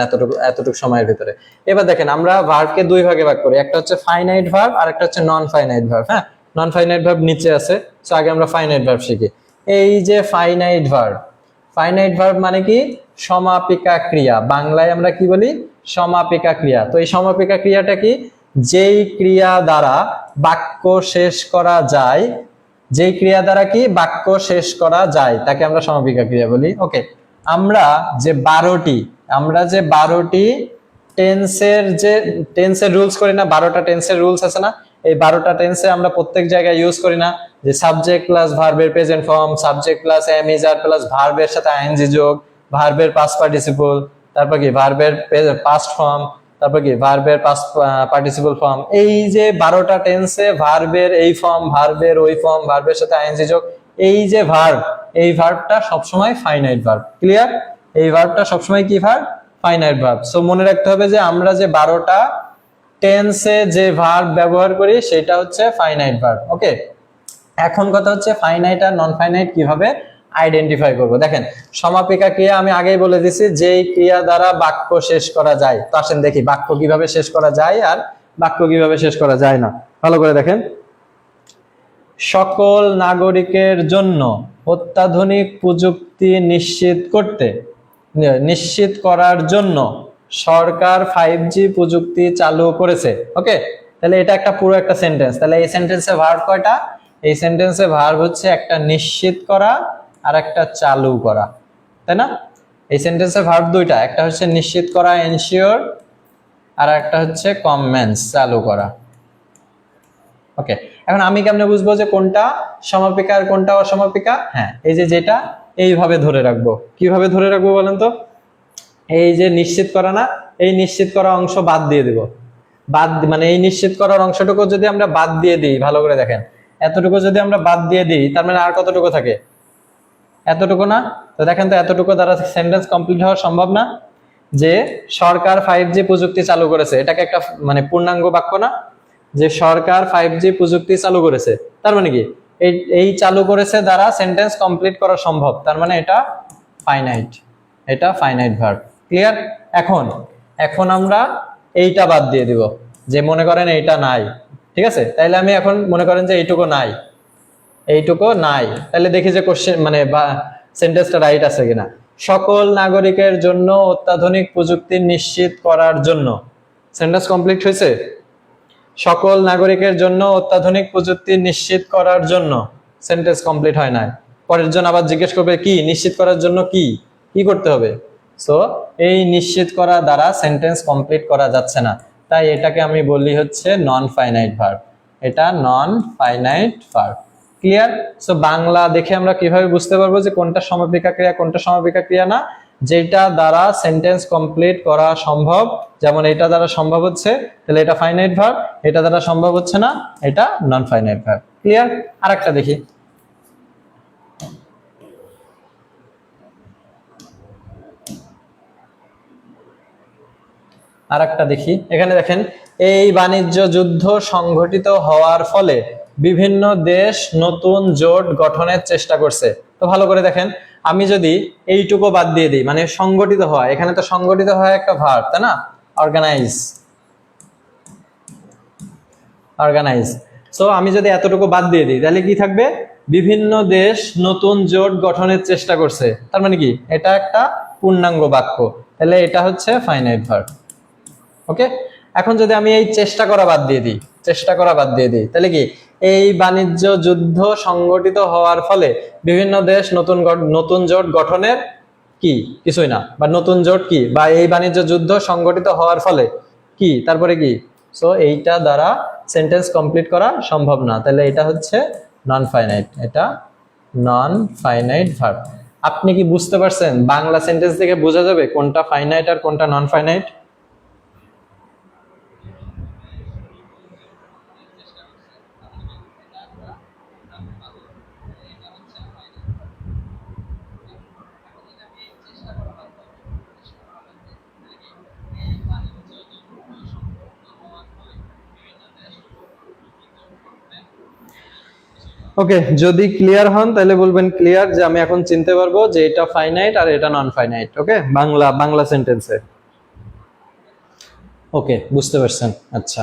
এতটুকু সময়ের ভিতরে। এবার দেখেন আমরা ভার্বকে দুই ভাগে ভাগ করি, একটা হচ্ছে ফাইনাইট ভার্ব আর একটা হচ্ছে নন ফাইনাইট ভার্ব। হ্যাঁ, নন ফাইনাইট ভার্ব নিচে আছে, সো আগে আমরা ফাইনাইট ভার্ব শিখি। এই যে ফাইনাইট ভার্ব, ফাইনাইট ভার্ব মানে কি? সমাপিকা ক্রিয়া। বাংলায় আমরা কি বলি? সমাপিকা ক্রিয়া। তো এই সমাপিকা ক্রিয়াটা কি? যেই ক্রিয়া দ্বারা বাক্য শেষ করা যায়, যেই ক্রিয়া দ্বারা কি বাক্য শেষ করা যায় তাকে আমরা সমাপিকা ক্রিয়া বলি। ওকে, আমরা যে 12টি টেন্সের রুলস করি না, 12টা টেন্সের রুলস আছে না, এই 12টা টেন্সে আমরা প্রত্যেক জায়গায় ইউজ করি না যে সাবজেক্ট প্লাস ভার্বের present form, subject plus am is are plus ভার্বের সাথে আইএনজি যোগ, ভার্বের পাস্ট পার্টিসিপল, তারপর কি ভার্বের পাস্ট ফর্ম, তারপর কি ভার্বের পাস্ট পার্টিসিপল ফর্ম। এই যে 12টা টেন্সে ভার্বের এই ফর্ম, ভার্বের ওই ফর্ম, ভার্বের সাথে আইএনজি যোগ, এই যে ভার্ব, এই ভার্বটা সবসময় ফাইনাইট ভার্ব। ক্লিয়ার? এই ভার্বটা সবসময় কি ভার্ব? Finite verb. সো মনে রাখতে হবে যে আমরা যে 12টা টেন্সে যে ভার্ব ব্যবহার করি সেটা হচ্ছে ফাইনাইট ভার্ব। ওকে, এখন কথা হচ্ছে ফাইনাইট আর নন ফাইনাইট কিভাবে আইডেন্টিফাই করব। দেখেন সমাপিকা ক্রিয়া আমি আগেই বলে দিছি, যেই ক্রিয়া দ্বারা বাক্য শেষ করা যায়। তো আসেন দেখি বাক্য কিভাবে শেষ করা যায় আর বাক্য কিভাবে শেষ করা যায় না। ভালো করে দেখেন, সকল নাগরিকের জন্য অত্যাধুনিক প্রযুক্তি নিশ্চিত করার জন্য সরকার 5G প্রযুক্তি চালু করেছে। ওকে, তাহলে এটা একটা পুরো একটা সেন্টেন্স। তাহলে এই সেন্টেন্সে ভার্ব কয়টা? এই সেন্টেন্সে ভার্ব হচ্ছে একটা নিশ্চিত করা আর একটা চালু করা, তাই না? এই সেন্টেন্সে ভার্ব দুইটা, একটা হচ্ছে নিশ্চিত করা এনশিওর, আর একটা হচ্ছে কমেন্স চালু করা। ওকে, এখন আমি কেমনে বুঝবো যে কোনটা সমাপিকা আর কোনটা অসমাপিকা? হ্যাঁ, এই যে যেটা এইভাবে ধরে রাখবো। কিভাবে ধরে রাখবো বলেন তো? এই যে নিশ্চিত করা না, এই নিশ্চিত করা অংশ বাদ দিয়ে দিব। মানে এই নিশ্চিত করার অংশটুকু যদি আমরা বাদ দিয়ে দিই, ভালো করে দেখেন, এতটুকু যদি আমরা বাদ দিয়ে দিই তার মানে আর কতটুকু থাকে? এতটুকু না? তো দেখেন তো এতটুকু দ্বারা সেন্টেন্স কমপ্লিট হওয়া সম্ভব না? যে সরকার 5G প্রযুক্তি চালু করেছে, এটাকে একটা মানে পূর্ণাঙ্গ বাক্য না? যে সরকার 5G প্রযুক্তি চালু করেছে, তার মানে কি এই এই চালু করেছে দ্বারা সেন্টেন্স কমপ্লিট করা সম্ভব, তার মানে এটা ফাইনাইট, এটা ফাইনাইট ভার্ব। ক্লিয়ার? এখন এখন আমরা এইটা বাদ দিয়ে দিব, যে মনে করেন এইটা নাই, ঠিক আছে? তাইলে আমি এখন মনে করেন যে এইটুকু নাই, এইটুকু নাই, তাহলে দেখি যে কোশ্চেন মানে বা সেন্টেন্সটা রাইট আছে কিনা। সকল নাগরিকের জন্য অত্যাধুনিক প্রযুক্তি নিশ্চিত করার জন্য, সেন্টেন্স কমপ্লিট হয়েছে? সকল নাগরিকের জন্য অত্যাধুনিক প্রযুক্তি নিশ্চিত করার জন্য, সেন্টেন্স কমপ্লিট হয় নাই। পরের জন আবার জিজ্ঞেস করবে কি নিশ্চিত করার জন্য কি কি করতে হবে? সো এই নিশ্চিত করা দ্বারা সেন্টেন্স কমপ্লিট করা যাচ্ছে না, তাই এটাকে আমি বলি হচ্ছে নন ফাইনাইট ভার্ব। এটা non finite verb. Clear? So Bangla দেখে আমরা কিভাবে বুঝতে পারবো যে কোনটা সমাপিকা ক্রিয়া কোনটা সমাপিকা ক্রিয়া না? যেটা দ্বারা সেন্টেন্স কমপ্লিট করা সম্ভব, যেমন এটা দ্বারা সম্ভব হচ্ছে, তাহলে এটা ফাইনাইট ভার্ব। এটা দ্বারা সম্ভব হচ্ছে না, এটা নন ফাইনাইট ভার্ব। ক্লিয়ার? আরেকটা দেখি। আরেকটা দেখি, এখানে দেখেন এই বাণিজ্য যুদ্ধ সংঘটিত হওয়ার ফলে বিভিন্ন দেশ নতুন জোট গঠনের চেষ্টা করছে। তো ভালো করে দেখেন, আমি যদি এইটুকু বাদ দিয়ে দিই, মানে সংগঠিত হওয়া, এখানে তো সংগঠিত হওয়া একটা ভার্ব, তাই না? Organise, organise. সো আমি যদি এতটুকু বাদ দিয়ে দিই, তাহলে কি থাকবে? বিভিন্ন দেশ নতুন জোট গঠনের চেষ্টা করছে, তার মানে কি এটা একটা পূর্ণাঙ্গ বাক্য, তাহলে এটা হচ্ছে ফাইনাইট ভার্ব। ওকে, এখন যদি আমি এই চেষ্টা করা বাদ দিয়ে দিই, চেষ্টা করা বাদ দিয়ে দিই, তাহলে কি এই বাণিজ্য যুদ্ধ সংগঠিত হওয়ার ফলে বিভিন্ন দেশ নতুন নতুন জোট গঠনের কি কিছুই না, বা নতুন জোট কি, বা এই বাণিজ্য যুদ্ধ সংগঠিত হওয়ার ফলে কি, তারপরে কি? সো এইটা দ্বারা সেন্টেন্স কমপ্লিট করা সম্ভব না, তাহলে এটা হচ্ছে নন ফাইনাইট, এটা নন ফাইনাইট ভার্ব। আপনি কি বুঝতে পারছেন? বাংলা সেন্টেন্স থেকে বোঝা যাবে কোনটা ফাইনাইট আর কোনটা নন ফাইনাইট? ওকে, যদি ক্লিয়ার হন তাহলে বলবেন ক্লিয়ার, যে আমি এখন চিনতে পারবো যে এটা ফাইনাইট আর এটা নন ফাইনাইট। ওকে, বাংলা বাংলা সেন্টেন্সে। ওকে, বুঝতে পারছেন? আচ্ছা,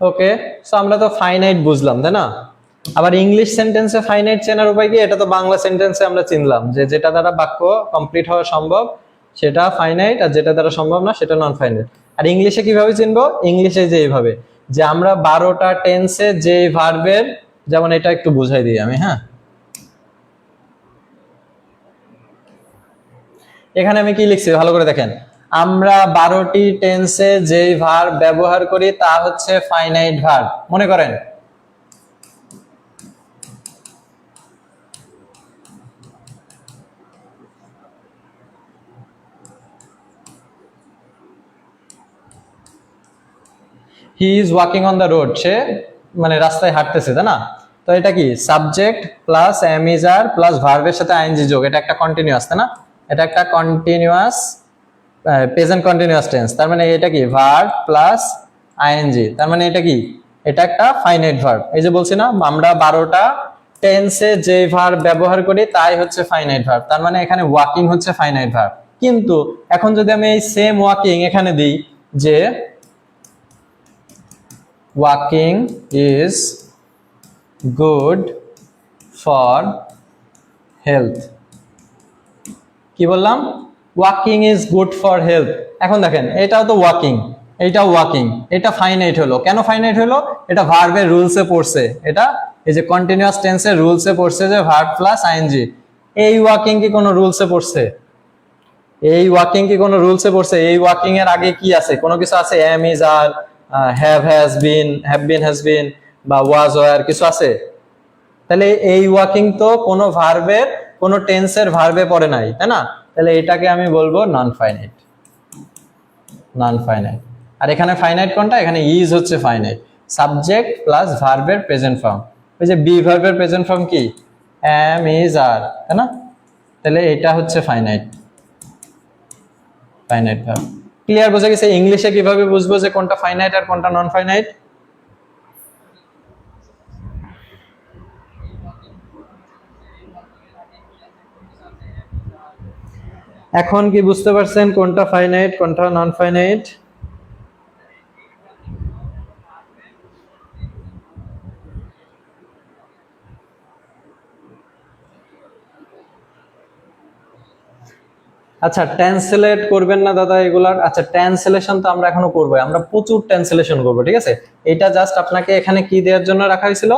ওকে। সো আমরা তো ফাইনাইট বুঝলাম, তাই না? আবার ইংলিশ সেন্টেন্সে ফাইনাইট চেনার উপায় কি? এটা তো বাংলা সেন্টেন্সে আমরা চিনলাম, যে যেটা দ্বারা বাক্য কমপ্লিট হওয়া সম্ভব সেটা ফাইনাইট, আর যেটা দ্বারা সম্ভব না সেটা নন ফাইনাইট। আর ইংলিশে কিভাবে চিনবো? ইংলিশে যে এইভাবে, যে আমরা 12টা টেন্সে যে ভার্বের, যেমন এটা একটু বুঝাই দিই আমি, হ্যাঁ। এখানে আমি কি লিখছি ভালো করে দেখেন, আমরা 12টি টেন্সে যে ভার্ব ব্যবহার করি তা হচ্ছে ফাইনাইট ভার্ব। মনে করেন he is walking on the road, সে মানে রাস্তায় হাঁটতেছে, তাই না? তো এটা কি subject plus am is are plus ভার্বের সাথে আইএনজি যোগ, এটা একটা কন্টিনিউয়াস, তাই না? এটা একটা কন্টিনিউয়াস প্রেজেন্ট কন্টিনিউয়াস টেন্স, তার মানে এটা কি ভার্ব প্লাস আইএনজি, তার মানে এটা কি এটা একটা ফাইনাইট ভার্ব। এই যে বলছি না আমরা 12টা টেন্সে যে ভার্ব ব্যবহার করি তাই হচ্ছে ফাইনাইট ভার্ব, তার মানে এখানে ওয়াকিং হচ্ছে ফাইনাইট ভার্ব। কিন্তু এখন যদি আমি এই সেম ওয়াকিং এখানে দিই, যে walking is good for health, কি বললাম? Walking is good for health. এখন দেখেন এটাও তো ওয়াকিং, এইটাও ওয়াকিং, এটা ফাইনাইট হলো। কেন ফাইনাইট হলো? এটা ভার্বের রুলসে পড়ছে, এটা এই যে কন্টিনিউয়াস টেন্সের রুলসে পড়ছে, যে ভার্ব প্লাস আইএনজি। এই ওয়াকিং কি কোনো রুলসে পড়ছে? এই ওয়াকিং কি কোনো রুলসে পড়ছে? এই ওয়াকিং এর আগে কি আছে? কোনো কিছু আছে? Am is are, have has been, have been has been, বা ওয়াজ ওয়ার কিছু আছে? তাহলে এই ওয়াকিং তো কোনো ভার্বের কোনো টেন্সের ভার্বে পড়ে নাই, তাই না? তাহলে এটাকে আমি বলবো নন ফাইনাইট, নন ফাইনাইট। আর এখানে ফাইনাইট কোনটা? এখানে ইজ হচ্ছে ফাইনাইট। সাবজেক্ট প্লাস ভার্বের প্রেজেন্ট ফর্ম। ওই যে বি ভার্বের প্রেজেন্ট ফর্ম কি এম ইজ আর, তাই না? তাহলে এটা হচ্ছে ফাইনাইট ভার্ব। ক্লিয়ার বোঝা গেছে? ইংলিশে কিভাবে বুঝবো যে কোনটা ফাইনাইট আর কোনটা নন ফাইনাইট? এখন কি বুঝতে পারছেন কোনটা ফাইনাইট কোনটা নন ফাইনাইট? আচ্ছা, ট্রান্সলেট করবেন না দাদা এগুলার? আচ্ছা, ট্রান্সলেশন তো আমরা এখনো করবো, আমরা প্রচুর ট্রান্সলেশন করবো, ঠিক আছে? এটা জাস্ট আপনাকে এখানে কি দেওয়ার জন্য রাখা হয়েছিল,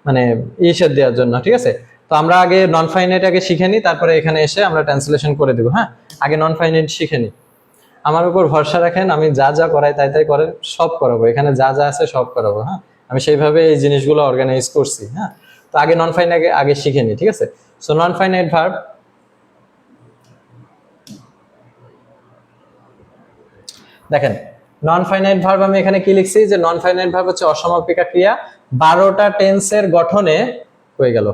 মানে ইসের দেওয়ার জন্য, ঠিক আছে? তো আমরা আগে নন ফাইনাইট আগে শিখে নিই, তারপরে এখানে এসে আমরা ট্রান্সলেশন করে দেবো। হ্যাঁ, আগে নন ফাইনাইট শিখে নিই। আমার উপর ভরসা রাখেন, আমি যা যা করাই তাই তাই করেন, সব করাবো, এখানে যা যা আছে সব করাবো। হ্যাঁ, আমি সেইভাবে এই জিনিসগুলো অর্গানাইজ করছি। হ্যাঁ, তো আগে নন ফাইনাইট আগে শিখে নিই, ঠিক আছে? সো নন ফাইনাইট ভার্ব, দেখেন নন ফাইনাইট ভার্ব আমি এখানে কি লিখছি, যে নন ফাইনাইট ভার্ব হচ্ছে অসমাপিকা ক্রিয়া 12টা টেন্সের গঠনে হয়ে গেল।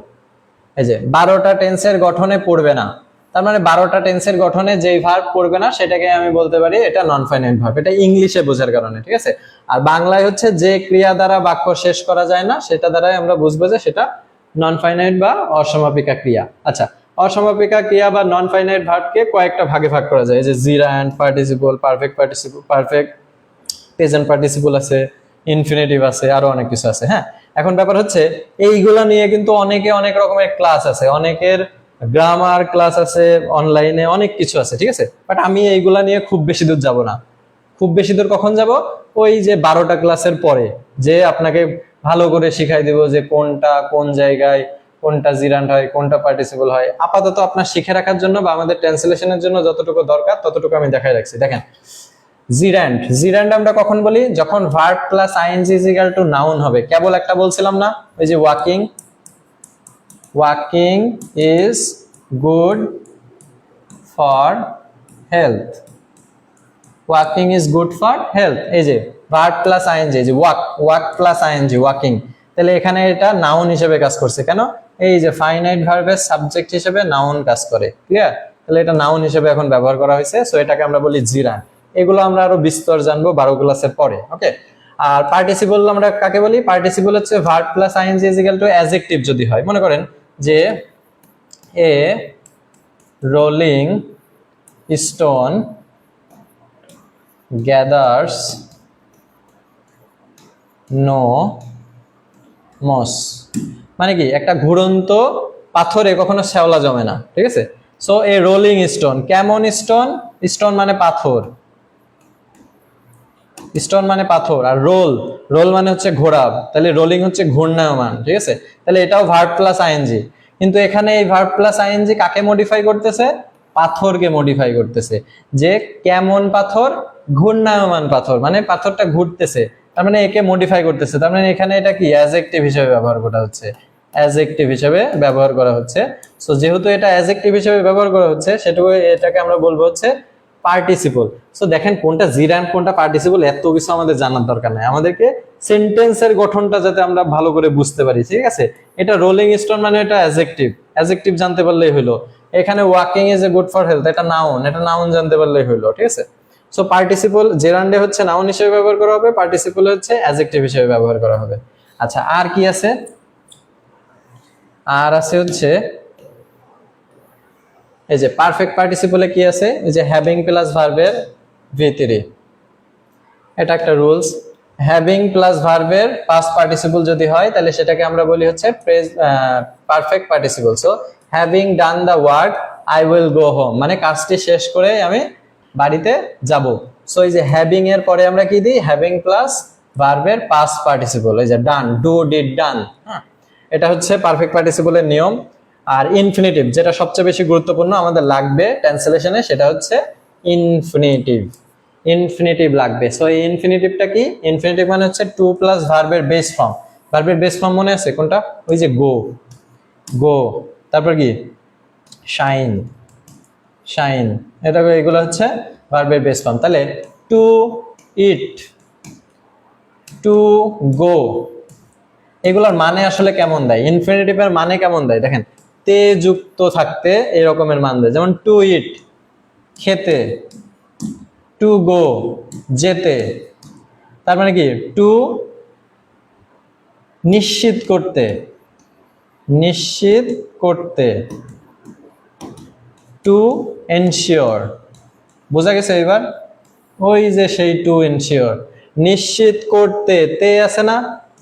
এই যে 12টা টেন্সের গঠনে পড়বে না, তার মানে 12টা টেন্সের গঠনে যেই ভার্ব পড়বে না সেটাকে আমি বলতে পারি এটা নন ফাইনাইট ভার্ব। এটা ইংলিশে বোঝার কারণে, ঠিক আছে? আর বাংলায় হচ্ছে যে ক্রিয়া দ্বারা বাক্য শেষ করা যায় না সেটা দ্বারাই আমরা বুঝবো যে সেটা নন ফাইনাইট বা অসমাপিকা ক্রিয়া। আচ্ছা, অসমাপিকা ক্রিয়া বা নন ফাইনাইট ভার্বকে কয়েকটা ভাগে ভাগ করা যায়। এই যে জিরান্ড, participle, perfect participle, perfect present participle আছে, ইনফিনিটিভ আছে, আরো অনেক কিছু আছে। হ্যাঁ, এখন ব্যাপার হচ্ছে এইগুলা নিয়ে কিন্তু অনেকে অনেক রকমের ক্লাস আছে, অনেকের গ্রামার ক্লাস আছে, অনলাইনে অনেক কিছু আছে, ঠিক আছে? বাট আমি এইগুলা নিয়ে খুব বেশি দূর যাব না। খুব বেশি দূর কখন যাব? ওই যে 12টা ক্লাসের পরে, যে আপনাকে ভালো করে শিখাই দিব যে কোনটা কোন জায়গায় কোনটা জিরান্ড হয়, কোনটা পার্টিসিপল হয়। আপাতত আপনার শিখে রাখার জন্য বা আমাদের ট্রান্সলেশনের জন্য যতটুকু দরকার ততটুকু আমি দেখাই রাখছি। দেখেন, জিরান্ড, জিরান্ড আমরা কখন বলি? যখন verb plus ING is equal to noun হবে। কেবল একটা বলছিলাম না, ওই যে walking, walking is good for health, walking is good for health. এই যে ভার্ব প্লাস আইএনজি, যে walk, walk plus ING walking, তাহলে এখানে এটা নাউন হিসেবে কাজ করছে। কেন? এই যে ফাইনাইট ভার্বের সাবজেক্ট হিসেবে নাউন কাজ করে। ক্লিয়ার? তাহলে এটা নাউন হিসেবে এখন ব্যবহার করা হয়েছে, সো এটাকে আমরা বলি জিরান্ড। এগুলো আমরা আরো বিস্তর জানবো 12 ক্লাসের পরে। ওকে, আর পার্টিসিপল আমরা কাকে বলি? পার্টিসিপল হচ্ছে verb plus ING is equal to adjective যদি হয়। মনে করেন যে a rolling stone gathers no moss, মানে কি একটা ঘুরন্ত পাথরে কখনো শ্যাওলা জমে না, ঠিক আছে? সো এ রোলিং স্টোন, কেমন স্টোন? স্টোন মানে পাথর, স্টোন মানে পাথর, আর রোল, রোল মানে হচ্ছে ঘোরা, তাহলে রোলিং হচ্ছে ঘূর্ণায়মান, ঠিক আছে? তাহলে এটাও ভার্ব প্লাস আইএনজি, কিন্তু এখানে এই ভার্ব প্লাস আইএনজি কাকে মডিফাই করতেছে? পাথরকে মডিফাই করতেছে। যে কেমন পাথর? ঘূর্ণায়মান পাথর, মানে পাথরটা ঘুরতেছে, তার মানে একে মডিফাই করতেছে। তার মানে এখানে এটা কি অ্যাডজেক্টিভ হিসেবে ব্যবহার করা হচ্ছে, অ্যাডজেক্টিভ হিসেবে ব্যবহার করা হচ্ছে। সো যেহেতু এটা অ্যাডজেক্টিভ হিসেবে ব্যবহার করা হচ্ছে সেটুকু এটাকে আমরা বলবো হচ্ছে পার্টিসিপল। সো দেখেন কোনটা জিরান্ড কোনটা পার্টিসিপল এত কিছু আমাদের জানার দরকার নাই, আমাদেরকে সেন্টেন্সের গঠনটা যাতে আমরা ভালো করে বুঝতে পারি, ঠিক আছে? এটা রোলিং স্টোন মানে এটা অ্যাডজেক্টিভ, অ্যাডজেক্টিভ জানতে পারলেই হলো। এখানে walking is a good for health, এটা নাউন, এটা নাউন জানতে পারলেই হলো, ঠিক আছে? সো পার্টিসিপল জেরান্ডে হচ্ছে নাউন হিসেবে ব্যবহার করা হবে, পার্টিসিপল হচ্ছে অ্যাডজেক্টিভ হিসেবে ব্যবহার করা হবে। আচ্ছা, আর কি আছে? আর আছে হচ্ছে এই যে পারফেক্ট পার্টিসিপলে কি আছে, এই যে হ্যাভিং প্লাস ভার্বের ভিতরে, এটা একটা রুলস। হ্যাভিং প্লাস ভার্বের পাস্ট পার্টিসিপল যদি হয় তাহলে সেটাকে আমরা বলি হচ্ছে perfect participle. So having done the work I will go home, মানে কাজটি শেষ করে আমি বাড়িতে যাব। সো এই যে হ্যাভিং এর পরে আমরা কি দিই? হ্যাভিং প্লাস ভার্বের পাস্ট পার্টিসিপল, এই যে ডান, ডু, ডিড, ডান। হ্যাঁ, এটা হচ্ছে পারফেক্ট পার্টিসিপলের নিয়ম। আর ইনফিনিটিভ, যেটা সবচেয়ে বেশি গুরুত্বপূর্ণ আমাদের লাগবে ট্রান্সলেশনে, সেটা হচ্ছে ইনফিনিটিভ। ইনফিনিটিভ লাগবে। সো এই ইনফিনিটিভটা কি? ইনফিনিটিভ মানে হচ্ছে টু প্লাস ভার্বের বেস ফর্ম। ভার্বের বেস ফর্ম মনে আছে কোনটা? ওই যে গো, গো, তারপর কি শাইন, শাইন, এটা এগুলো হচ্ছে ভার্বের বেস ফর্ম। তাহলে টু ইট, টু গো, এগুলোর মানে আসলে কেমন দেয়, ইনফিনিটিভের মানে কেমন দেয় দেখেন, তে যুক্ত থাকতে এরকমের মান দেয়, যেমন টু ইট খেতে, টু গো যেতে, তার মানে কি টু নিশ্চিত করতে, নিশ্চিত করতে, টু এনশিওর, বোঝা গেছে এবার? ওই যে সেই টু এনশিওর, নিশ্চিত করতে তে আছে না,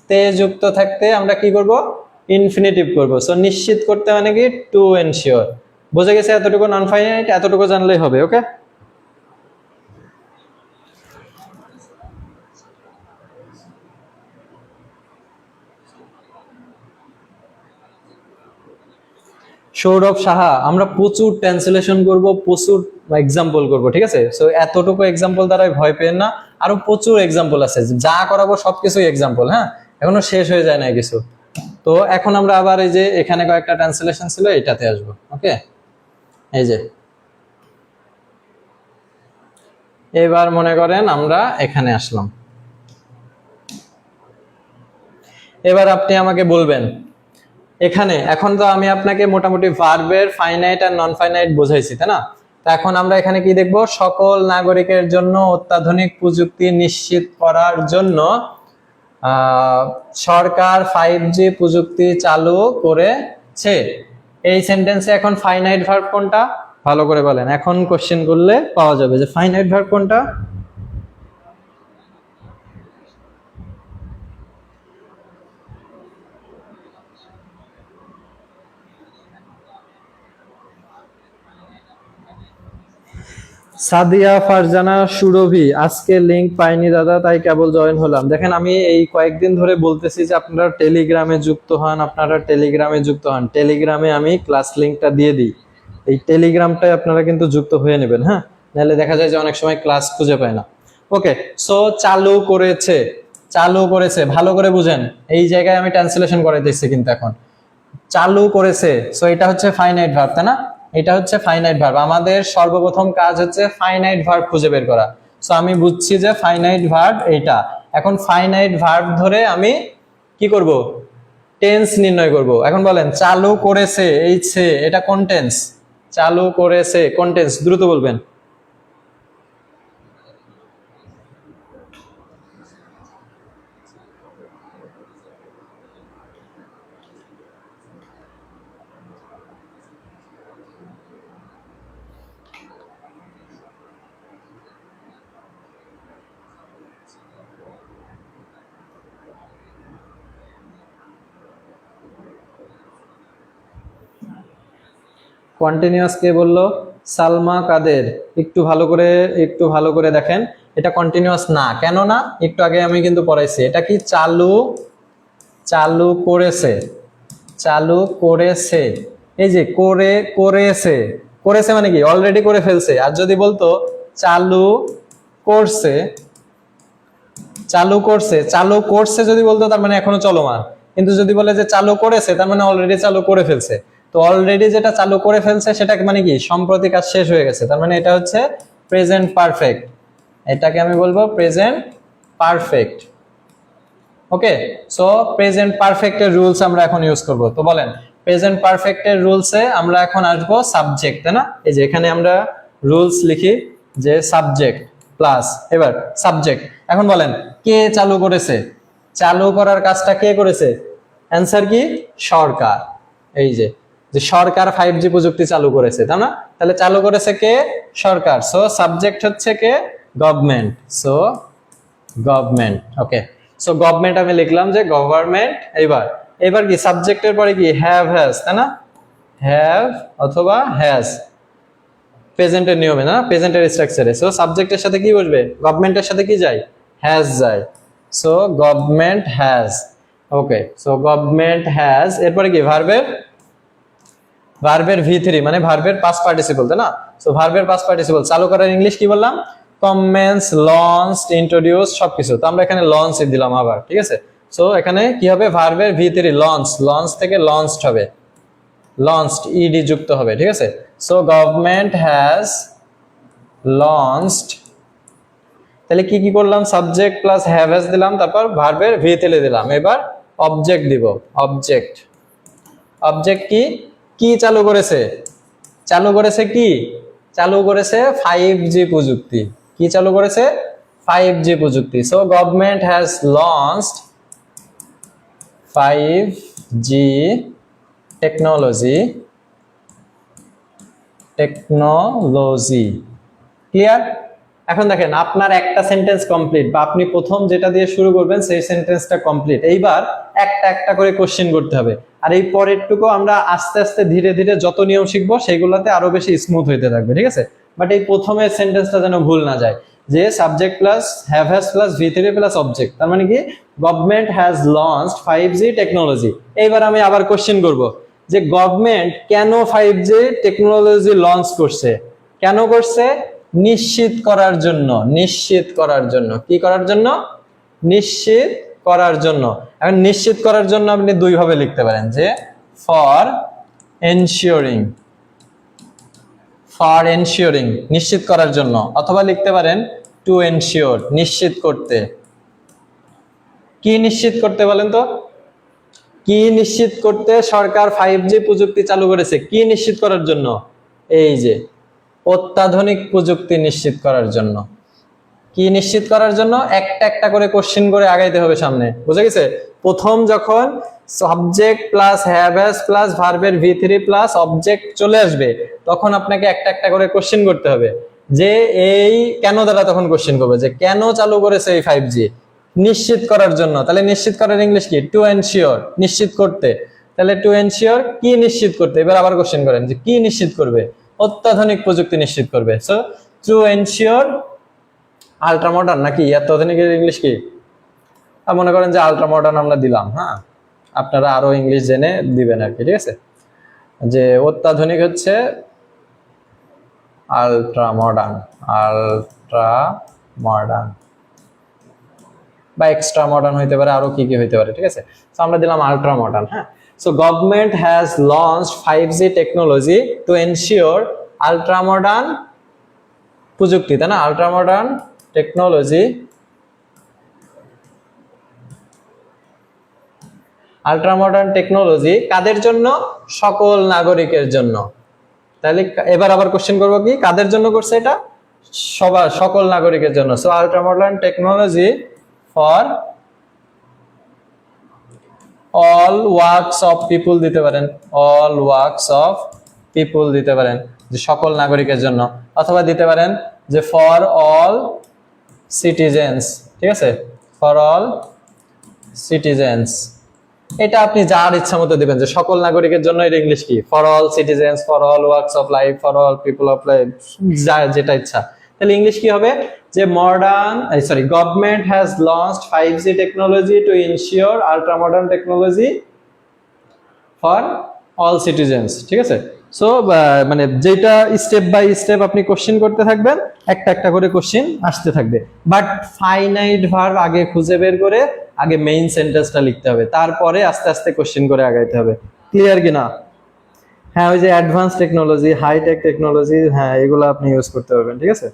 তে যুক্ত থাকতে আমরা কি করব, ইনফিনিটিভ করব। সো নিশ্চিত করতে মানে কি টু এনশিওর। বোঝা গেছে? এতটুকু নন ফাইনাইট, এতটুকু জানলেই হবে। ওকে, সৌরভ সাহা, আমরা প্রচুর ট্রান্সলেশন করব, প্রচুর এক্সাম্পল করব, ঠিক আছে? সো এতটুকু এক্সাম্পল দ্বারা ভয় পেন না, আরো প্রচুর এক্সাম্পল আছে, যা করাবো সবকিছুই এক্সাম্পল। হ্যাঁ, এখনো শেষ হয়ে যায় না কিছু। তো এখন আমরা আবার এই যে এখানে কয়েকটা ট্রান্সলেশন ছিল, এটাতে আসবো। ওকে, এই যে এবার মনে করেন আমরা এখানে আসলাম। এবার আপনি আমাকে বলবেন এখানে, এখন তো আমি আপনাকে মোটামুটি ভার্বের ফাইনাইট আর নন ফাইনাইট বোঝাইছি, তাই না? তো এখন আমরা এখানে কি দেখব, সকল নাগরিকের জন্য অত্যাধুনিক প্রযুক্তি নিশ্চিত করার জন্য সরকার 5G প্রযুক্তি চালু করেছে। এই সেন্টেন্সে এখন ফাইনাইট ভার্ব কোনটা, ভালো করে বলেন, এখন কোশ্চেন করলে পাওয়া যাবে যে ফাইনাইট ভার্ব কোনটা। সাদিয়া ফারজানা সুরভি, আজকে লিংক পাইনি দাদা, তাই কেবল জয়েন হলাম। দেখেন আমি এই কয়েকদিন ধরে বলতেছি যে আপনারা টেলিগ্রামে যুক্ত হন, আপনারা টেলিগ্রামে যুক্ত হন। টেলিগ্রামে আমি ক্লাস লিংকটা দিয়ে দিই, এই টেলিগ্রামটাই আপনারা কিন্তু যুক্ত হয়ে নেবেন। হ্যাঁ, নাহলে দেখা যায় যে অনেক সময় ক্লাস খুঁজে পায় না। ওকে, সো চালু করেছে, চালু করেছে, ভালো করে বুঝেন, এই জায়গায় আমি ট্রান্সলেশন করে দিচ্ছি কিন্তু এখন চালু করেছে। সো এটা হচ্ছে ফাইনাইট ভার্ব, তাই না? এটা হচ্ছে ফাইনাইট ভার্ব। আমাদের সর্বপ্রথম কাজ হচ্ছে ফাইনাইট ভার্ব খুঁজে বের করা। সো আমি বুঝছি যে ফাইনাইট ভার্ব এইটা। এখন ফাইনাইট ভার্ব ধরে আমি কি করব, টেন্স নির্ণয় করব। এখন বলেন চালু করেছে, এই ছে এটা কোন টেন্স, চালু করেছে কোন টেন্স, দ্রুত বলবেন। কন্টিনিউয়াস কে বললো? সালমা কাদের। একটু ভালো করে দেখেন, এটা কন্টিনিউয়াস না। কেন না? একটু আগে আমি কিন্তু পড়াইছি, এটা কি চালু, চালু করেছে, চালু করেছে। এই যে করে, করেছে, করেছে মানে কি অলরেডি করে ফেলছে। আর যদি বলতো চালু করছে, চালু করছে, চালু করছে যদি বলতো তার মানে এখনো চলমান। কিন্তু যদি বলে যে চালু করেছে তার মানে অলরেডি চালু করে ফেলছে। তো অলরেডি যেটা চালু করে ফেলছে সেটা মানে কি সম্প্রতি কাজ শেষ হয়ে গেছে, তার মানে এটা হচ্ছে প্রেজেন্ট পারফেক্ট। এটাকে আমি বলবো প্রেজেন্ট পারফেক্ট। ওকে, সো প্রেজেন্ট পারফেক্টের রুলস আমরা এখন ইউজ করব। তো বলেন প্রেজেন্ট পারফেক্টের রুলসে আমরা এখন আসবো সাবজেক্ট, তাই না? এই যে এখানে আমরা রুলস লিখি যে সাবজেক্ট প্লাস, এবার সাবজেক্ট। এখন বলেন কে চালু করেছে, চালু করার কাজটা কে করেছে? অ্যান্সার কি সরকার। এই যে যে সরকার 5G প্রযুক্তি চালু করেছে, তাই না? তাহলে চালু করেছে কে? সরকার। সো সাবজেক্ট হচ্ছে কে? Government. So government. Okay, so government আমি লিখলাম যে গভর্নমেন্ট। এবার এবার কি সাবজেক্টের পরে কি হ্যাভ হ্যাজ, তাই না? হ্যাভ অথবা হ্যাজ প্রেজেন্টের নিয়মে, না প্রেজেন্টের স্ট্রাকচারে। সো সাবজেক্টের সাথে কি বসবে? গভর্নমেন্টের সাথে কি যায়? হ্যাজ যায়। So government has. Okay, so government has, এরপরে কি ভার্বের, ভার্বের V3 মানে ভার্বের পাস্ট পার্টিসিপল, তাই না? সো ভার্বের পাস্ট পার্টিসিপল চালু করার ইংলিশ কি বললাম? কমেন্স, লঞ্চড, ইন্ট্রোডিউস সবকিছু। তো আমরা এখানে লঞ্চ দিলাম আবার, ঠিক আছে? সো এখানে কি হবে? ভার্বের V3 লঞ্চ, লঞ্চ থেকে লঞ্চড হবে, লঞ্চড ed যুক্ত হবে, ঠিক আছে? সো গভর্নমেন্ট হ্যাজ লঞ্চড, তাহলে কি কি করলাম, সাবজেক্ট প্লাস হ্যাভ হ্যাজ দিলাম, তারপর ভার্বের ভি তেলে দিলাম। এবার অবজেক্ট দিব, অবজেক্ট। অবজেক্ট কি, কি চালু করেছে, চালু করেছে কি, চালু করেছে 5G প্রযুক্তি। কি চালু করেছে, 5G প্রযুক্তি। So government has launched 5G technology, technology. Clear? এখন দেখেন আপনার একটা সেন্টেন্স কমপ্লিট, বা আপনি প্রথম যেটা দিয়ে শুরু করবেন সেই সেন্টেন্সটা কমপ্লিট। এইবার একটা একটা করে কোশ্চেন করতে হবে। আর এই পরেরটুকু আমরা আস্তে আস্তে ধীরে ধীরে যত নিয়ম শিখবো সেগুলোতে আরো বেশি স্মুথ হইতে থাকবে, ঠিক আছে? বাট এই প্রথমের সেন্টেন্সটা যেন ভুল না যায়, যে subject plus have has plus V3 plus object, তার মানে কি government has launched 5G technology. এইবার আমি আবার কোশ্চেন করব যে গভর্নমেন্ট কেন 5G টেকনোলজি লঞ্চ করছে, কেন করছে, নিশ্চিত করার জন্য, নিশ্চিত করার জন্য। কি করার জন্য, নিশ্চিত করার জন্য। এখন নিশ্চিত করার জন্য আপনি দুই ভাবে লিখতে পারেন, যে ফর এনশিওরিং, ফর এনশিওরিং নিশ্চিত করার জন্য, অথবা লিখতে পারেন টু এনশিওর নিশ্চিত করতে। কি নিশ্চিত করতে বলেন তো, কি নিশ্চিত করতে সরকার 5G প্রযুক্তি চালু করেছে, কি নিশ্চিত করার জন্য, এই যে অত্যাধুনিক প্রযুক্তি নিশ্চিত করার জন্য। কি নিশ্চিত করার জন্য, একটা একটা করে কোশ্চেন করে আগাইতে হবে সামনে, বুঝে গেছে? প্রথম যখন subject plus have has plus ভার্বের V3 প্লাস অবজেক্ট চলে আসবে, তখন আপনাকে একটা একটা করে কোশ্চেন করতে হবে, যে এই কেন দ্বারা তখন কোশ্চেন করবে, যে কেন চালু করেছে এই 5G, নিশ্চিত করার জন্য। তাহলে নিশ্চিত করার ইংলিশ কি, টু এনশিওর নিশ্চিত করতে। তাহলে টু এনশিওর কি নিশ্চিত করতে, এবার আবার কোশ্চেন করেন যে কি নিশ্চিত করবে, অত্যাধুনিক প্রযুক্তি নিশ্চিত করবে। So two ensure ultra modern, নাকি অত্যাধুনিকের ইংলিশ কি, মনে করেন যে আল্ট্রা মডার্ন আমরা দিলাম, হ্যাঁ আপনারা আরো ইংলিশ জেনে দিবেন আর কি, ঠিক আছে? যে অত্যাধুনিক হচ্ছে আল্ট্রা মডার্ন, আল্ট্রা মডার্ন বা এক্সট্রা মডার্ন হইতে পারে, আরো কি কি হইতে পারে, ঠিক আছে? তো আমরা দিলাম আল্ট্রা মডার্ন। হ্যাঁ, so government has launched 5G technology to ensure ultra modern প্রযুক্তি, তাই না? Ultra modern technology, ultra modern technology কাদের জন্য, সকল নাগরিকের জন্য। তাহলে এবার আবার কোশ্চেন করবো কি, কাদের জন্য করছে এটা, সবার, সকল নাগরিকের জন্য। So ultra modern technology for all works of people দিতে পারেন, অল ওয়ার্কস অফ পিপল দিতে পারেন, যে সকল নাগরিকের জন্য, অথবা দিতে পারেন যে ফর অল সিটিজেন্স, ঠিক আছে? For all citizens. এটা আপনি যার ইচ্ছা মতো দিবেন, যে সকল নাগরিকের জন্য এর ইংলিশ কি, for all citizens, for all works of life, for all people of life, যার যেটা ইচ্ছা। তাহলে ইংলিশ কি হবে, যে government has launched 5G technology to ensure ultra modern technology for all citizens, ঠিক আছে? সো মানে যেটা স্টেপ বাই স্টেপ আপনি কোশ্চেন করতে থাকবেন, একটা একটা করে কোশ্চেন আসতে থাকবে। বাট ফাইনাইট ভার্ব আগে খুঁজে বের করে আগে মেইন সেন্টেন্সটা লিখতে হবে, তারপরে আস্তে আস্তে কোশ্চেন করে আগাইতে হবে। ক্লিয়ার কিনা? হ্যাঁ, ওই যে অ্যাডভান্স টেকনোলজি, হাইটেক টেকনোলজি, হ্যাঁ এগুলো আপনি ইউজ করতে পারবেন, ঠিক আছে?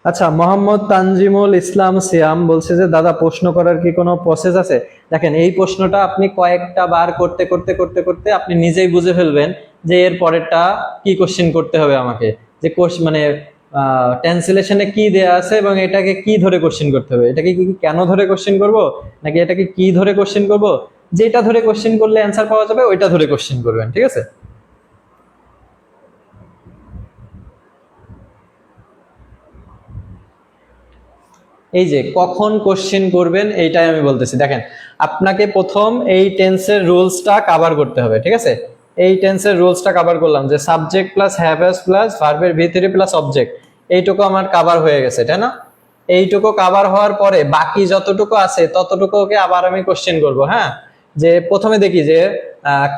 আচ্ছা, মোহাম্মদ তানজিমুল ইসলাম সিয়াম বলছে যে দাদা প্রশ্ন করার কি কোনো প্রসেস আছে? দেখেন, এই প্রশ্নটা আপনি কয়েকটা বার করতে করতে করতে করতে আপনি নিজেই বুঝে ফেলবেন যে এর পরেরটা কি কোশ্চেন করতে হবে আমাকে, যে মানে ট্রান্সলেশনে কি দেয়া আছে এবং এটাকে কি ধরে কোশ্চেন করতে হবে, এটাকে কি কেন ধরে কোশ্চেন করব, নাকি এটাকে কি ধরে কোশ্চেন করব। যেটা ধরে কোশ্চেন করলে অ্যান্সার পাওয়া যাবে ওইটা ধরে কোশ্চেন করবেন, ঠিক আছে? এই যে কখন কোশ্চেন করবেন এইটাই আমি বলতেছি। দেখেন, আপনাকে প্রথম এই টেন্সের রুলসটা কভার করতে হবে, ঠিক আছে? এই টেন্সের রুলসটা কভার করলাম, যে subject plus have has plus ভার্বের V3 প্লাস অবজেক্ট, এইটুকু আমার কভার হয়ে গেছে, তাই না? এইটুকু কভার হওয়ার পরে বাকি যতটুকু আছে ততটুকুকে আবার আমি কোশ্চেন করব। হ্যাঁ, যে প্রথমে দেখি যে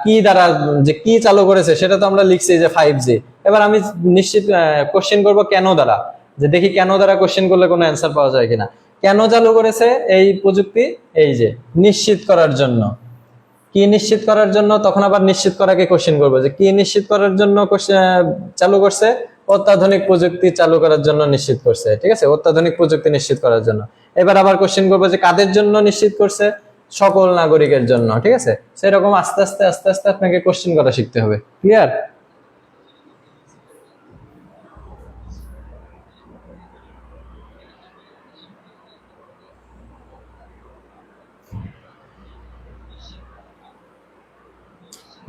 কি দ্বারা যে কি চালু করেছে, সেটা তো আমরা লিখছি যে 5G। এবার আমি নিশ্চিত কোশ্চেন করব কেন দ্বারা, যে দেখি কেন দ্বারা কোশ্চেন করলে কোনো অ্যান্সার পাওয়া যায় কিনা। কেন চালু করেছে এই প্রযুক্তি? এই যে নিশ্চিত করার জন্য। কি নিশ্চিত করার জন্য? তখন আবার নিশ্চিত করাকে কোশ্চেন করবো যে কি নিশ্চিত করার জন্য চালু করছে? অত্যাধুনিক প্রযুক্তি চালু করার জন্য নিশ্চিত করছে, ঠিক আছে, অত্যাধুনিক প্রযুক্তি নিশ্চিত করার জন্য। এবার আবার কোশ্চেন করবো যে কাদের জন্য নিশ্চিত করছে? সকল নাগরিকের জন্য, ঠিক আছে। সেরকম আস্তে আস্তে আস্তে আস্তে আপনাকে কোশ্চেন করা শিখতে হবে। ক্লিয়ার?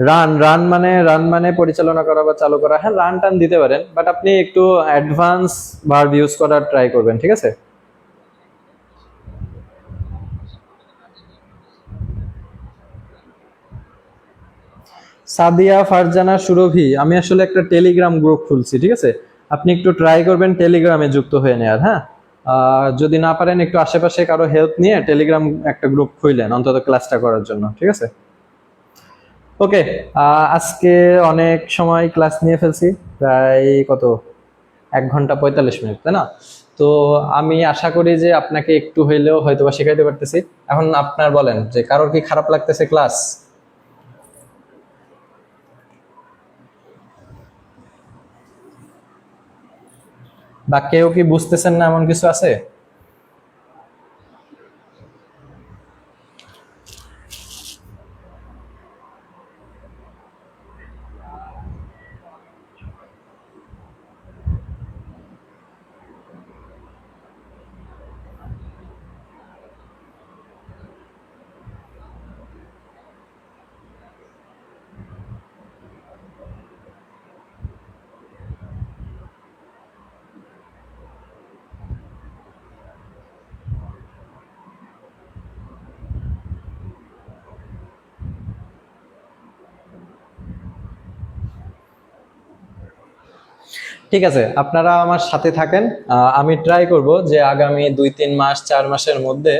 রান মানে পরিচালনা করা বা চালু করা। হ্যাঁ, রান টান দিতে পারেন, বাট আপনি একটু অ্যাডভান্স ভার্ব ইউজ করার ট্রাই করবেন, ঠিক আছে। সাদিয়া, ফারজানা, সুরভি, আমি আসলে একটা টেলিগ্রাম গ্রুপ খুলছি, ঠিক আছে। আপনি একটু ট্রাই করবেন টেলিগ্রামে যুক্ত হয়ে নেওয়ার। হ্যাঁ, যদি না পারেন একটু আশেপাশে কারো হেল্প নিয়ে টেলিগ্রাম একটা গ্রুপ খুললেন অন্তত ক্লাসটা করার জন্য, ঠিক আছে। ওকে, আজকে অনেক সময় ক্লাস নিয়ে ফেলছি, প্রায় কত 1 ঘন্টা 45 মিনিট, তাই না? তো আমি আশা করি যে আপনাকে একটু হইলেও হয়তোবা শেখাইতে পারতেছি। এখন আপনার বলেন যে কারোর কি খারাপ লাগতেছে ক্লাস, বা কেউ কি বুঝতেছেন না এমন কিছু আছে? ঠিক আছে, আপনারা আমার সাথে থাকেন। আমি ট্রাই করব যে আগামী 2-3 মাস 4 মাসের মধ্যে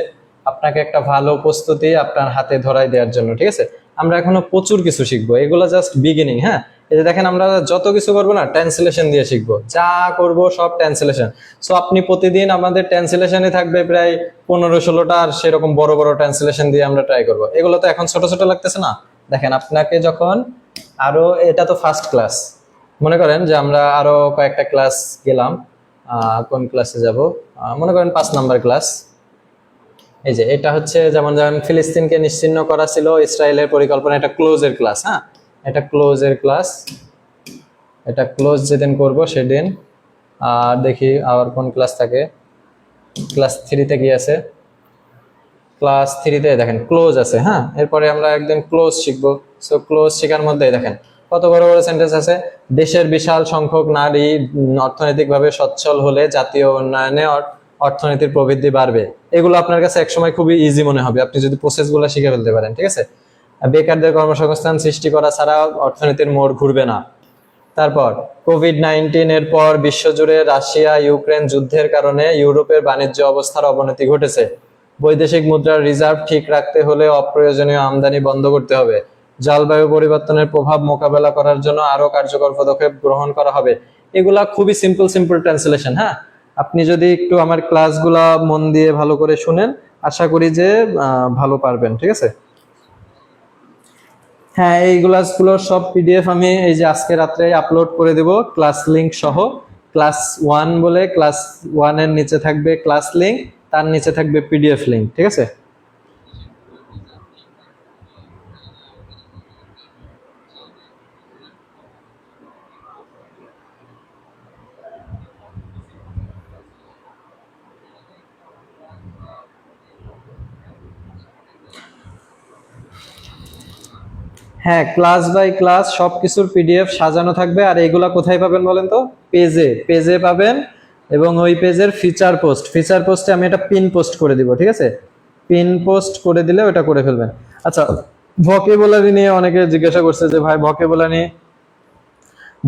আপনাকে একটা ভালো প্রস্তুতি আপনার হাতে ধরাই দেওয়ার জন্য, ঠিক আছে। আমরা এখনো প্রচুর কিছু শিখবো, এগুলো জাস্ট বিগিনিং। হ্যাঁ, এই যে দেখেন আমরা যত কিছু করবো না ট্রান্সলেশন দিয়ে শিখবো, যা করব সব ট্রান্সলেশন। সো আপনি প্রতিদিন আমাদের ট্রান্সলেশনে থাকবে প্রায় 15-16টা, আর সেরকম বড় বড় ট্রান্সলেশন দিয়ে আমরা ট্রাই করবো। এগুলো তো এখন ছোট ছোট লাগতেছে না? দেখেন আপনাকে যখন আরো, এটা তো ফার্স্ট ক্লাস, মনে করেন যে আমরা আরো কয়েকটা ক্লাস গেলাম। কোন ক্লাসে যাব? মনে করেন 5 নাম্বার ক্লাস। এই যে এটা হচ্ছে যেমন যেমন ফিলিস্তিনকে নিশ্চিহ্ন করা ছিল ইসরায়েলের পরিকল্পনা, এটা ক্লোজের ক্লাস। হ্যাঁ, এটা ক্লোজের ক্লাস, এটা ক্লোজ যেদিন করব সেদিন। আর দেখি আর কোন ক্লাস থাকে। ক্লাস 3-তে কি আছে? ক্লাস 3-তে দেখেন ক্লোজ আছে। হ্যাঁ, এরপরে আমরা একদিন ক্লোজ শিখবো। সো ক্লোজ শেখার মধ্যে দেখেন কত বড় বড় সেন্টেন্স আছে। দেশের বিশাল সংখ্যক নারী অর্থনৈতিকভাবে সচ্ছল হলে জাতীয় উন্নয়নে অর্থনীতির প্রবৃদ্ধি বাড়বে। এগুলো আপনার কাছে একসময় খুবই ইজি মনে হবে আপনি যদি প্রসেসগুলো শিখে ফেলতে পারেন, ঠিক আছে। বেকারদের কর্মসংস্থান সৃষ্টি করা ছাড়া অর্থনীতির মোড় ঘুরবে না। তারপর কোভিড-19 এর পর বিশ্বজুড়ে রাশিয়া ইউক্রেন যুদ্ধের কারণে ইউরোপের বাণিজ্য অবস্থার অবনতি ঘটেছে। বৈদেশিক মুদ্রার রিজার্ভ ঠিক রাখতে হলে অপ্রয়োজনীয় আমদানি বন্ধ করতে হবে। জলবায়ু পরিবর্তনের প্রভাব মোকাবেলা করার জন্য আরো কার্যকর পদক্ষেপ গ্রহণ করা হবে। এগুলা খুবই সিম্পল সিম্পল ট্রান্সলেশন। হ্যাঁ, আপনি যদি একটু আমার ক্লাসগুলা মন দিয়ে ভালো করে শুনেন, আশা করি যে ভালো পারবেন, ঠিক আছে। হ্যাঁ, এই ক্লাসগুলোর সব পিডিএফ আমি এই যে আজকে রাত্রে আপলোড করে দেব ক্লাস লিংক সহ। ক্লাস 1 বলে ক্লাস 1 এর নিচে থাকবে ক্লাস লিংক, তার নিচে থাকবে পিডিএফ লিংক, ঠিক আছে। হ্যাঁ, ক্লাস বাই ক্লাস সবকিছুর পিডিএফ সাজানো থাকবে। আর এইগুলা কোথায় পাবেন বলেন তো? পেজে পেজে পাবেন। এবং ওই পেজের ফিচার পোস্টে আমি এটা পিন পোস্ট করে দিব, ঠিক আছে। পিন পোস্ট করে দিলে ওটা করে ফেলবেন। আচ্ছা, ভোকাবুলারি নিয়ে অনেকে জিজ্ঞাসা করছে যে ভাই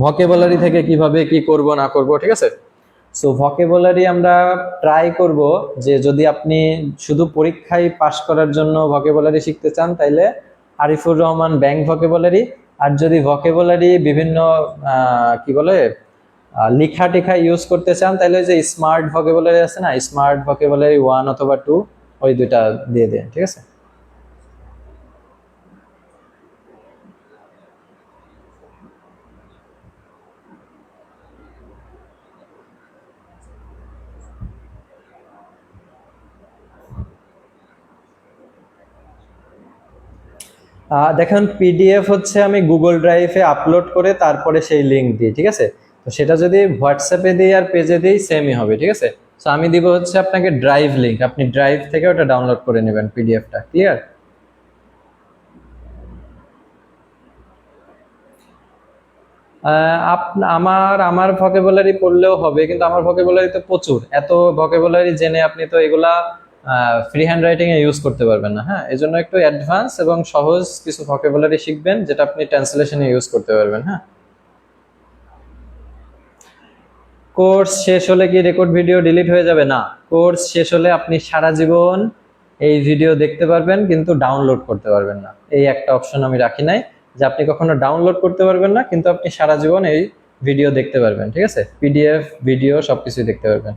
ভোকাবুলারি থেকে কিভাবে কি করব না করব, ঠিক আছে। সো ভোকাবুলারি আমরা ট্রাই করব যে যদি আপনি শুধু পরীক্ষায় পাশ করার জন্য ভোকাবুলারি শিখতে চান তাইলে আরিফুর রহমান ব্যাংক ভোকাবুলারি, আর যদি ভোকাবুলারি বিভিন্ন কি বলে লেখা টেখা ইউজ করতে চান তাহলে যে স্মার্ট ভোকাবুলারি আছে না, স্মার্ট ভোকাবুলারি 1 অথবা 2, ওই দুইটা দিয়ে দেন, ঠিক আছে। দেখুন পিডিএফ হচ্ছে আমি গুগল ড্রাইভে আপলোড করে তারপরে সেই লিঙ্ক দিই, ঠিক আছে। তো সেটা যদি হোয়াটসঅ্যাপে দিই আর পেজে দিই সেমই হবে, ঠিক আছে। তো আমি দিব হচ্ছে আপনাকে ড্রাইভ লিঙ্ক, আপনি ড্রাইভ থেকে ওটা ডাউনলোড করে নেবেন পিডিএফটা, ক্লিয়ার। আমার আমার ভোকাবুলারি পড়লেও হবে, কিন্তু আমার ভোকাবুলারি তো প্রচুর, এত ভোকাবুলারি জেনে আপনি তো এগুলা ফ্রি হ্যান্ড রাইটিং এ ইউজ করতে পারবেন না। হ্যাঁ, এই জন্য একটু অ্যাডভান্স এবং সহজ কিছু ভোকাবুলারি শিখবেন যেটা আপনি ট্রান্সলেশনে ইউজ করতে পারবেন। হ্যাঁ, কোর্স শেষ হলে কি রেকর্ড ভিডিও ডিলিট হয়ে যাবে? না, কোর্স শেষ হলে আপনি সারা জীবন এই ভিডিও দেখতে পারবেন, কিন্তু ডাউনলোড করতে পারবেন না। এই একটা অপশন আমি রাখি নাই যে আপনি কখনো ডাউনলোড করতে পারবেন না, কিন্তু আপনি সারা জীবন এই ভিডিও দেখতে পারবেন, ঠিক আছে। পিডিএফ ভিডিও সবকিছুই দেখতে পারবেন।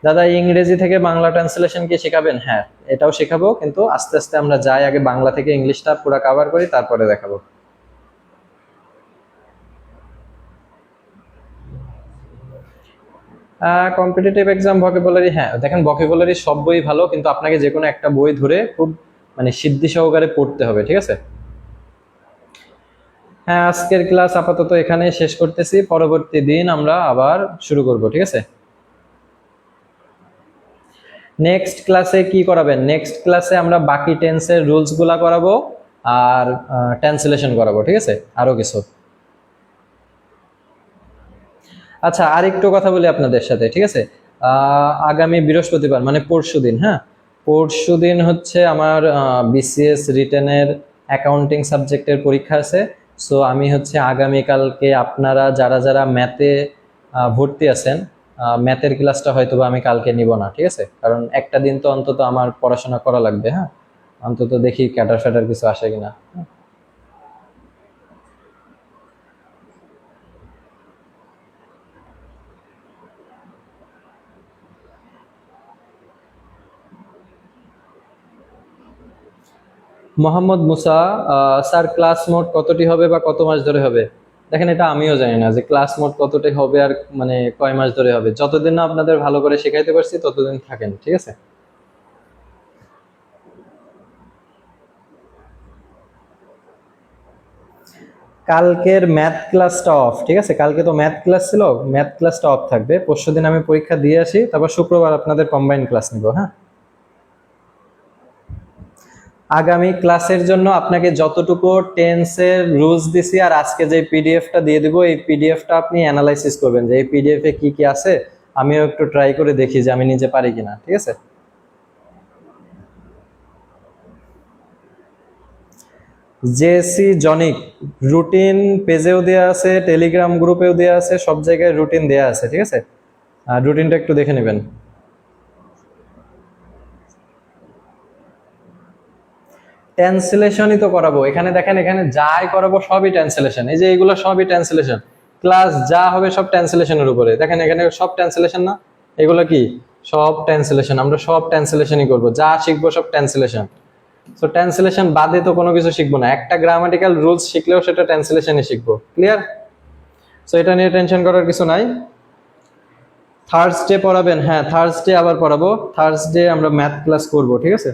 দাদা ইংরেজি থেকে বাংলা ট্রান্সলেশন কি শেখাবেন? হ্যাঁ, এটাও শেখাবো, কিন্তু আস্তে আস্তে আমরা যাই, আগে বাংলা থেকে ইংলিশটা পুরো কভার করি তারপরে দেখাবো। কম্পিটিটিভ এক্সাম ভোকাবুলারি, হ্যাঁ দেখেন ভোকাবুলারি সব বই ভালো, কিন্তু আপনাকে যে কোনো একটা বই ধরে খুব মানে সিদ্ধি সহকারে পড়তে হবে, ঠিক আছে। হ্যাঁ, আজকের ক্লাস আপাতত এখানে শেষ করতেছি, পরবর্তী দিন আমরা আবার শুরু করব, ঠিক আছে। নেক্সট ক্লাসে কি করাবেন? নেক্সট ক্লাসে আমরা বাকি টেন্সের রুলস গুলা করাবো আর ট্রান্সলেশন করাবো, ঠিক আছে, আরো কিছু। আচ্ছা, আরেকটু কথা বলি আপনাদের সাথে, ঠিক আছে। আগামী বৃহস্পতিবার মানে পরশুদিন, হ্যাঁ পরশুদিন হচ্ছে আমার বিসিএস রিটেনের অ্যাকাউন্টিং সাবজেক্টের পরীক্ষা আছে। সো আমি হচ্ছে আগামীকালকে আপনারা যারা যারা ম্যাথে ভর্তি আছেন, ম্যাথের ক্লাসটা হয়তো বা আমি কালকে নিব না, ঠিক আছে, কারণ একটা দিন তো অন্তত আমার পড়াশোনা করা লাগবে। হ্যাঁ, অন্তত দেখি ক্যাটার ফ্যাটার কিছু আসে কিনা। Mohammad Musa, sir class mode কতটি হবে বা কত মাস ধরে হবে? দেখেন এটা আমিও জানি না যে ক্লাস মোড কতটি হবে আর মানে কয় মাস ধরে হবে। যতদিন না আপনাদের ভালো করে শেখাইতে পারছি ততদিন থাকেন, ঠিক আছে। কালকের ম্যাথ ক্লাসটা অফ, ঠিক আছে, কালকে তো ম্যাথ ক্লাস ছিল, ম্যাথ ক্লাসটা অফ থাকবে। পরশুদিন আমি পরীক্ষা দিয়ে আসি, তারপর শুক্রবার আপনাদের কম্বাইন ক্লাস নিব। হ্যাঁ, আগামী ক্লাসের জন্য আপনাকে যতটুকু টেন্সের রুলস দিছি আর আজকে যে পিডিএফটা দিয়ে দিব, এই পিডিএফটা আপনি অ্যানালাইসিস করবেন যে এই পিডিএফ এ কি কি আছে। আমিও একটু ট্রাই করে দেখি যে আমি নিজে পারি কিনা, ঠিক আছে। জেসি জনিক রুটিন পেজেও দেওয়া আছে, টেলিগ্রাম গ্রুপেও দেওয়া আছে, সব জায়গায় রুটিন দেওয়া আছে, ঠিক আছে। আর রুটিনটা একটু দেখে নেবেন। ট্রান্সলেশনই তো করাবো এখানে, দেখেন এখানে যাই করাবো সবই ট্রান্সলেশন। এই যে এগুলো সবই ট্রান্সলেশন, ক্লাস যা হবে সব ট্রান্সলেশনের উপরে। দেখেন এখানে সব ট্রান্সলেশন না, এগুলো কি সব ট্রান্সলেশন। আমরা সব ট্রান্সলেশনই করবো, যা শিখবো সব ট্রান্সলেশন। তো ট্রান্সলেশন বাদে তো কোনো কিছু শিখবো না, একটা গ্রামাটিক্যাল রুলস শিখলেও সেটা ট্রান্সলেশনই শিখবো, ক্লিয়ার। সো এটা নিয়ে টেনশন করার কিছু নাই। থার্সডে পড়াবেন? হ্যাঁ, থার্সডে আবার পড়াবো, থার্সডে আমরা ম্যাথ ক্লাস করব, ঠিক আছে।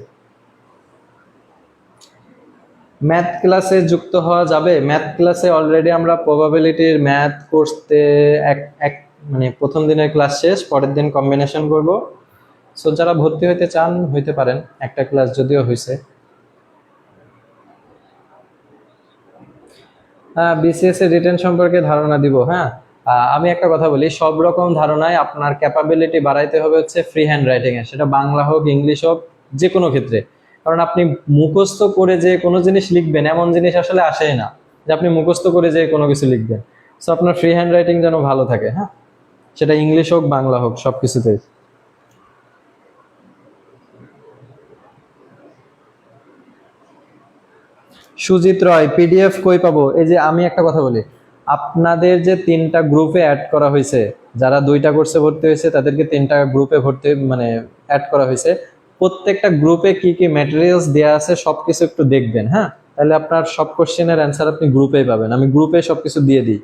ম্যাথ ক্লাসে যুক্ত হওয়া যাবে? ম্যাথ ক্লাসে অলরেডি আমরা প্রবাবিলিটির ম্যাথ করতে এক মানে প্রথম দিনের ক্লাস শেষ, পরের দিন কম্বিনেশন করব। সো যারা ভর্তি হইতে চান হইতে পারেন, একটা ক্লাস যদিও হয়েছে। হ্যাঁ, বিসিএস এর রিটেন সম্পর্কে ধারণা দিব। হ্যাঁ, আমি একটা কথা বলি, সব রকম ধারণায় আপনার ক্যাপাবিলিটি বাড়াইতে হবে হচ্ছে ফ্রি হ্যান্ড রাইটিং এ, সেটা বাংলা হোক ইংলিশ হোক যে কোনো ক্ষেত্রে। কারণ আপনি মুখস্থ করে যে কোনো জিনিস লিখবেন এমন জিনিস আসলে আসেই না যে আপনি মুখস্থ করে যে কোনো কিছু লিখবেন। সো আপনার ফ্রি হ্যান্ড রাইটিং যেন ভালো থাকে, হ্যাঁ, সেটা ইংলিশ হোক বাংলা হোক সব কিছুতেই। সুজিত রয়, পিডিএফ কই পাবো? এই যে আমি একটা কথা বলি, আপনাদের যে 3টা গ্রুপে অ্যাড করা হয়েছে, যারা 2টা কোর্সে ভর্তি হয়েছে তাদেরকে 3টা গ্রুপে ভর্তি মানে অ্যাড করা হয়েছে, প্রত্যেকটা গ্রুপে কি কি ম্যাটেরিয়ালস দেওয়া আছে সবকিছু একটু দেখবেন, হ্যাঁ, তাহলে আপনার সব কোশ্চেনের অ্যান্সার আপনি গ্রুপেই পাবেন। আমি গ্রুপে সবকিছু দিয়ে দিই।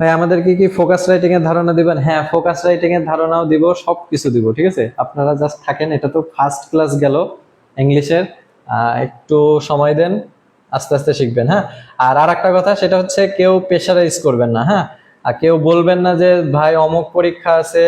ভাই আমাদেরকে কি ফোকাস রাইটিং এর ধারণা দিবেন? হ্যাঁ, ফোকাস রাইটিং এর ধারণাও দিব, সবকিছু দিব, ঠিক আছে। আপনারা জাস্ট থাকেন, এটা তো ফার্স্ট ক্লাস গেল ইংলিশের, একটু সময় দেন, আস্তে আস্তে শিখবেন, হ্যাঁ। আর আরেকটা কথা, সেটা হচ্ছে কেউ প্রেশারাইজ করবেন না, হ্যাঁ। আর কেউ বলবেন না যে ভাই অমুক পরীক্ষা আছে,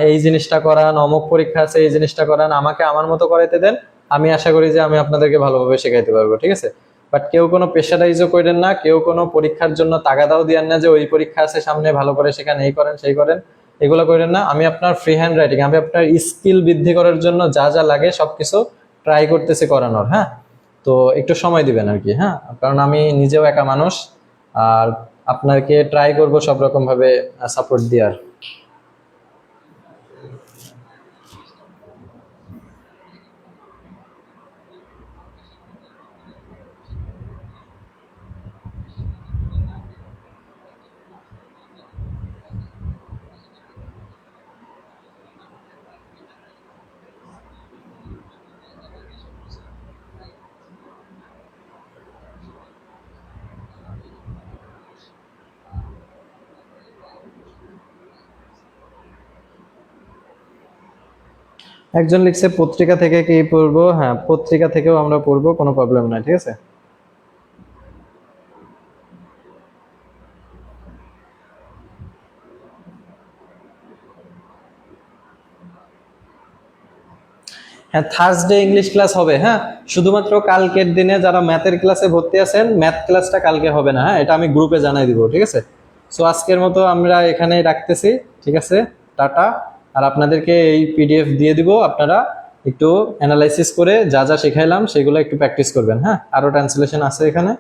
এই জিনিসটা করান, অমুক পরীক্ষা আছে এই জিনিসটা করান, আমাকে আমার মতো করাইতে দেন, আমি আশা করি যে আমি আপনাদেরকে ভালোভাবে শেখাইতে পারবো, ঠিক আছে। বাট কেউ কোনো প্রেশারাইজও করেন না, কেউ কোনো পরীক্ষার জন্য তাগাদাও দিয়েন না যে ওই পরীক্ষা আছে সামনে, ভালো করে শেখান, এই করেন সেই করেন, এগুলো করেন না। আমি আপনার ফ্রি হ্যান্ড রাইটিং, আমি আপনার স্কিল বৃদ্ধি করার জন্য যা যা লাগে সবকিছু ট্রাই করতেছি করানোর, হ্যাঁ। তো একটু সময় দিবেন আর কি, হ্যাঁ, কারণ আমি নিজেও একা মানুষ, আর আপনাকে ট্রাই করব সব রকম ভাবে সাপোর্ট দেওয়ার। একজন লিখছে পত্রিকা থেকে কি পড়বো? হ্যাঁ, পত্রিকা থেকেও আমরা পড়বো, কোনো প্রবলেম নাই, ঠিক আছে। হ্যাঁ, থার্সডে ইংলিশ ক্লাস হবে, হ্যাঁ। শুধুমাত্র কালকের দিনে যারা ম্যাথের ক্লাসে ভর্তি আছেন, ম্যাথ ক্লাসটা কালকে হবে না, হ্যাঁ, এটা আমি গ্রুপে জানাই দিব, ঠিক আছে। সো আজকের মতো আমরা এখানেই রাখতেছি, ঠিক আছে, টাটা। আর আপনাদেরকে এই পিডিএফ দিয়ে দিব, আপনারা একটু অ্যানালাইসিস করে যা যা শেখাইলাম সেগুলো একটু প্র্যাকটিস করবেন, হ্যাঁ। আরো ট্রান্সলেশন আছে এখানে।